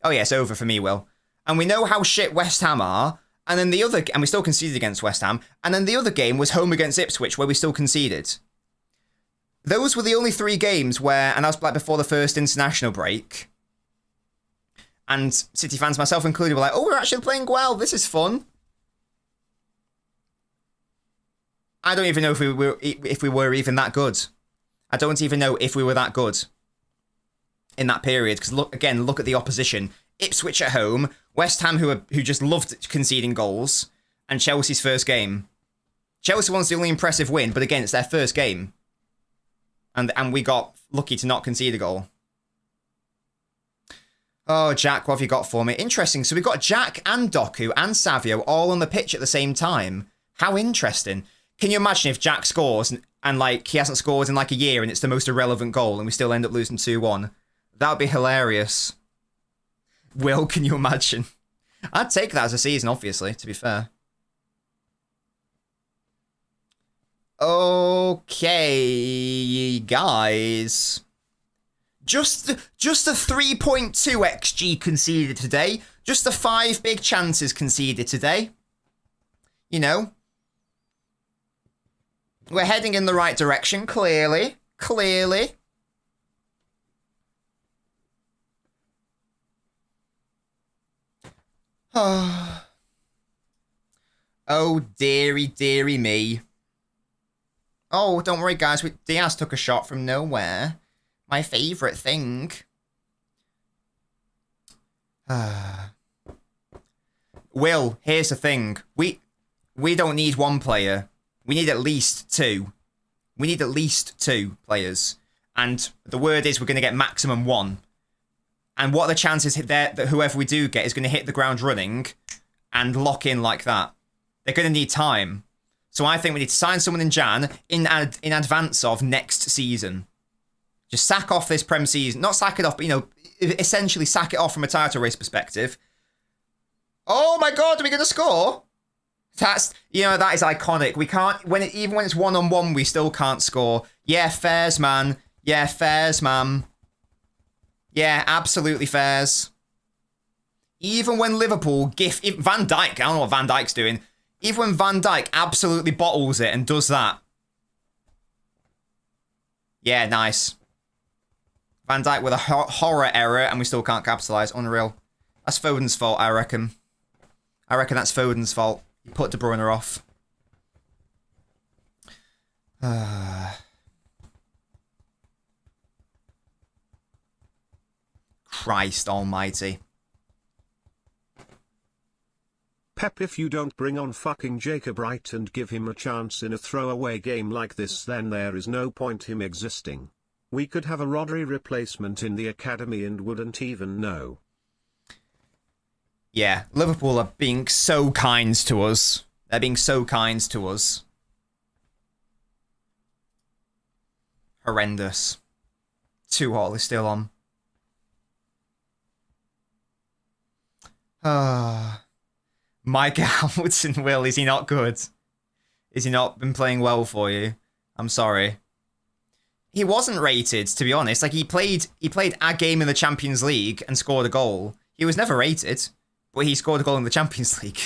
Oh yeah, it's over for me, Will. And we know how shit West Ham are. And then and we still conceded against West Ham. And then the other game was home against Ipswich, where we still conceded. Those were the only 3 games where, and that was like before the first international break. And City fans, myself included, were like, oh, we're actually playing well. This is fun. I don't even know if we were even that good. I don't even know if we were that good in that period. Because look at the opposition. Ipswich at home, West Ham who just loved conceding goals, and Chelsea's first game. Chelsea wants the only impressive win, but again, it's their first game. And we got lucky to not concede a goal. Oh, Jack, what have you got for me? Interesting. So we've got Jack and Doku and Savio all on the pitch at the same time. How interesting. Can you imagine if Jack scores and like he hasn't scored in like a year and it's the most irrelevant goal and we still end up losing 2-1? That would be hilarious. Will, can you imagine? I'd take that as a season, obviously, to be fair. Okay, guys. Just a 3.2 XG conceded today. Just the 5 big chances conceded today. You know. We're heading in the right direction, clearly. Clearly. Oh, dearie me. Oh, don't worry, guys. Diaz took a shot from nowhere. My favourite thing. Will, here's the thing. We don't need 1 player. We need at least 2. We need at least 2 players. And the word is we're going to get maximum 1. And what are the chances that whoever we do get is going to hit the ground running and lock in like that? They're going to need time. So I think we need to sign someone in Jan in advance of next season. Just sack off this Prem season. Not sack it off, but, essentially sack it off from a title race perspective. Oh my God, are we going to score? That is iconic. We can't, even when it's 1-on-1, we still can't score. Yeah, fairs, man. Yeah, fairs, man. Yeah, absolutely fairs. Even when Liverpool Van Dijk, I don't know what Van Dijk's doing. Even when Van Dijk absolutely bottles it and does that. Yeah, nice. Van Dijk with a horror error and we still can't capitalise. Unreal. That's Foden's fault, I reckon. I reckon that's Foden's fault. He put De Bruyne off. Christ almighty. Pep, if you don't bring on fucking Jacob Wright and give him a chance in a throwaway game like this, then there is no point him existing. We could have a Rodri replacement in the academy and wouldn't even know. Yeah, Liverpool are being so kind to us. They're being so kind to us. Horrendous. 2-all is still on. Mike Hamilton, Will, is he not good? Is he not been playing well for you? I'm sorry. He wasn't rated, to be honest. Like, he played a game in the Champions League and scored a goal. He was never rated, but he scored a goal in the Champions League.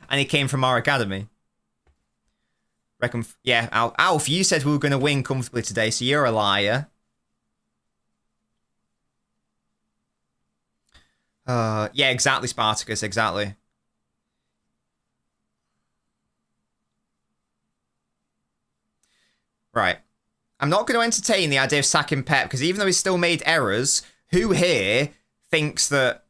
And he came from our academy. Reckon, yeah, Alf, you said we were going to win comfortably today, so you're a liar. Yeah, exactly, Spartacus, exactly. Right. I'm not going to entertain the idea of sacking Pep, because even though he's still made errors, who here thinks that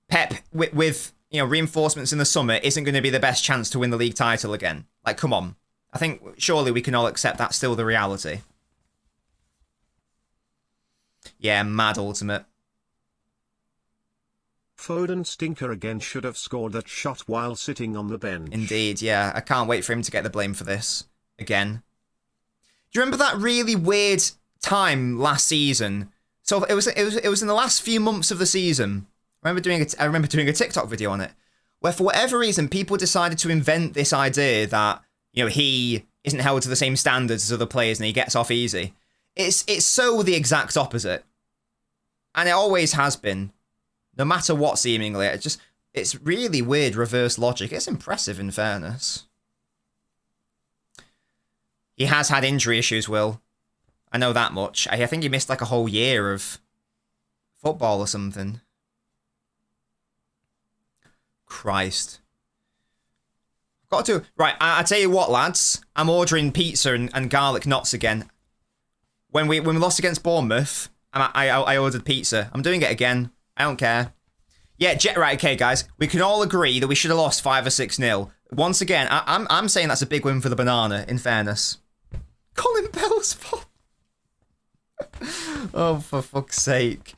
Pep, with reinforcements in the summer, isn't going to be the best chance to win the league title again? Like, come on. I think surely we can all accept that's still the reality. Yeah, mad ultimate. Foden stinker again, should have scored that shot while sitting on the bench. Indeed, yeah. I can't wait for him to get the blame for this again. Do you remember that really weird time last season? So it was in the last few months of the season. I remember doing a TikTok video on it, where for whatever reason people decided to invent this idea that he isn't held to the same standards as other players and he gets off easy. It's so the exact opposite, and it always has been, no matter what. Seemingly, it's really weird reverse logic. It's impressive, in fairness. He has had injury issues, Will. I know that much. I think he missed like a whole year of football or something. Christ. Got to... Right, I tell you what, lads. I'm ordering pizza and garlic knots again. When we lost against Bournemouth, I ordered pizza. I'm doing it again. I don't care. Yeah, right, okay, guys. We can all agree that we should have lost 5 or 6-0. Once again, I'm saying that's a big win for the banana, in fairness. Colin Bell's fault. Oh, for fuck's sake.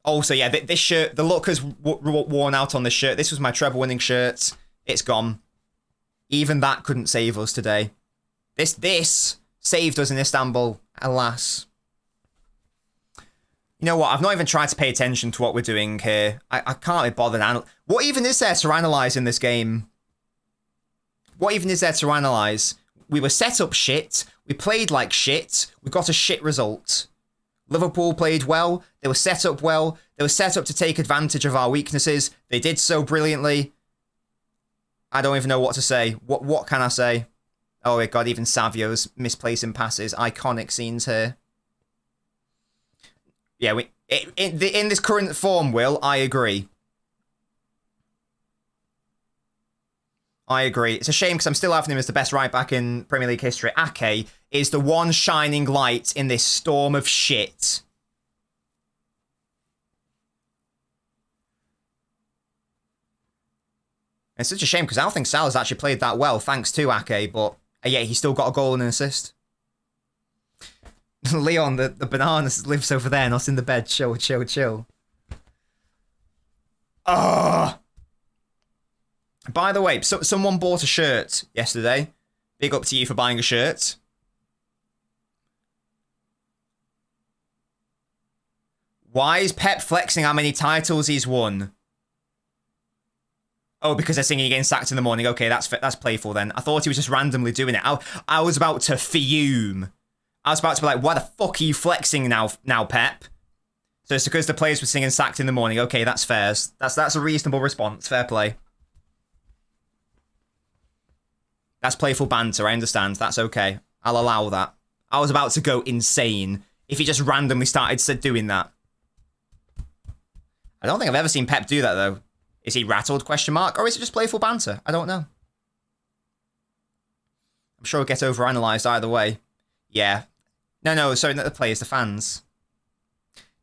Also, yeah, this shirt, the look has worn out on this shirt. This was my treble-winning shirt. It's gone. Even that couldn't save us today. This saved us in Istanbul, alas. You know what? I've not even tried to pay attention to what we're doing here. I can't be bothered. What even is there to analyse in this game? What even is there to analyse? We were set up shit. We played like shit. We got a shit result. Liverpool played well. They were set up well. They were set up to take advantage of our weaknesses. They did so brilliantly. I don't even know what to say. What can I say? Oh my god, even Savio's misplacing passes. Iconic scenes here. Yeah, in this current form, Will, I agree. I agree. It's a shame because I'm still having him as the best right-back in Premier League history. Ake is the one shining light in this storm of shit. It's such a shame because I don't think Salah's actually played that well, thanks to Ake, but yeah, he still got a goal and an assist. Leon, the bananas lives over there, not in the bed. Chill, chill, chill. Ugh. By the way, someone bought a shirt yesterday. Big up to you for buying a shirt. Why is Pep flexing how many titles he's won? Oh, because they're singing against sacked in the morning. Okay, that's playful then. I thought he was just randomly doing it. I was about to fume. I was about to be like, why the fuck are you flexing now, Pep? So it's because the players were singing sacked in the morning. Okay, that's fair. That's a reasonable response. Fair play. That's playful banter, I understand. That's okay. I'll allow that. I was about to go insane if he just randomly started doing that. I don't think I've ever seen Pep do that, though. Is he rattled, question mark? Or is it just playful banter? I don't know. I'm sure it'll get overanalyzed either way. Yeah. No, sorry, not the players, the fans.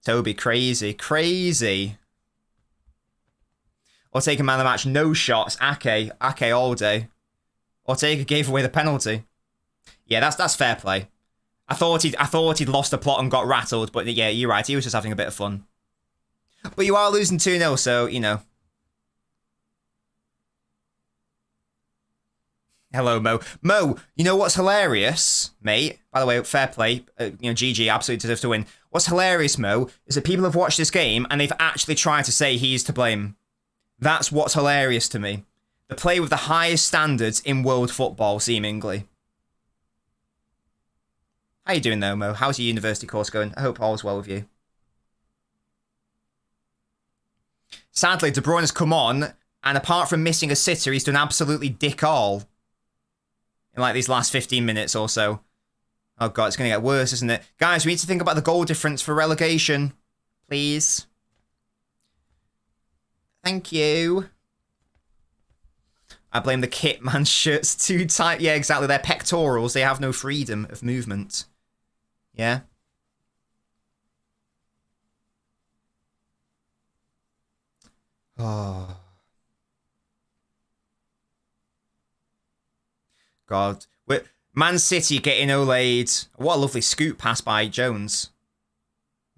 Toby, crazy, crazy. Or take a man of the match, no shots. Ake all day. Ortega gave away the penalty. Yeah, that's fair play. I thought he'd lost the plot and got rattled, but yeah, you're right. He was just having a bit of fun. But you are losing 2-0, so, you know. Hello, Mo. Mo, you know what's hilarious, mate? By the way, fair play. GG absolutely deserves to win. What's hilarious, Mo, is that people have watched this game and they've actually tried to say he's to blame. That's what's hilarious to me. The player with the highest standards in world football, seemingly. How you doing though, Mo? How's your university course going? I hope all's well with you. Sadly, De Bruyne has come on, and apart from missing a sitter, he's done absolutely dick all. In like these last 15 minutes or so. Oh god, it's going to get worse, isn't it? Guys, we need to think about the goal difference for relegation. Please. Thank you. I blame the kit man's shirts too tight. Yeah, exactly. They're pectorals. They have no freedom of movement. Yeah. Oh. God. Man City getting Olayed. What a lovely scoop pass by Jones.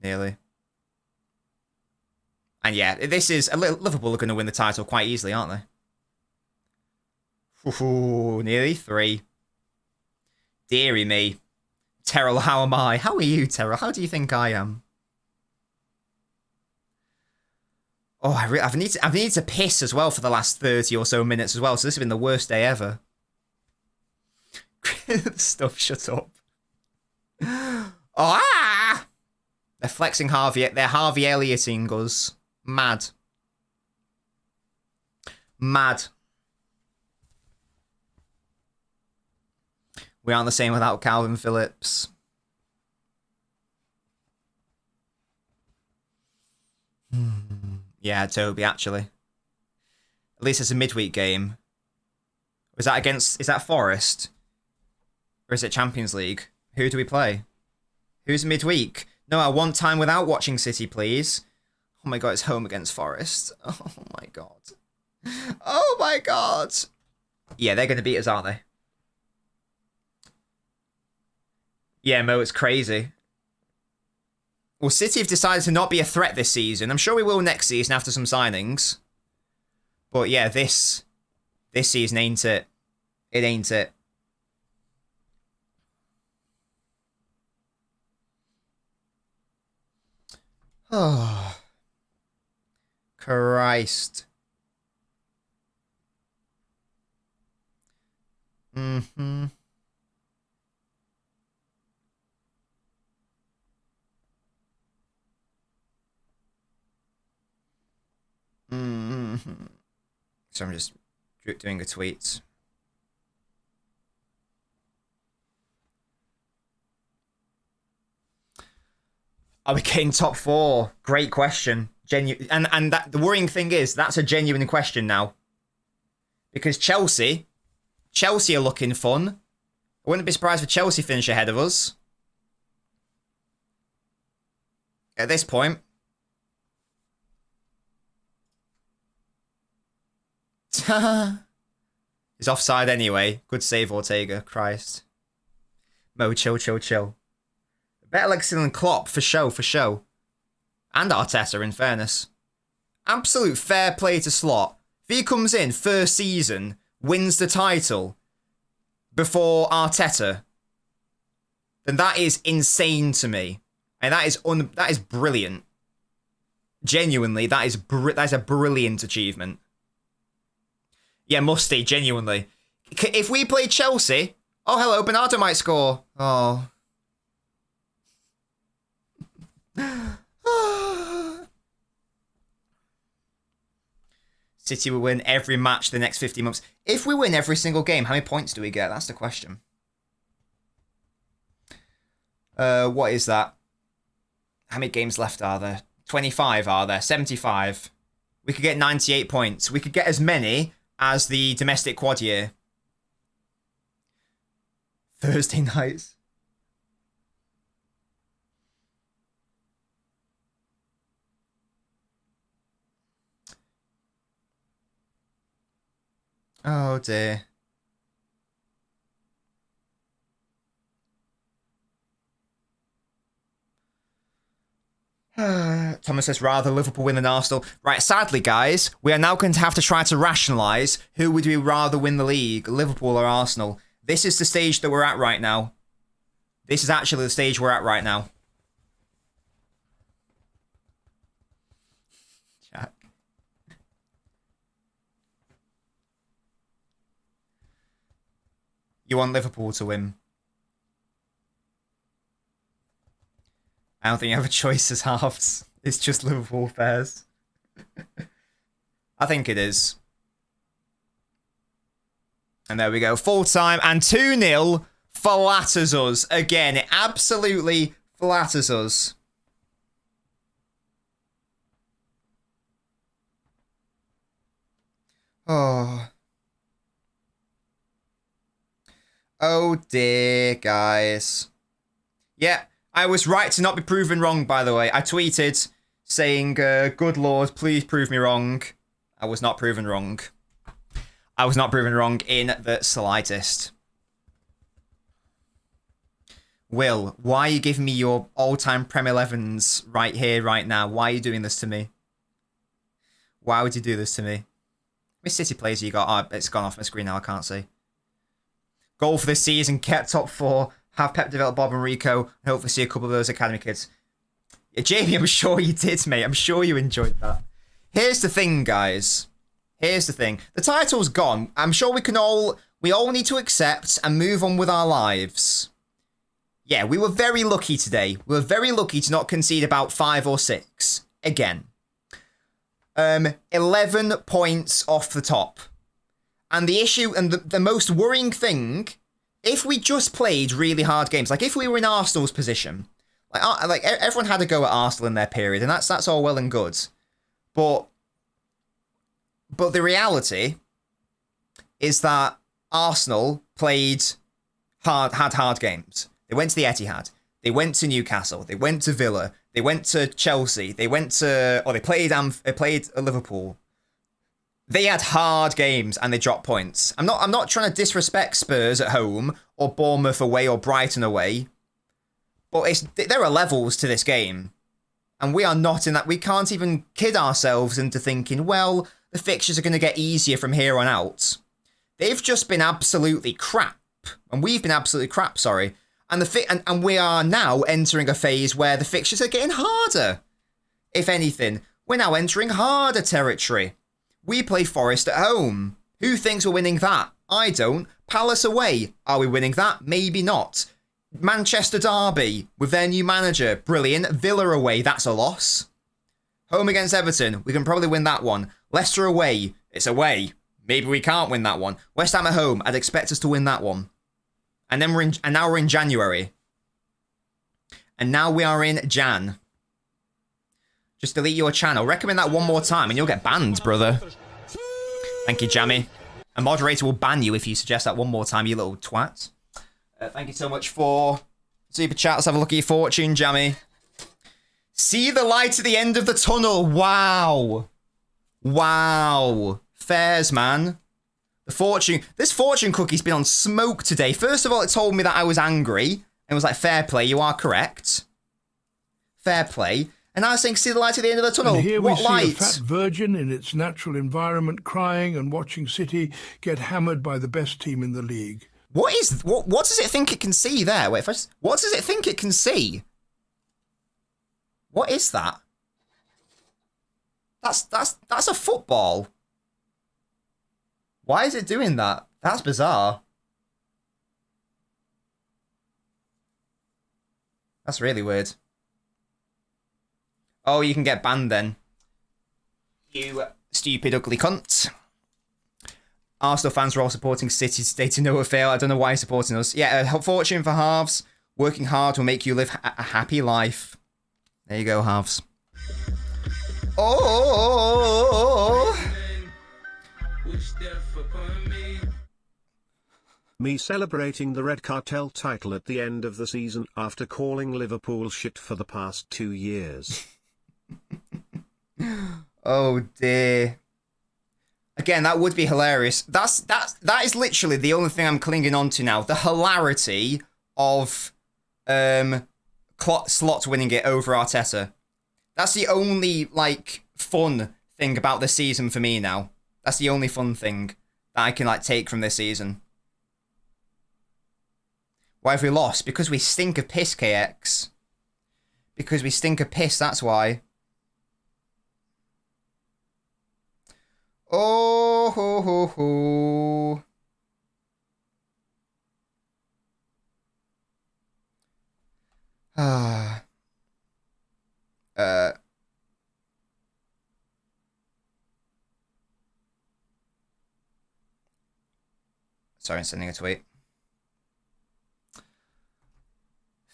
Nearly. And yeah, this is... Liverpool are going to win the title quite easily, aren't they? Ooh, nearly 3. Deary me. Terrell, how am I? How are you, Terrell? How do you think I am? Oh, I've needed to piss as well for the last 30 or so minutes as well, so this has been the worst day ever. Stuff, shut up. Oh, ah! They're flexing Harvey. They're Harvey Ellioting us. Mad. Mad. We aren't the same without Calvin Phillips. Yeah, Toby, actually. At least it's a midweek game. Is that Forest? Or is it Champions League? Who do we play? Who's midweek? No, I want time without watching City, please. Oh my god, it's home against Forest. Oh my god. Oh my god. Yeah, they're going to beat us, aren't they? Yeah, Mo, it's crazy. Well, City have decided to not be a threat this season. I'm sure we will next season after some signings. But yeah, this season ain't it. It ain't it. Oh. Christ. Mm-hmm. Mm-hmm. So I'm just doing a tweet. Are we getting top 4? Great question. And that the worrying thing is that's a genuine question now. Because Chelsea are looking fun. I wouldn't be surprised if Chelsea finish ahead of us. At this point. He's offside anyway. Good save, Ortega. Christ. Mo, chill. Better legacy than Klopp, for show. And Arteta, in fairness. Absolute fair play to Slot. If he comes in first season, wins the title before Arteta, then that is insane to me. And that is brilliant. Genuinely, that's a brilliant achievement. Yeah, Musty, genuinely. If we play Chelsea... Oh, hello, Bernardo might score. Oh. City will win every match the next 50 months. If we win every single game, how many points do we get? That's the question. What is that? How many games left are there? 25 are there? 75. We could get 98 points. We could get as many as the domestic quad year. Thursday nights. Oh dear. Thomas says rather Liverpool win than Arsenal. Right, sadly, guys, we are now going to have to try to rationalise who would we rather win the league, Liverpool or Arsenal. This is the stage that we're at right now. This is actually the stage we're at right now. Jack. You want Liverpool to win. I don't think you have a choice as halves. It's just Liverpool fairs. I think it is. And there we go. Full time and 2-0 flatters us. Again, it absolutely flatters us. Oh. Oh dear, guys. Yeah, I was right to not be proven wrong, by the way. I tweeted saying, good lord, please prove me wrong. I was not proven wrong. I was not proven wrong in the slightest. Will, why are you giving me your all-time Prem 11s right here, right now? Why are you doing this to me? Why would you do this to me? Which City players you got? Oh, it's gone off my screen now, I can't see. Goal for this season, kept top 4, have Pep develop Bob and Rico, and hopefully see a couple of those academy kids. Yeah, Jamie, I'm sure you did, mate. I'm sure you enjoyed that. Here's the thing, guys. Here's the thing. The title's gone. I'm sure we all need to accept and move on with our lives. Yeah, we were very lucky today. We were very lucky to not concede about 5 or 6. Again. 11 points off the top. And the issue, and the most worrying thing, if we just played really hard games, like if we were in Arsenal's position, like everyone had a go at Arsenal in their period, and that's all well and good. But the reality is that Arsenal had hard games. They went to the Etihad. They went to Newcastle. They went to Villa. They went to Chelsea. They played Liverpool. They had hard games and they dropped points. I'm not trying to disrespect Spurs at home or Bournemouth away or Brighton away, but there are levels to this game, and we are not in that. We can't even kid ourselves into thinking, well, the fixtures are going to get easier from here on out. They've just been absolutely crap, and we've been absolutely crap. Sorry. And we are now entering a phase where the fixtures are getting harder. If anything, we're now entering harder territory. We play Forest at home. Who thinks we're winning that? I don't. Palace away. Are we winning that? Maybe not. Manchester Derby with their new manager. Brilliant. Villa away. That's a loss. Home against Everton. We can probably win that one. Leicester away. It's away. Maybe we can't win that one. West Ham at home. I'd expect us to win that one. And then now we're in January. And now we are in Jan. Just delete your channel. Recommend that one more time and you'll get banned, brother. Thank you, Jammy. A moderator will ban you if you suggest that one more time, you little twat. Thank you so much for super chat. Let's have a look at your fortune, Jammy. See the light at the end of the tunnel. Wow. Wow. Fairs, man. This fortune cookie's been on smoke today. First of all, it told me that I was angry. And was like, fair play, you are correct. Fair play. And I was saying, see the light at the end of the tunnel. And here what we light? see a fat virgin in its natural environment crying and watching City get hammered by the best team in the league. What does it think it can see there? Wait, what does it think it can see? What is that? That's a football. Why is it doing that? That's bizarre. That's really weird. Oh, you can get banned then. You stupid, ugly cunt. Arsenal fans are all supporting City today to no avail. I don't know why you're supporting us. Yeah, fortune for halves. Working hard will make you live a happy life. There you go, halves. Oh! Me celebrating the Red Cartel title at the end of the season after calling Liverpool shit for the past 2 years. Oh dear. Again, that would be hilarious. That is literally the only thing I'm clinging on to now. The hilarity of Slot winning it over Arteta. That's the only fun thing about this season for me now. That's the only fun thing that I can take from this season. Why have we lost? Because we stink of piss, KX. Because we stink of piss, that's why. Oh ho ho ho. Sorry, I'm sending a tweet.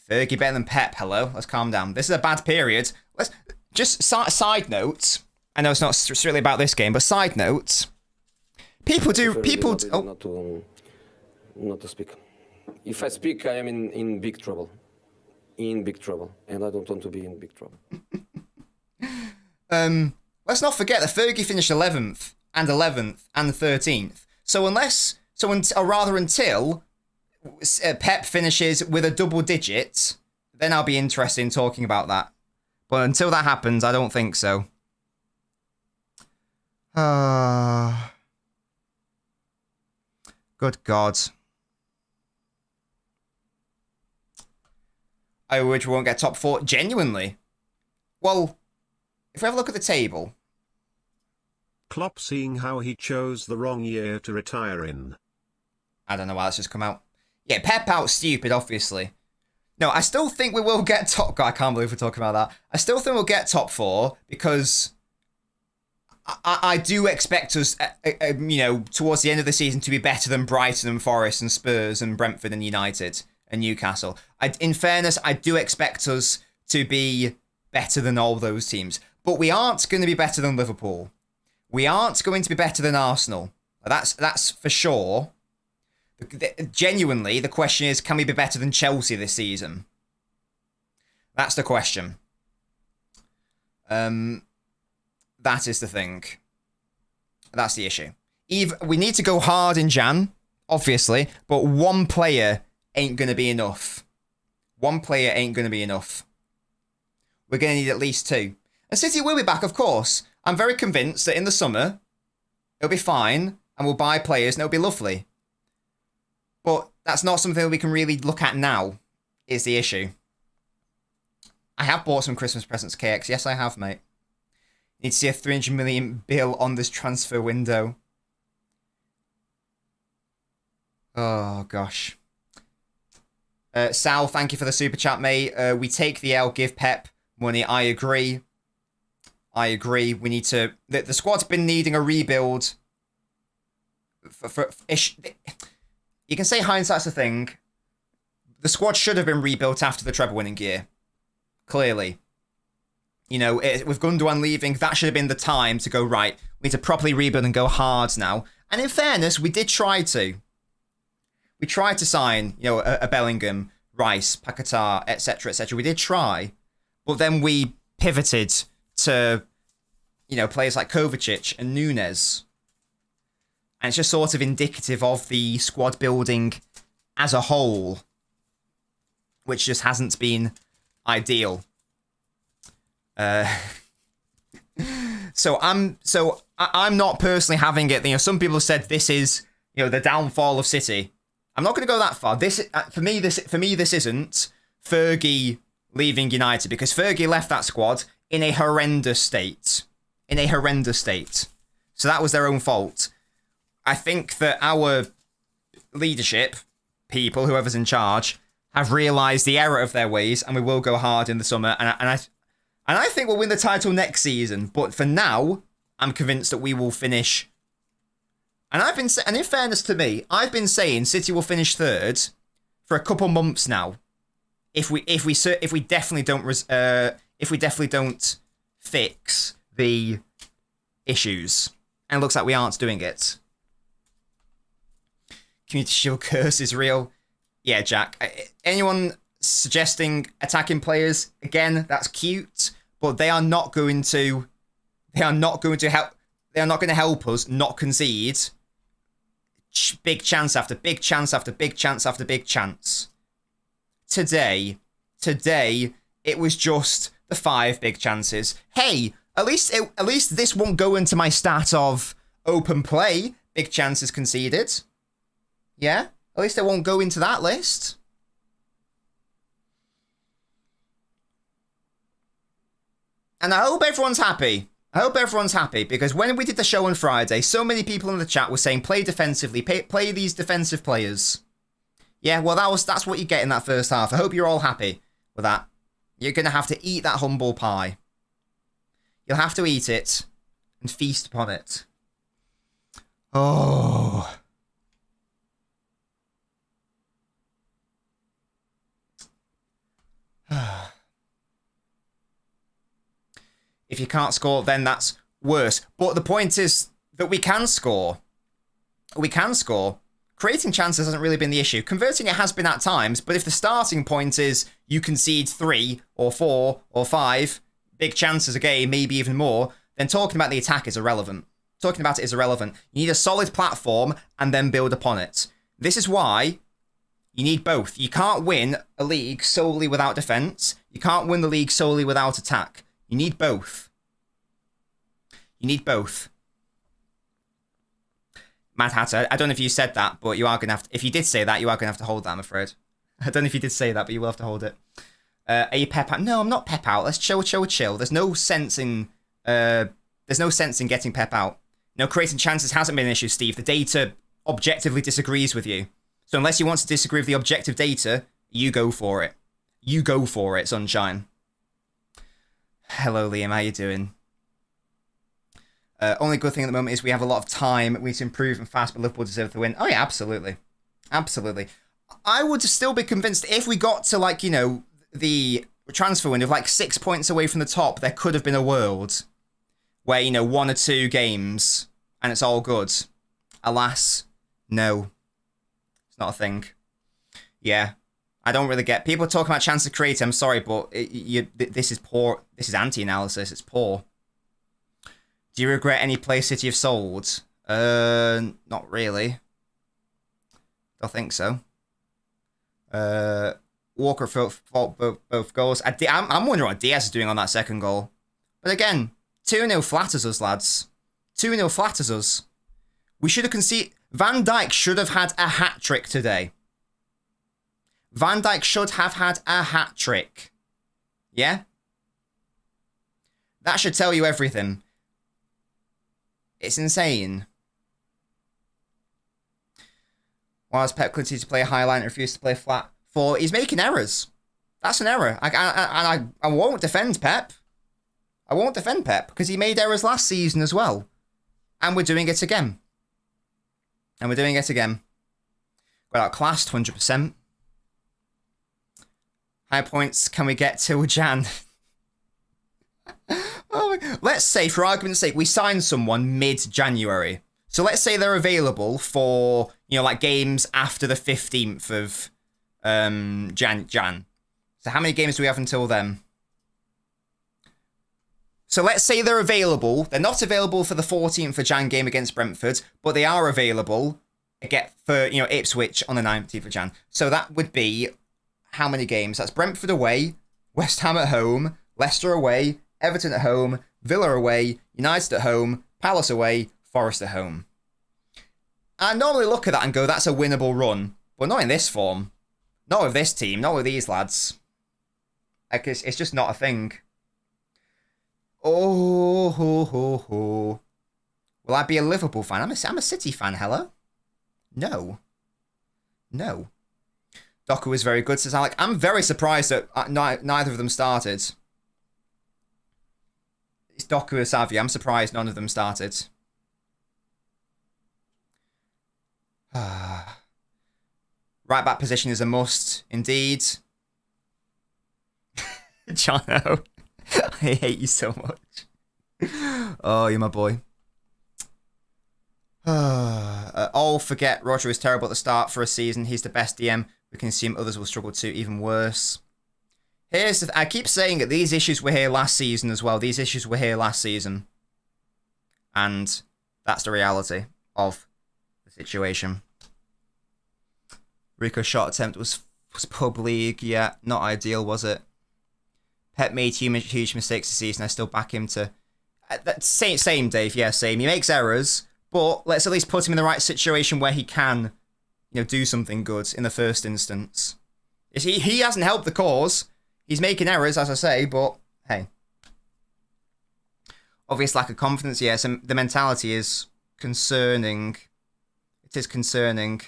Fergie better than Pep. Hello, let's calm down. This is a bad period. Let's just side notes. I know it's not strictly about this game, but side notes. People. Not to speak. If I speak, I am in big trouble. In big trouble, and I don't want to be in big trouble. Let's not forget that Fergie finished 11th and 11th and 13th. Until Pep finishes with a double digit, then I'll be interested in talking about that. But until that happens, I don't think so. Good God. I wish we won't get top 4. Genuinely. Well, if we have a look at the table. Klopp seeing how he chose the wrong year to retire in. I don't know why that's just come out. Yeah, Pep out stupid, obviously. No, I still think we will get top... God, I can't believe we're talking about that. I still think we'll get top 4 because I do expect us, towards the end of the season to be better than Brighton and Forest and Spurs and Brentford and United and Newcastle. In fairness, I do expect us to be better than all those teams. But we aren't going to be better than Liverpool. We aren't going to be better than Arsenal. That's for sure. Genuinely, the question is, can we be better than Chelsea this season? That's the question. That is the thing. That's the issue. We need to go hard in Jan, obviously, but one player ain't going to be enough. One player ain't going to be enough. We're going to need at least 2. And City will be back, of course. I'm very convinced that in the summer, it'll be fine, and we'll buy players, and it'll be lovely. But that's not something that we can really look at now, is the issue. I have bought some Christmas presents, KX. Yes, I have, mate. Need to see a 300 million bill on this transfer window. Oh, gosh. Sal, thank you for the super chat, mate. We take the L, give Pep money. I agree. We need to... The squad's been needing a rebuild. You can say hindsight's a thing. The squad should have been rebuilt after the treble winning year. Clearly. With Gundogan leaving, that should have been the time to go, right, we need to properly rebuild and go hard now. And in fairness, we did try to. We tried to sign, a Bellingham, Rice, Paquetá, etc., etc. We did try. But then we pivoted to, players like Kovacic and Nunes. And it's just sort of indicative of the squad building as a whole, which just hasn't been ideal. So I'm not personally having it. Some people have said this is, the downfall of City. I'm not going to go that far. For me, this isn't Fergie leaving United, because Fergie left that squad in a horrendous state. So that was their own fault. I think that our leadership, people, whoever's in charge, have realised the error of their ways, and we will go hard in the summer. And I think we'll win the title next season. But for now, I'm convinced that we will finish. And in fairness to me, I've been saying City will finish 3rd for a couple months now. If we definitely don't fix the issues, and it looks like we aren't doing it. Community Shield curse is real. Yeah, Jack. Anyone suggesting attacking players, again, that's cute, but they are not going to help us not concede big chance after big chance after big chance after big chance. Today, it was just the 5 big chances. Hey, at least this won't go into my stat of open play, big chances conceded. Yeah? At least it won't go into that list. And I hope everyone's happy. Because when we did the show on Friday, so many people in the chat were saying play defensively, play these defensive players. Yeah, well, that's what you get in that first half. I hope you're all happy with that. You're going to have to eat that humble pie. You'll have to eat it and feast upon it. Oh. you can't score, then that's worse. But the point is that we can score. We can score. Creating chances hasn't really been the issue. Converting it has been at times, but if the starting point is you concede 3 or 4 or 5 big chances a game, maybe even more, then talking about the attack is irrelevant. Talking about it is irrelevant. You need a solid platform and then build upon it. This is why you need both. You can't win a league solely without defense. You can't win the league solely without attack. You need both. You need both. Mad Hatter, I don't know if you said that, but you are going to have to... If you did say that, you are going to have to hold that, I'm afraid. I don't know if you did say that, but you will have to hold it. Are you pep out? No, I'm not pep out. Let's chill. There's no sense in... getting pep out. No, creating chances hasn't been an issue, Steve. The data objectively disagrees with you. So unless you want to disagree with the objective data, you go for it. You go for it, sunshine. Hello, Liam. How you doing? Only good thing at the moment is we have a lot of time. We need to improve and fast, but Liverpool deserve the win. Oh, yeah, absolutely. Absolutely. I would still be convinced if we got to, like, you know, the transfer window of, like, 6 points away from the top, there could have been a world where, you know, 1 or 2 games and it's all good. Alas, no. It's not a thing. Yeah. I don't really get... People talking about chance to create. I'm sorry, but this is poor. This is anti-analysis. It's poor. Do you regret any place City have sold? Not really. Don't think so. Walker fought both goals. I'm wondering what Diaz is doing on that second goal. But again, 2-0 flatters us, lads. 2-0 flatters us. We should have conceded... Van Dijk should have had a hat-trick today. Van Dijk should have had a hat-trick. Yeah? That should tell you everything. It's insane. Why has Pep continued to play high line and refused to play flat 4? He's making errors. That's an error. I won't defend Pep. I won't defend Pep because he made errors last season as well. And we're doing it again. Got outclassed 100%. High points can we get till Jan? Oh, let's say, for argument's sake, we sign someone mid-January. So let's say they're available for, you know, like games after the 15th of Jan. So how many games do we have until then? So let's say they're available. They're not available for the 14th of Jan game against Brentford, but they are available for, you know, Ipswich on the 19th of Jan. So that would be how many games? That's Brentford away, West Ham at home, Leicester away, Everton at home, Villa away, United at home, Palace away, Forest at home. I normally look at that and go, that's a winnable run. But not in this form. Not with this team. Not with these lads. Like, it's just not a thing. Oh, ho, ho, ho. Will I be a Liverpool fan? I'm a City fan, hello? No. Doku was very good, says Alec. I'm very surprised that neither of them started. It's Doku or Savia. I'm surprised none of them started. Right back position is a must, indeed. Jono, I hate you so much. Oh, you're my boy. All forget Roger is terrible at the start for a season. He's the best DM. We can assume others will struggle too, even worse. I keep saying that these issues were here last season as well. These issues were here last season. And that's the reality of the situation. Rico's shot attempt was pub league. Yeah, not ideal, was it? Pep made huge mistakes this season. I still back him to... Same, Dave. Yeah, same. He makes errors, but let's at least put him in the right situation where he can, you know, do something good in the first instance. He hasn't helped the cause. He's making errors, as I say, but hey. Obvious lack of confidence, yes. And the mentality is concerning. It is concerning.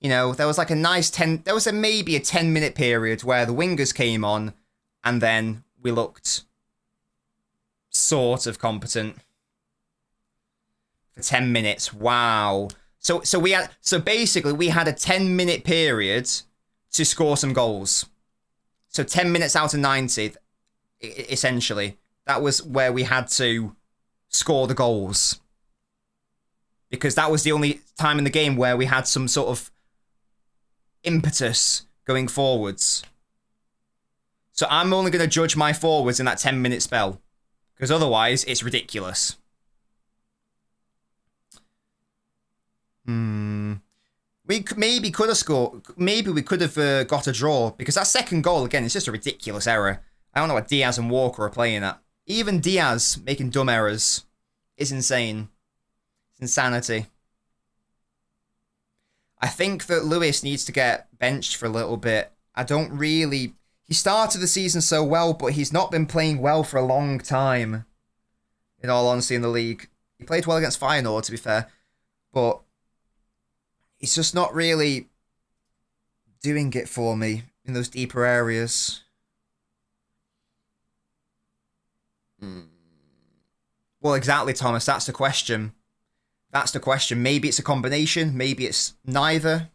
You know, there was like a nice there was maybe a 10-minute period where the wingers came on and then we looked sort of competent. For 10 minutes. Wow. So basically we had a 10-minute period to score some goals. So 10 minutes out of 90. essentially. That was where we had to score the goals. Because that was the only time in the game where we had some sort of impetus going forwards. So I'm only going to judge my forwards in that 10-minute spell. Because otherwise, it's ridiculous. We maybe could have scored. Maybe we could have got a draw. Because that second goal, again, is just a ridiculous error. I don't know what Diaz and Walker are playing at. Even Diaz making dumb errors is insane. It's insanity. I think that Lewis needs to get benched for a little bit. I don't really... He started the season so well, but he's not been playing well for a long time. In all honesty, in the league. He played well against Feyenoord, to be fair. But he's just not really doing it for me in those deeper areas. Well, exactly, Thomas. That's the question. That's the question. Maybe it's a combination. Maybe it's neither.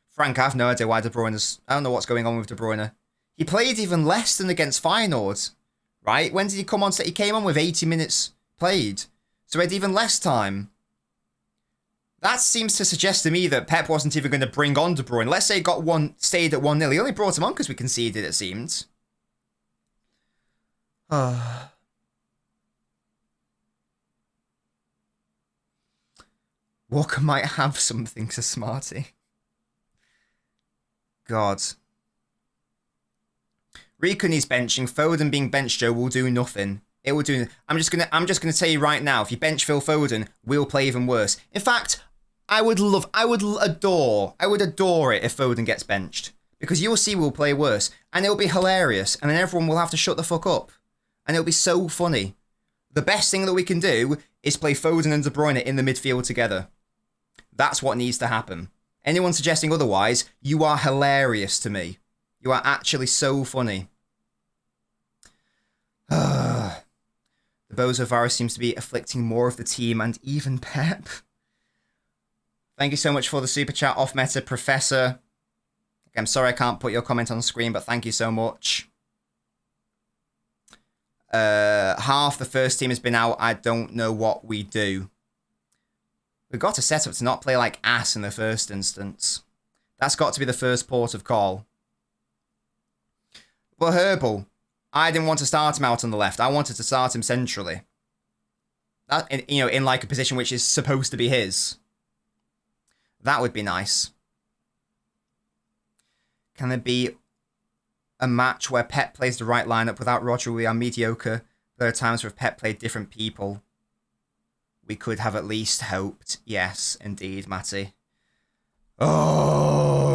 Frank, I have no idea why De Bruyne's... I don't know what's going on with De Bruyne. He played even less than against Feyenoord, right? When did he come on? He came on with 80 minutes played. So he had even less time. That seems to suggest to me that Pep wasn't even going to bring on De Bruyne. Let's say he stayed at 1-0. He only brought him on because we conceded, it seemed. Walker might have something, to Smarty. God. Rico needs benching. Foden being benched, Joe, will do nothing. It will do. I'm just gonna tell you right now. If you bench Phil Foden, we'll play even worse. In fact, I would adore it if Foden gets benched, because you'll see we'll play worse, and it'll be hilarious, and then everyone will have to shut the fuck up, and it'll be so funny. The best thing that we can do is play Foden and De Bruyne in the midfield together. That's what needs to happen. Anyone suggesting otherwise, you are hilarious to me. You are actually so funny. The Bozo virus seems to be afflicting more of the team and even Pep. Thank you so much for the super chat, Off Meta Professor. I'm sorry I can't put your comment on screen, but thank you so much. Half the first team has been out. I don't know what we do. We've got to set up to not play like ass in the first instance. That's got to be the first port of call. But Herbal, I didn't want to start him out on the left. I wanted to start him centrally. That, in like a position which is supposed to be his. That would be nice. Can there be a match where Pep plays the right lineup without Roger? We are mediocre. There are times where Pep played different people. We could have at least hoped. Yes, indeed, Matty. Oh.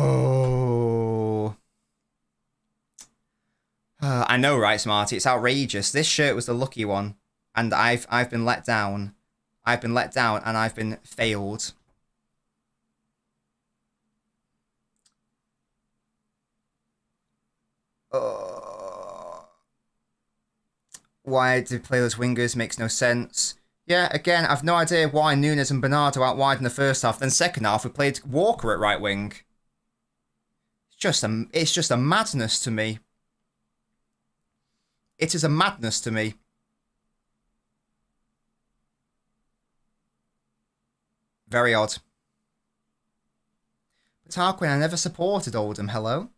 I know, right, Smarty? It's outrageous. This shirt was the lucky one, and I've been let down. I've been let down, and I've been failed. Why did we play those wingers? Makes no sense. Yeah, again, I've no idea why Nunes and Bernardo out wide in the first half. Then second half, we played Walker at right wing. It's just a madness to me. It is a madness to me. Very odd. But Tarquin, I never supported Oldham. Hello?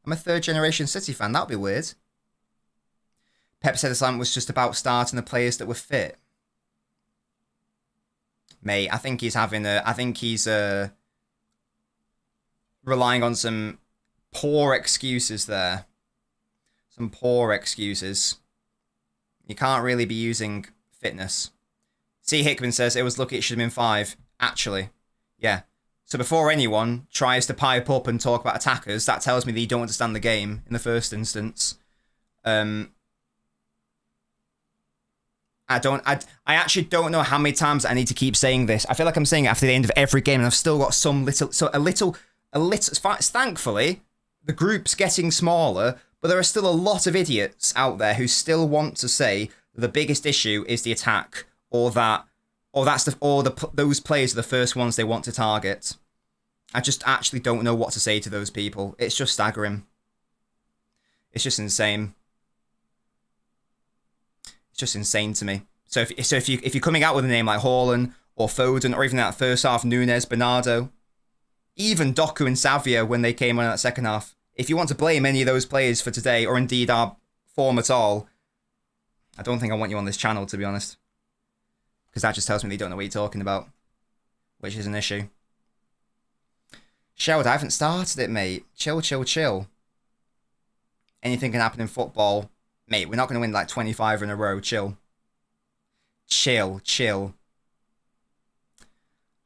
I'm a third-generation City fan. That'd be weird. Pep said the slam was just about starting the players that were fit. Mate, I think he's relying on some poor excuses there. Some poor excuses. You can't really be using fitness. C. Hickman says it was lucky it should have been 5. Actually, yeah. So before anyone tries to pipe up and talk about attackers, that tells me that you don't understand the game in the first instance. I actually don't know how many times I need to keep saying this. I feel like I'm saying it after the end of every game, and I've still got a little. Thankfully, the group's getting smaller, but there are still a lot of idiots out there who still want to say the biggest issue is the attack, or those players are the first ones they want to target. I just actually don't know what to say to those people. It's just staggering. It's just insane. It's just insane to me. So if you're coming out with a name like Haaland or Foden, or even that first half Nunes, Bernardo, even Doku and Savio when they came on in that second half, if you want to blame any of those players for today, or indeed our form at all, I don't think I want you on this channel, to be honest. Because that just tells me they don't know what you're talking about. Which is an issue. Sherwood, I haven't started it, mate. Chill, chill, chill. Anything can happen in football. Mate, we're not going to win like 25 in a row. Chill. Chill, chill.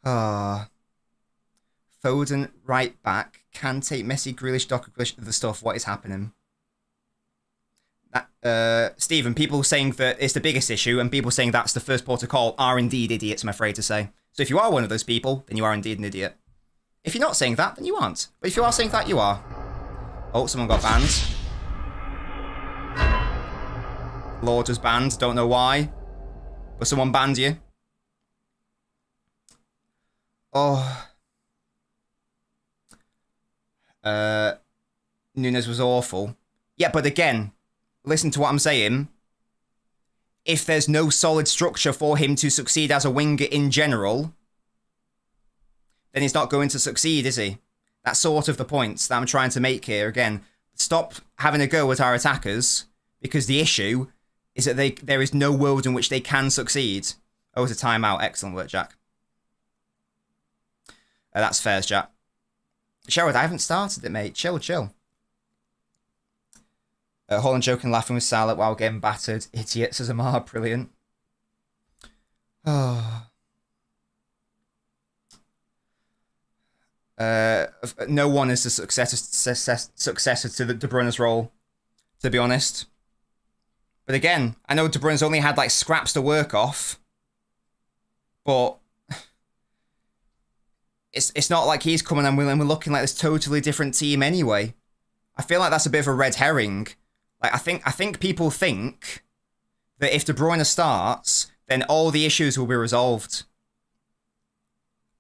Foden, right back. Kante, Messi, Grealish, Docker, Grealish, the stuff. What is happening? Stephen, people saying that it's the biggest issue and people saying that's the first port of call are indeed idiots, I'm afraid to say. So if you are one of those people, then you are indeed an idiot. If you're not saying that, then you aren't. But if you are saying that, you are. Oh, someone got banned. Lord was banned, don't know why. But someone banned you. Oh. Nunes was awful. Yeah, but again, listen to what I'm saying. If there's no solid structure for him to succeed as a winger in general, then he's not going to succeed, is he? That's sort of the point that I'm trying to make here. Again, stop having a go at our attackers, because the issue is that there is no world in which they can succeed. Oh, it's a timeout. Excellent work, Jack. That's fair, Jack. Sherwood, I haven't started it, mate. Chill, chill. Holland joking, laughing with Salah while getting battered. Idiots, says Amar. Brilliant. Oh. No one is the successor to the De Bruyne's role, to be honest. But again, I know De Bruyne's only had like scraps to work off, but it's not like he's coming and we're looking like this totally different team anyway. I feel like that's a bit of a red herring. Like I think people think that if De Bruyne starts, then all the issues will be resolved.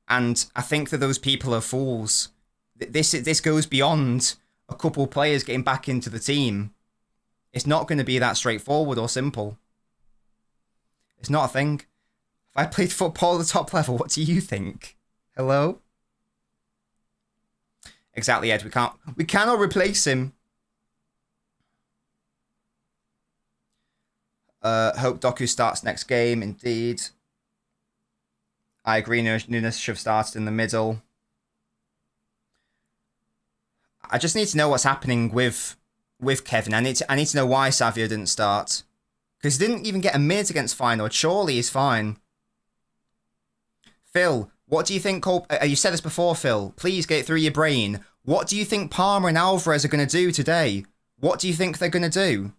And I think that those people are fools. This goes beyond a couple players getting back into the team. It's not going to be that straightforward or simple. It's not a thing. If I played football at the top level, what do you think? Hello? Exactly, Ed. We cannot replace him. Hope Doku starts next game, indeed. I agree, Nunes should have started in the middle. I just need to know what's happening with Kevin. I need to know why Savio didn't start. Because he didn't even get a minute against Feyenoord. Surely he's fine. Phil, what do you think... you said this before, Phil. Please get it through your brain. What do you think Palmer and Alvarez are going to do today? What do you think they're going to do?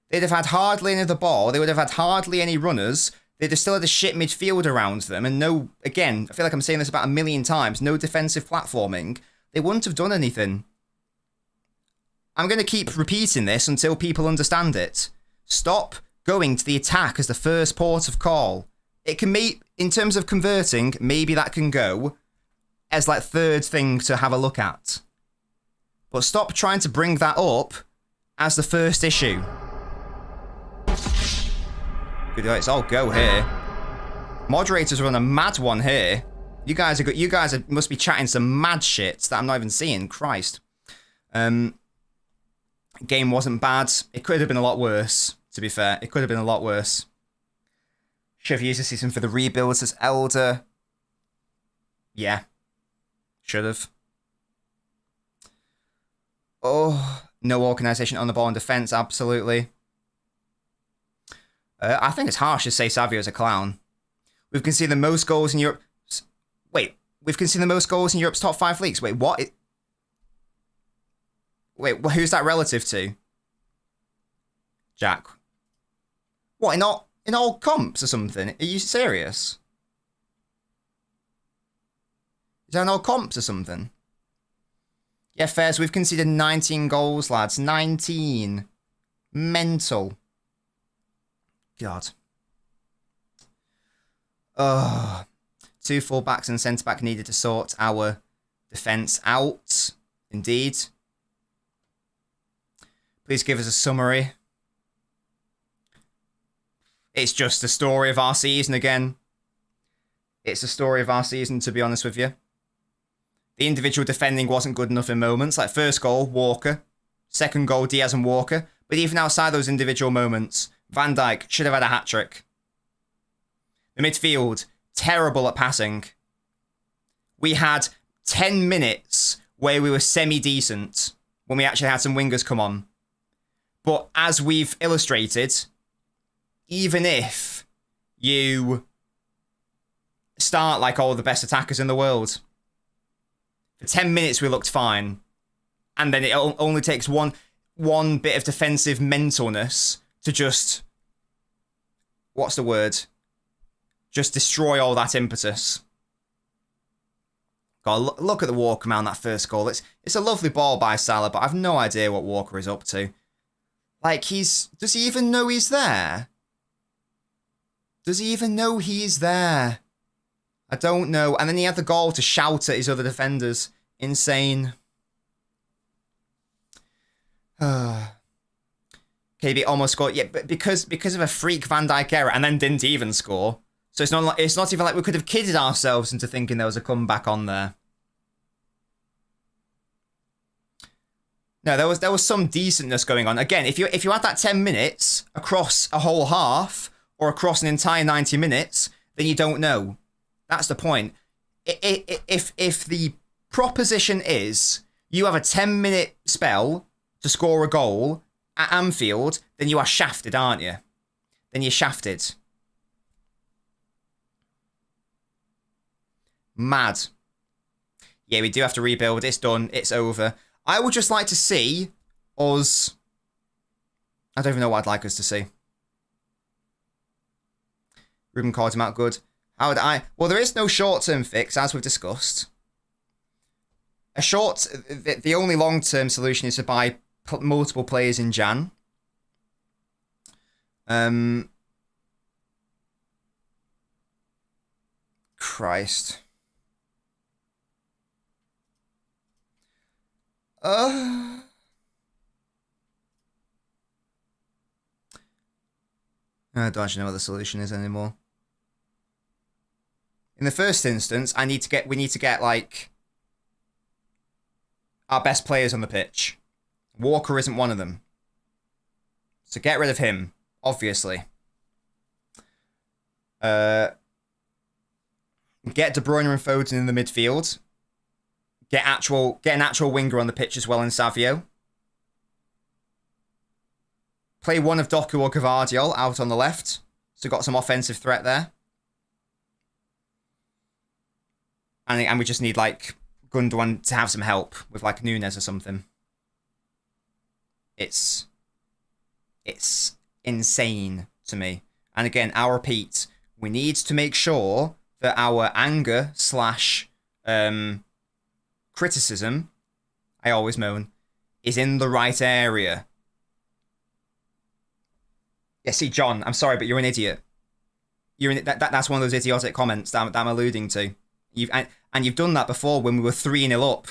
They'd have had hardly any of the ball. They would have had hardly any runners. They'd have still had a shit midfield around them. And no, again, I feel like I'm saying this about a million times, no defensive platforming. They wouldn't have done anything. I'm going to keep repeating this until people understand it. Stop going to the attack as the first port of call. It can be, in terms of converting, maybe that can go as like third thing to have a look at. But stop trying to bring that up as the first issue. Good, it's all go here. Moderators are on a mad one here. You guys must be chatting some mad shit that I'm not even seeing. Christ. Game wasn't bad. It could have been a lot worse, to be fair. It could have been a lot worse. Should have used the season for the rebuilds as Elder. Yeah. Should have. Oh, no organisation on the ball in defence, absolutely. I think it's harsh to say Savio's a clown. We've conceded the most goals in Europe. Wait, we've conceded the most goals in Europe's top 5 leagues. Wait, what? Wait, who's that relative to? Jack. What, in all comps or something? Are you serious? Is that in all comps or something? Yeah, Fairs, we've conceded 19 goals, lads. 19. Mental. God. Oh. 2 full-backs and centre-back needed to sort our defence out. Indeed. Please give us a summary. It's just the story of our season again. It's the story of our season, to be honest with you. The individual defending wasn't good enough in moments. Like first goal, Walker. Second goal, Diaz and Walker. But even outside those individual moments, Van Dijk should have had a hat-trick. The midfield, terrible at passing. We had 10 minutes where we were semi-decent when we actually had some wingers come on. But as we've illustrated, even if you start like all the best attackers in the world, for 10 minutes we looked fine. And then it only takes one bit of defensive mentalness to just... What's the word? Just destroy all that impetus. God, look at the Walker man, that first goal. It's a lovely ball by Salah, but I've no idea what Walker is up to. Like, does he even know he's there? Does he even know he's there? I don't know. And then he had the goal to shout at his other defenders. Insane. KB almost scored. Yeah, but because of a freak Van Dijk error and then didn't even score. So it's not even like we could have kidded ourselves into thinking there was a comeback on there. No, there was some decentness going on. Again, if you had that 10 minutes across a whole half or across an entire 90 minutes, then you don't know. That's the point. If the proposition is you have a 10-minute spell to score a goal at Anfield, then you are shafted, aren't you? Then you're shafted. Mad. Yeah, we do have to rebuild. It's done. It's over. I would just like to see us... I don't even know what I'd like us to see. Ruben called him out good. How would I... Well, there is no short-term fix, as we've discussed. The only long-term solution is to buy multiple players in Jan. Christ. I don't actually know what the solution is anymore. In the first instance, we need to get like our best players on the pitch. Walker isn't one of them. So get rid of him, obviously. Get De Bruyne and Foden in the midfield. Get an actual winger on the pitch as well in Savio. Play one of Doku or Gvardiol out on the left. So got some offensive threat there. And we just need like Gundogan to have some help with like Nunes or something. It's insane to me. And again, I'll repeat, we need to make sure that our anger / criticism, I always moan, is in the right area. Yeah, see, John, I'm sorry, but you're an idiot. That's one of those idiotic comments that I'm alluding to. You've done that before when we were 3-0 up.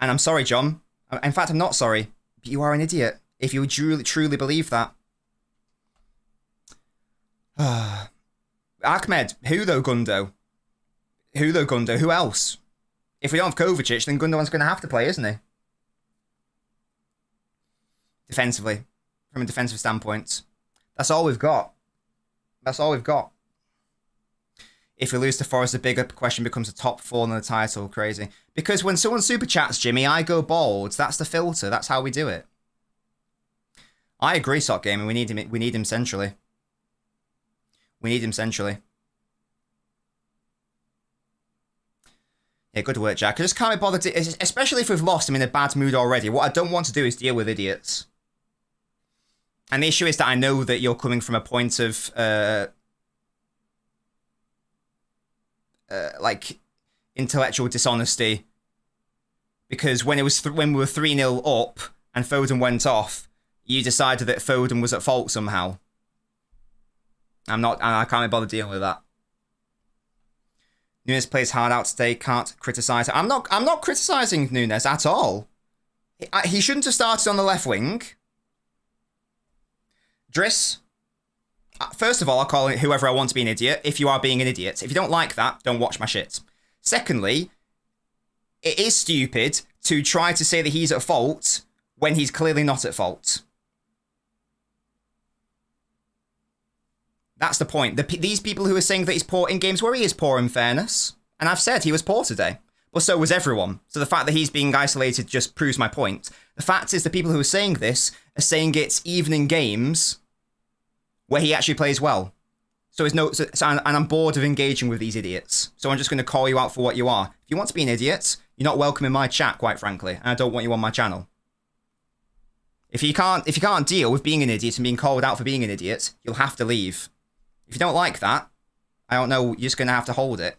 And I'm sorry, John. In fact, I'm not sorry. But you are an idiot if you truly believe that. Ahmed, who though, Gundo? Who else? If we don't have Kovacic, then Gundogan's going to have to play, isn't he? Defensively. From a defensive standpoint. That's all we've got. That's all we've got. If we lose to Forest, the bigger question becomes the top 4 in the title. Crazy. Because when someone super chats, Jimmy, I go bald. That's the filter. That's how we do it. I agree, Sock Gaming. We need him centrally. We need him centrally. Yeah, good work, Jack. I just can't be bothered to, especially if we've lost, I'm in a bad mood already. What I don't want to do is deal with idiots. And the issue is that I know that you're coming from a point of, like, intellectual dishonesty. Because when we were 3-0 up and Foden went off, you decided that Foden was at fault somehow. I can't be bothered dealing with that. Nunes plays hard out today, can't criticise. I'm not criticising Nunes at all. He shouldn't have started on the left wing. Driss, First of all, I'll call it whoever I want to be an idiot if you are being an idiot. If you don't like that, don't watch my shit. Secondly, it is stupid to try to say that he's at fault when he's clearly not at fault. That's the point. These people who are saying that he's poor in games where he is poor, in fairness, and I've said he was poor today, but so was everyone. So the fact that he's being isolated just proves my point. The fact is the people who are saying this are saying it even in games where he actually plays well. And I'm bored of engaging with these idiots. So I'm just going to call you out for what you are. If you want to be an idiot, you're not welcome in my chat, quite frankly, and I don't want you on my channel. If you can't deal with being an idiot and being called out for being an idiot, you'll have to leave. If you don't like that, I don't know, you're just going to have to hold it,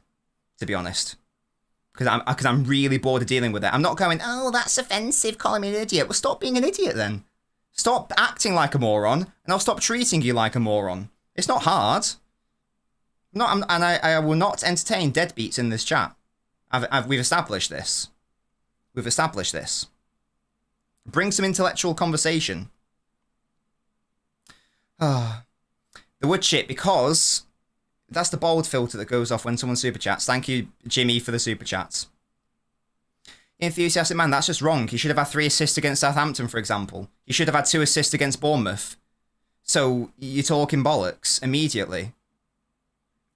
to be honest. Because I'm really bored of dealing with it. I'm not going, oh, that's offensive, calling me an idiot. Well, stop being an idiot then. Stop acting like a moron, and I'll stop treating you like a moron. It's not hard. I will not entertain deadbeats in this chat. We've established this. We've established this. Bring some intellectual conversation. The wood chip, because that's the bold filter that goes off when someone super chats. Thank you, Jimmy, for the super chats. Enthusiastic man, that's just wrong. He should have had 3 assists against Southampton, for example. He should have had 2 assists against Bournemouth. So you're talking bollocks immediately.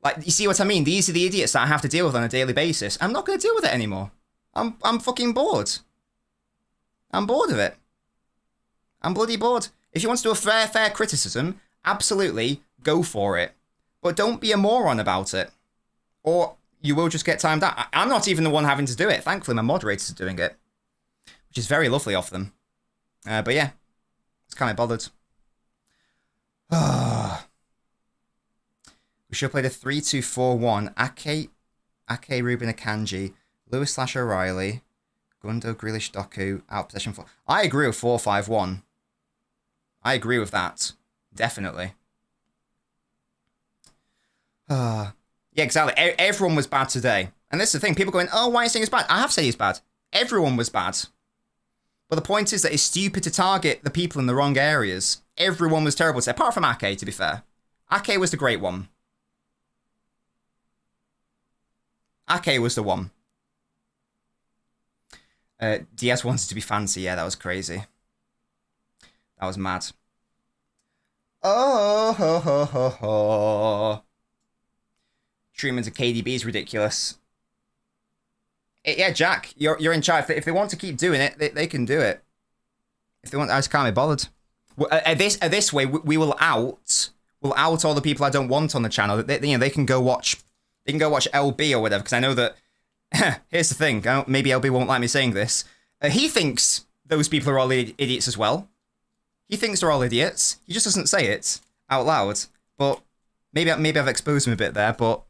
Like, you see what I mean? These are the idiots that I have to deal with on a daily basis. I'm not going to deal with it anymore. I'm fucking bored. I'm bored of it. I'm bloody bored. If you want to do a fair criticism, absolutely go for it. But don't be a moron about it. Or you will just get timed out. I'm not even the one having to do it. Thankfully, my moderators are doing it. Which is very lovely of them. But yeah, it's kind of bothered. We should have played a 3-2-4-1. Ake, Ruben, Akanji, Lewis / O'Reilly, Gundo, Grealish, Doku, out possession 4. I agree with 4-5-1. I agree with that. Definitely. Yeah, exactly. Everyone was bad today. And this is the thing. People going, oh, why are you saying it's bad? I have said he's bad. Everyone was bad. But the point is that it's stupid to target the people in the wrong areas. Everyone was terrible today, apart from Ake, to be fair. Ake was the great one. Ake was the one. Diaz wanted to be fancy. Yeah, that was crazy. That was mad. Oh, ho, ho, ho, ho. Treatment of KDB is ridiculous. Yeah, Jack, you're in charge. If they want to keep doing it, they can do it. If they want, I just can't be bothered. This way, we will out all the people I don't want on the channel. They can go watch. They can go watch LB or whatever. Because I know that. Here's the thing. Maybe LB won't like me saying this. He thinks those people are all idiots as well. He thinks they're all idiots. He just doesn't say it out loud. But maybe I've exposed him a bit there. But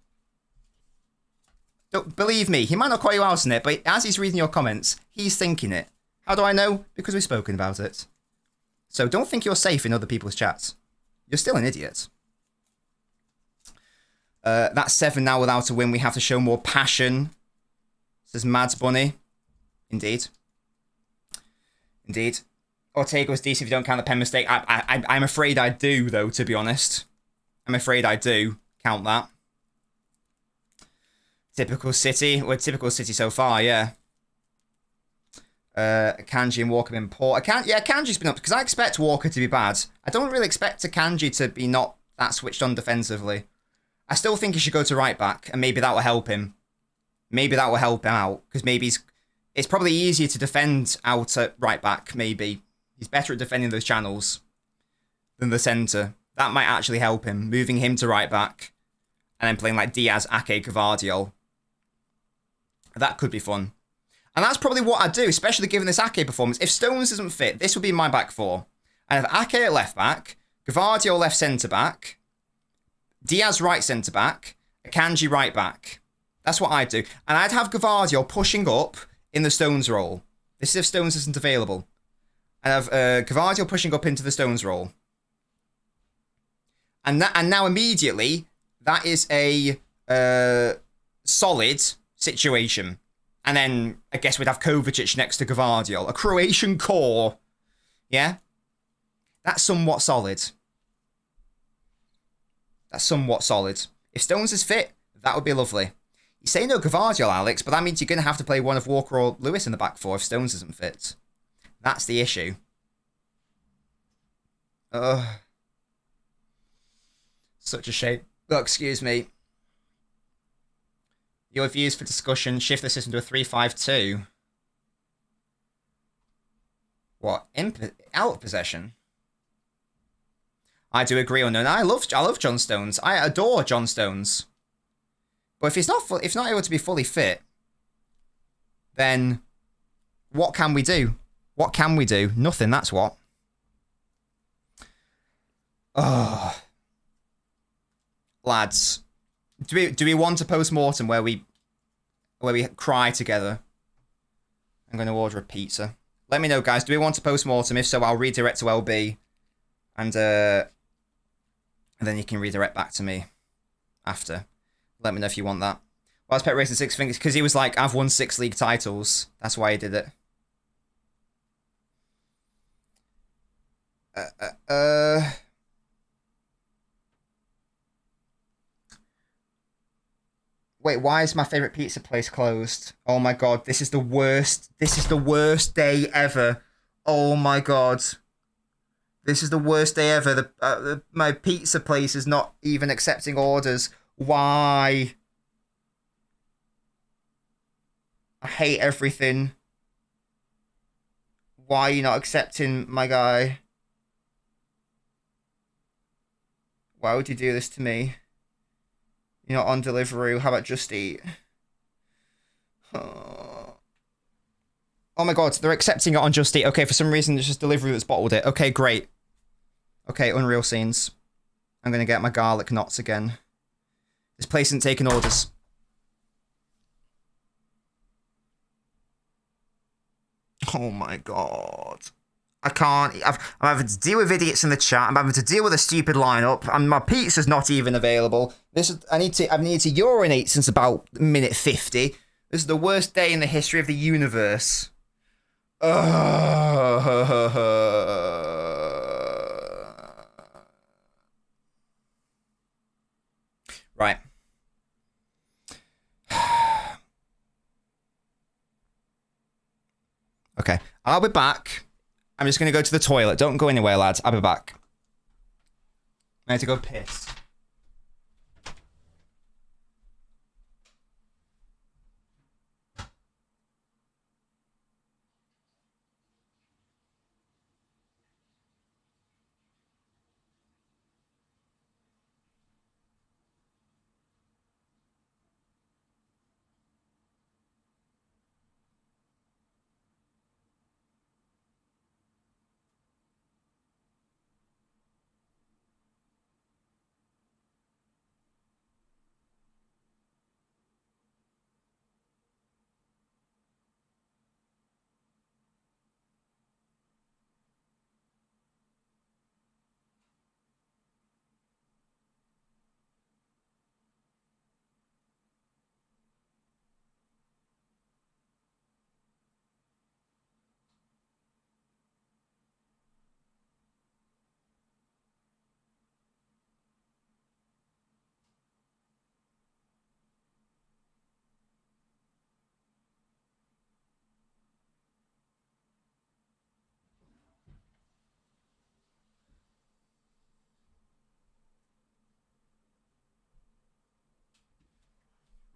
don't believe me. He might not call you out on it, but as he's reading your comments, he's thinking it. How do I know? Because we've spoken about it. So don't think you're safe in other people's chats. You're still an idiot. That's 7 now without a win. We have to show more passion. Says Mads Bunny. Indeed. Indeed. Ortega was decent if you don't count the pen mistake. I'm afraid I do, though, to be honest. I'm afraid I do count that. Typical City. Well, typical City so far, yeah. Akanji and Walker have been poor. Akanji's been up because I expect Walker to be bad. I don't really expect Akanji to be not that switched on defensively. I still think he should go to right back, and maybe that will help him. Maybe that will help him out, because maybe it's probably easier to defend out at right back, maybe. He's better at defending those channels than the centre. That might actually help him, moving him to right back, and then playing like Diaz, Ake, Gvardiol. That could be fun. And that's probably what I'd do, especially given this Ake performance. If Stones doesn't fit, this would be my back four. I'd have Ake at left back, Gvardiol left centre back, Diaz right centre back, Akanji right back. That's what I'd do. And I'd have Gvardiol pushing up in the Stones role. This is if Stones isn't available. I'd have Gvardiol pushing up into the Stones role. And now immediately, that is a solid situation. And then I guess we'd have Kovacic next to Gvardiol. A Croatian core. Yeah? That's somewhat solid. That's somewhat solid. If Stones is fit, that would be lovely. You say no Gvardiol, Alex, but that means you're going to have to play one of Walker or Lewis in the back four if Stones isn't fit. That's the issue. Such a shame. Oh, excuse me. Your views for discussion, shift the system to a 3-5-2. What? Out of possession? I do agree on no. I love John Stones. I adore John Stones. But if he's not able to be fully fit, then what can we do? What can we do? Nothing, that's what. Oh. Lads, do we want a post-mortem where we cry together? I'm going to order a pizza. Let me know, guys. Do we want a post-mortem? If so, I'll redirect to LB. And then you can redirect back to me after. Let me know if you want that. Why is Pep racing 6 fingers? Because he was like, I've won 6 league titles. That's why he did it. Wait, why is my favourite pizza place closed? Oh my god, this is the worst. This is the worst day ever. Oh my god. This is the worst day ever. My pizza place is not even accepting orders. Why? I hate everything. Why are you not accepting, my guy? Why would you do this to me? You're not on Deliveroo. How about Just Eat? Oh my god, they're accepting it on Just Eat. Okay, for some reason it's just Deliveroo that's bottled it. Okay, great. Okay, unreal scenes. I'm gonna get my garlic knots again. This place isn't taking orders. Oh my god. I can't. I'm having to deal with idiots in the chat. I'm having to deal with a stupid lineup, and my pizza's not even available. I've needed to urinate since about minute 50. This is the worst day in the history of the universe. Right. Okay, I'll be back. I'm just going to go to the toilet. Don't go anywhere, lads. I'll be back. I need to go piss.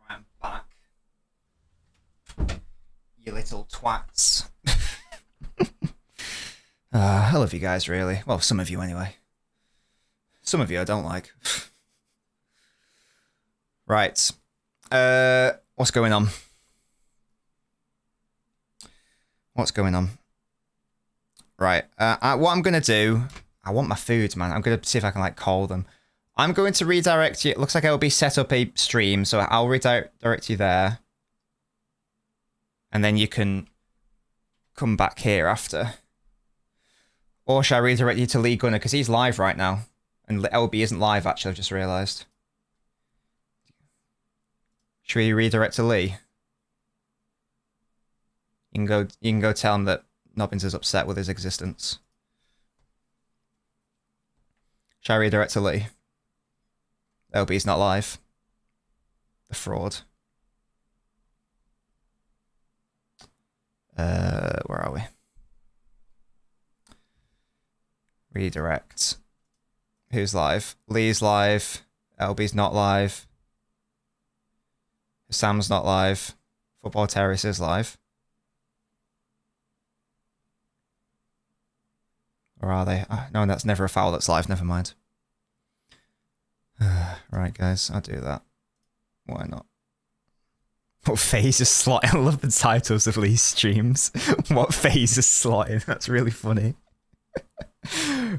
I'm back. You little twats. I love you guys, really. Well, some of you anyway. Some of you I don't like. Right. What's going on? What's going on? Right. What I'm going to do... I want my food, man. I'm going to see if I can, like, call them. I'm going to redirect you. It looks like I'll be set up a stream, so I'll redirect you there. And then you can come back here after. Or should I redirect you to Lee Gunner? Because he's live right now. And LB isn't live, actually, I've just realised. Should we redirect to Lee? You can go tell him that Nobbins is upset with his existence. Shall I redirect to Lee? LB's not live. The fraud. Where are we? Redirect. Who's live? Lee's live. LB's not live. Sam's not live. Football Terrace is live. Or are they? No, that's never a foul that's live. Never mind. Right, guys. I'll do that. Why not? What phase is slotting? I love the titles of Lee's streams. What phase is slotting? That's really funny.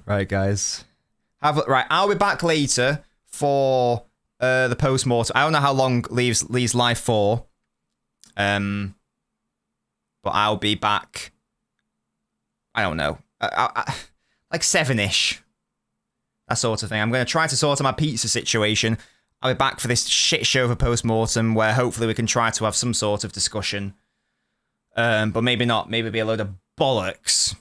Right, guys. Right, I'll be back later for the post-mortem. I don't know how long Lee's live for. But I'll be back. I don't know. Like 7-ish. That sort of thing. I'm going to try to sort out my pizza situation. I'll be back for this shit show of a post-mortem where hopefully we can try to have some sort of discussion. But maybe not. Maybe it'll be a load of bollocks.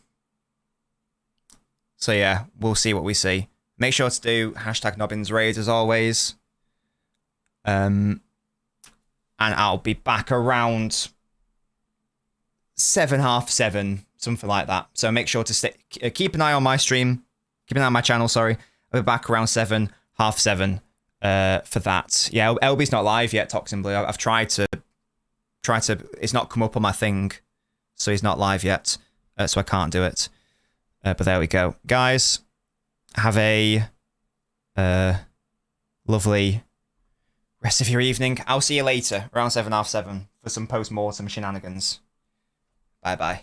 So yeah, we'll see what we see. Make sure to do #Nobbins raid as always. And I'll be back around 7, half 7, something like that. So make sure to keep an eye on my stream. Keep an eye on my channel, sorry. I'll be back around 7, half 7 for that. Yeah, LB's not live yet, Toxin Blue. I've tried to, it's not come up on my thing. So he's not live yet. So I can't do it. But there we go. Guys, have a lovely rest of your evening. I'll see you later, around 7, half 7, for some post-mortem shenanigans. Bye-bye.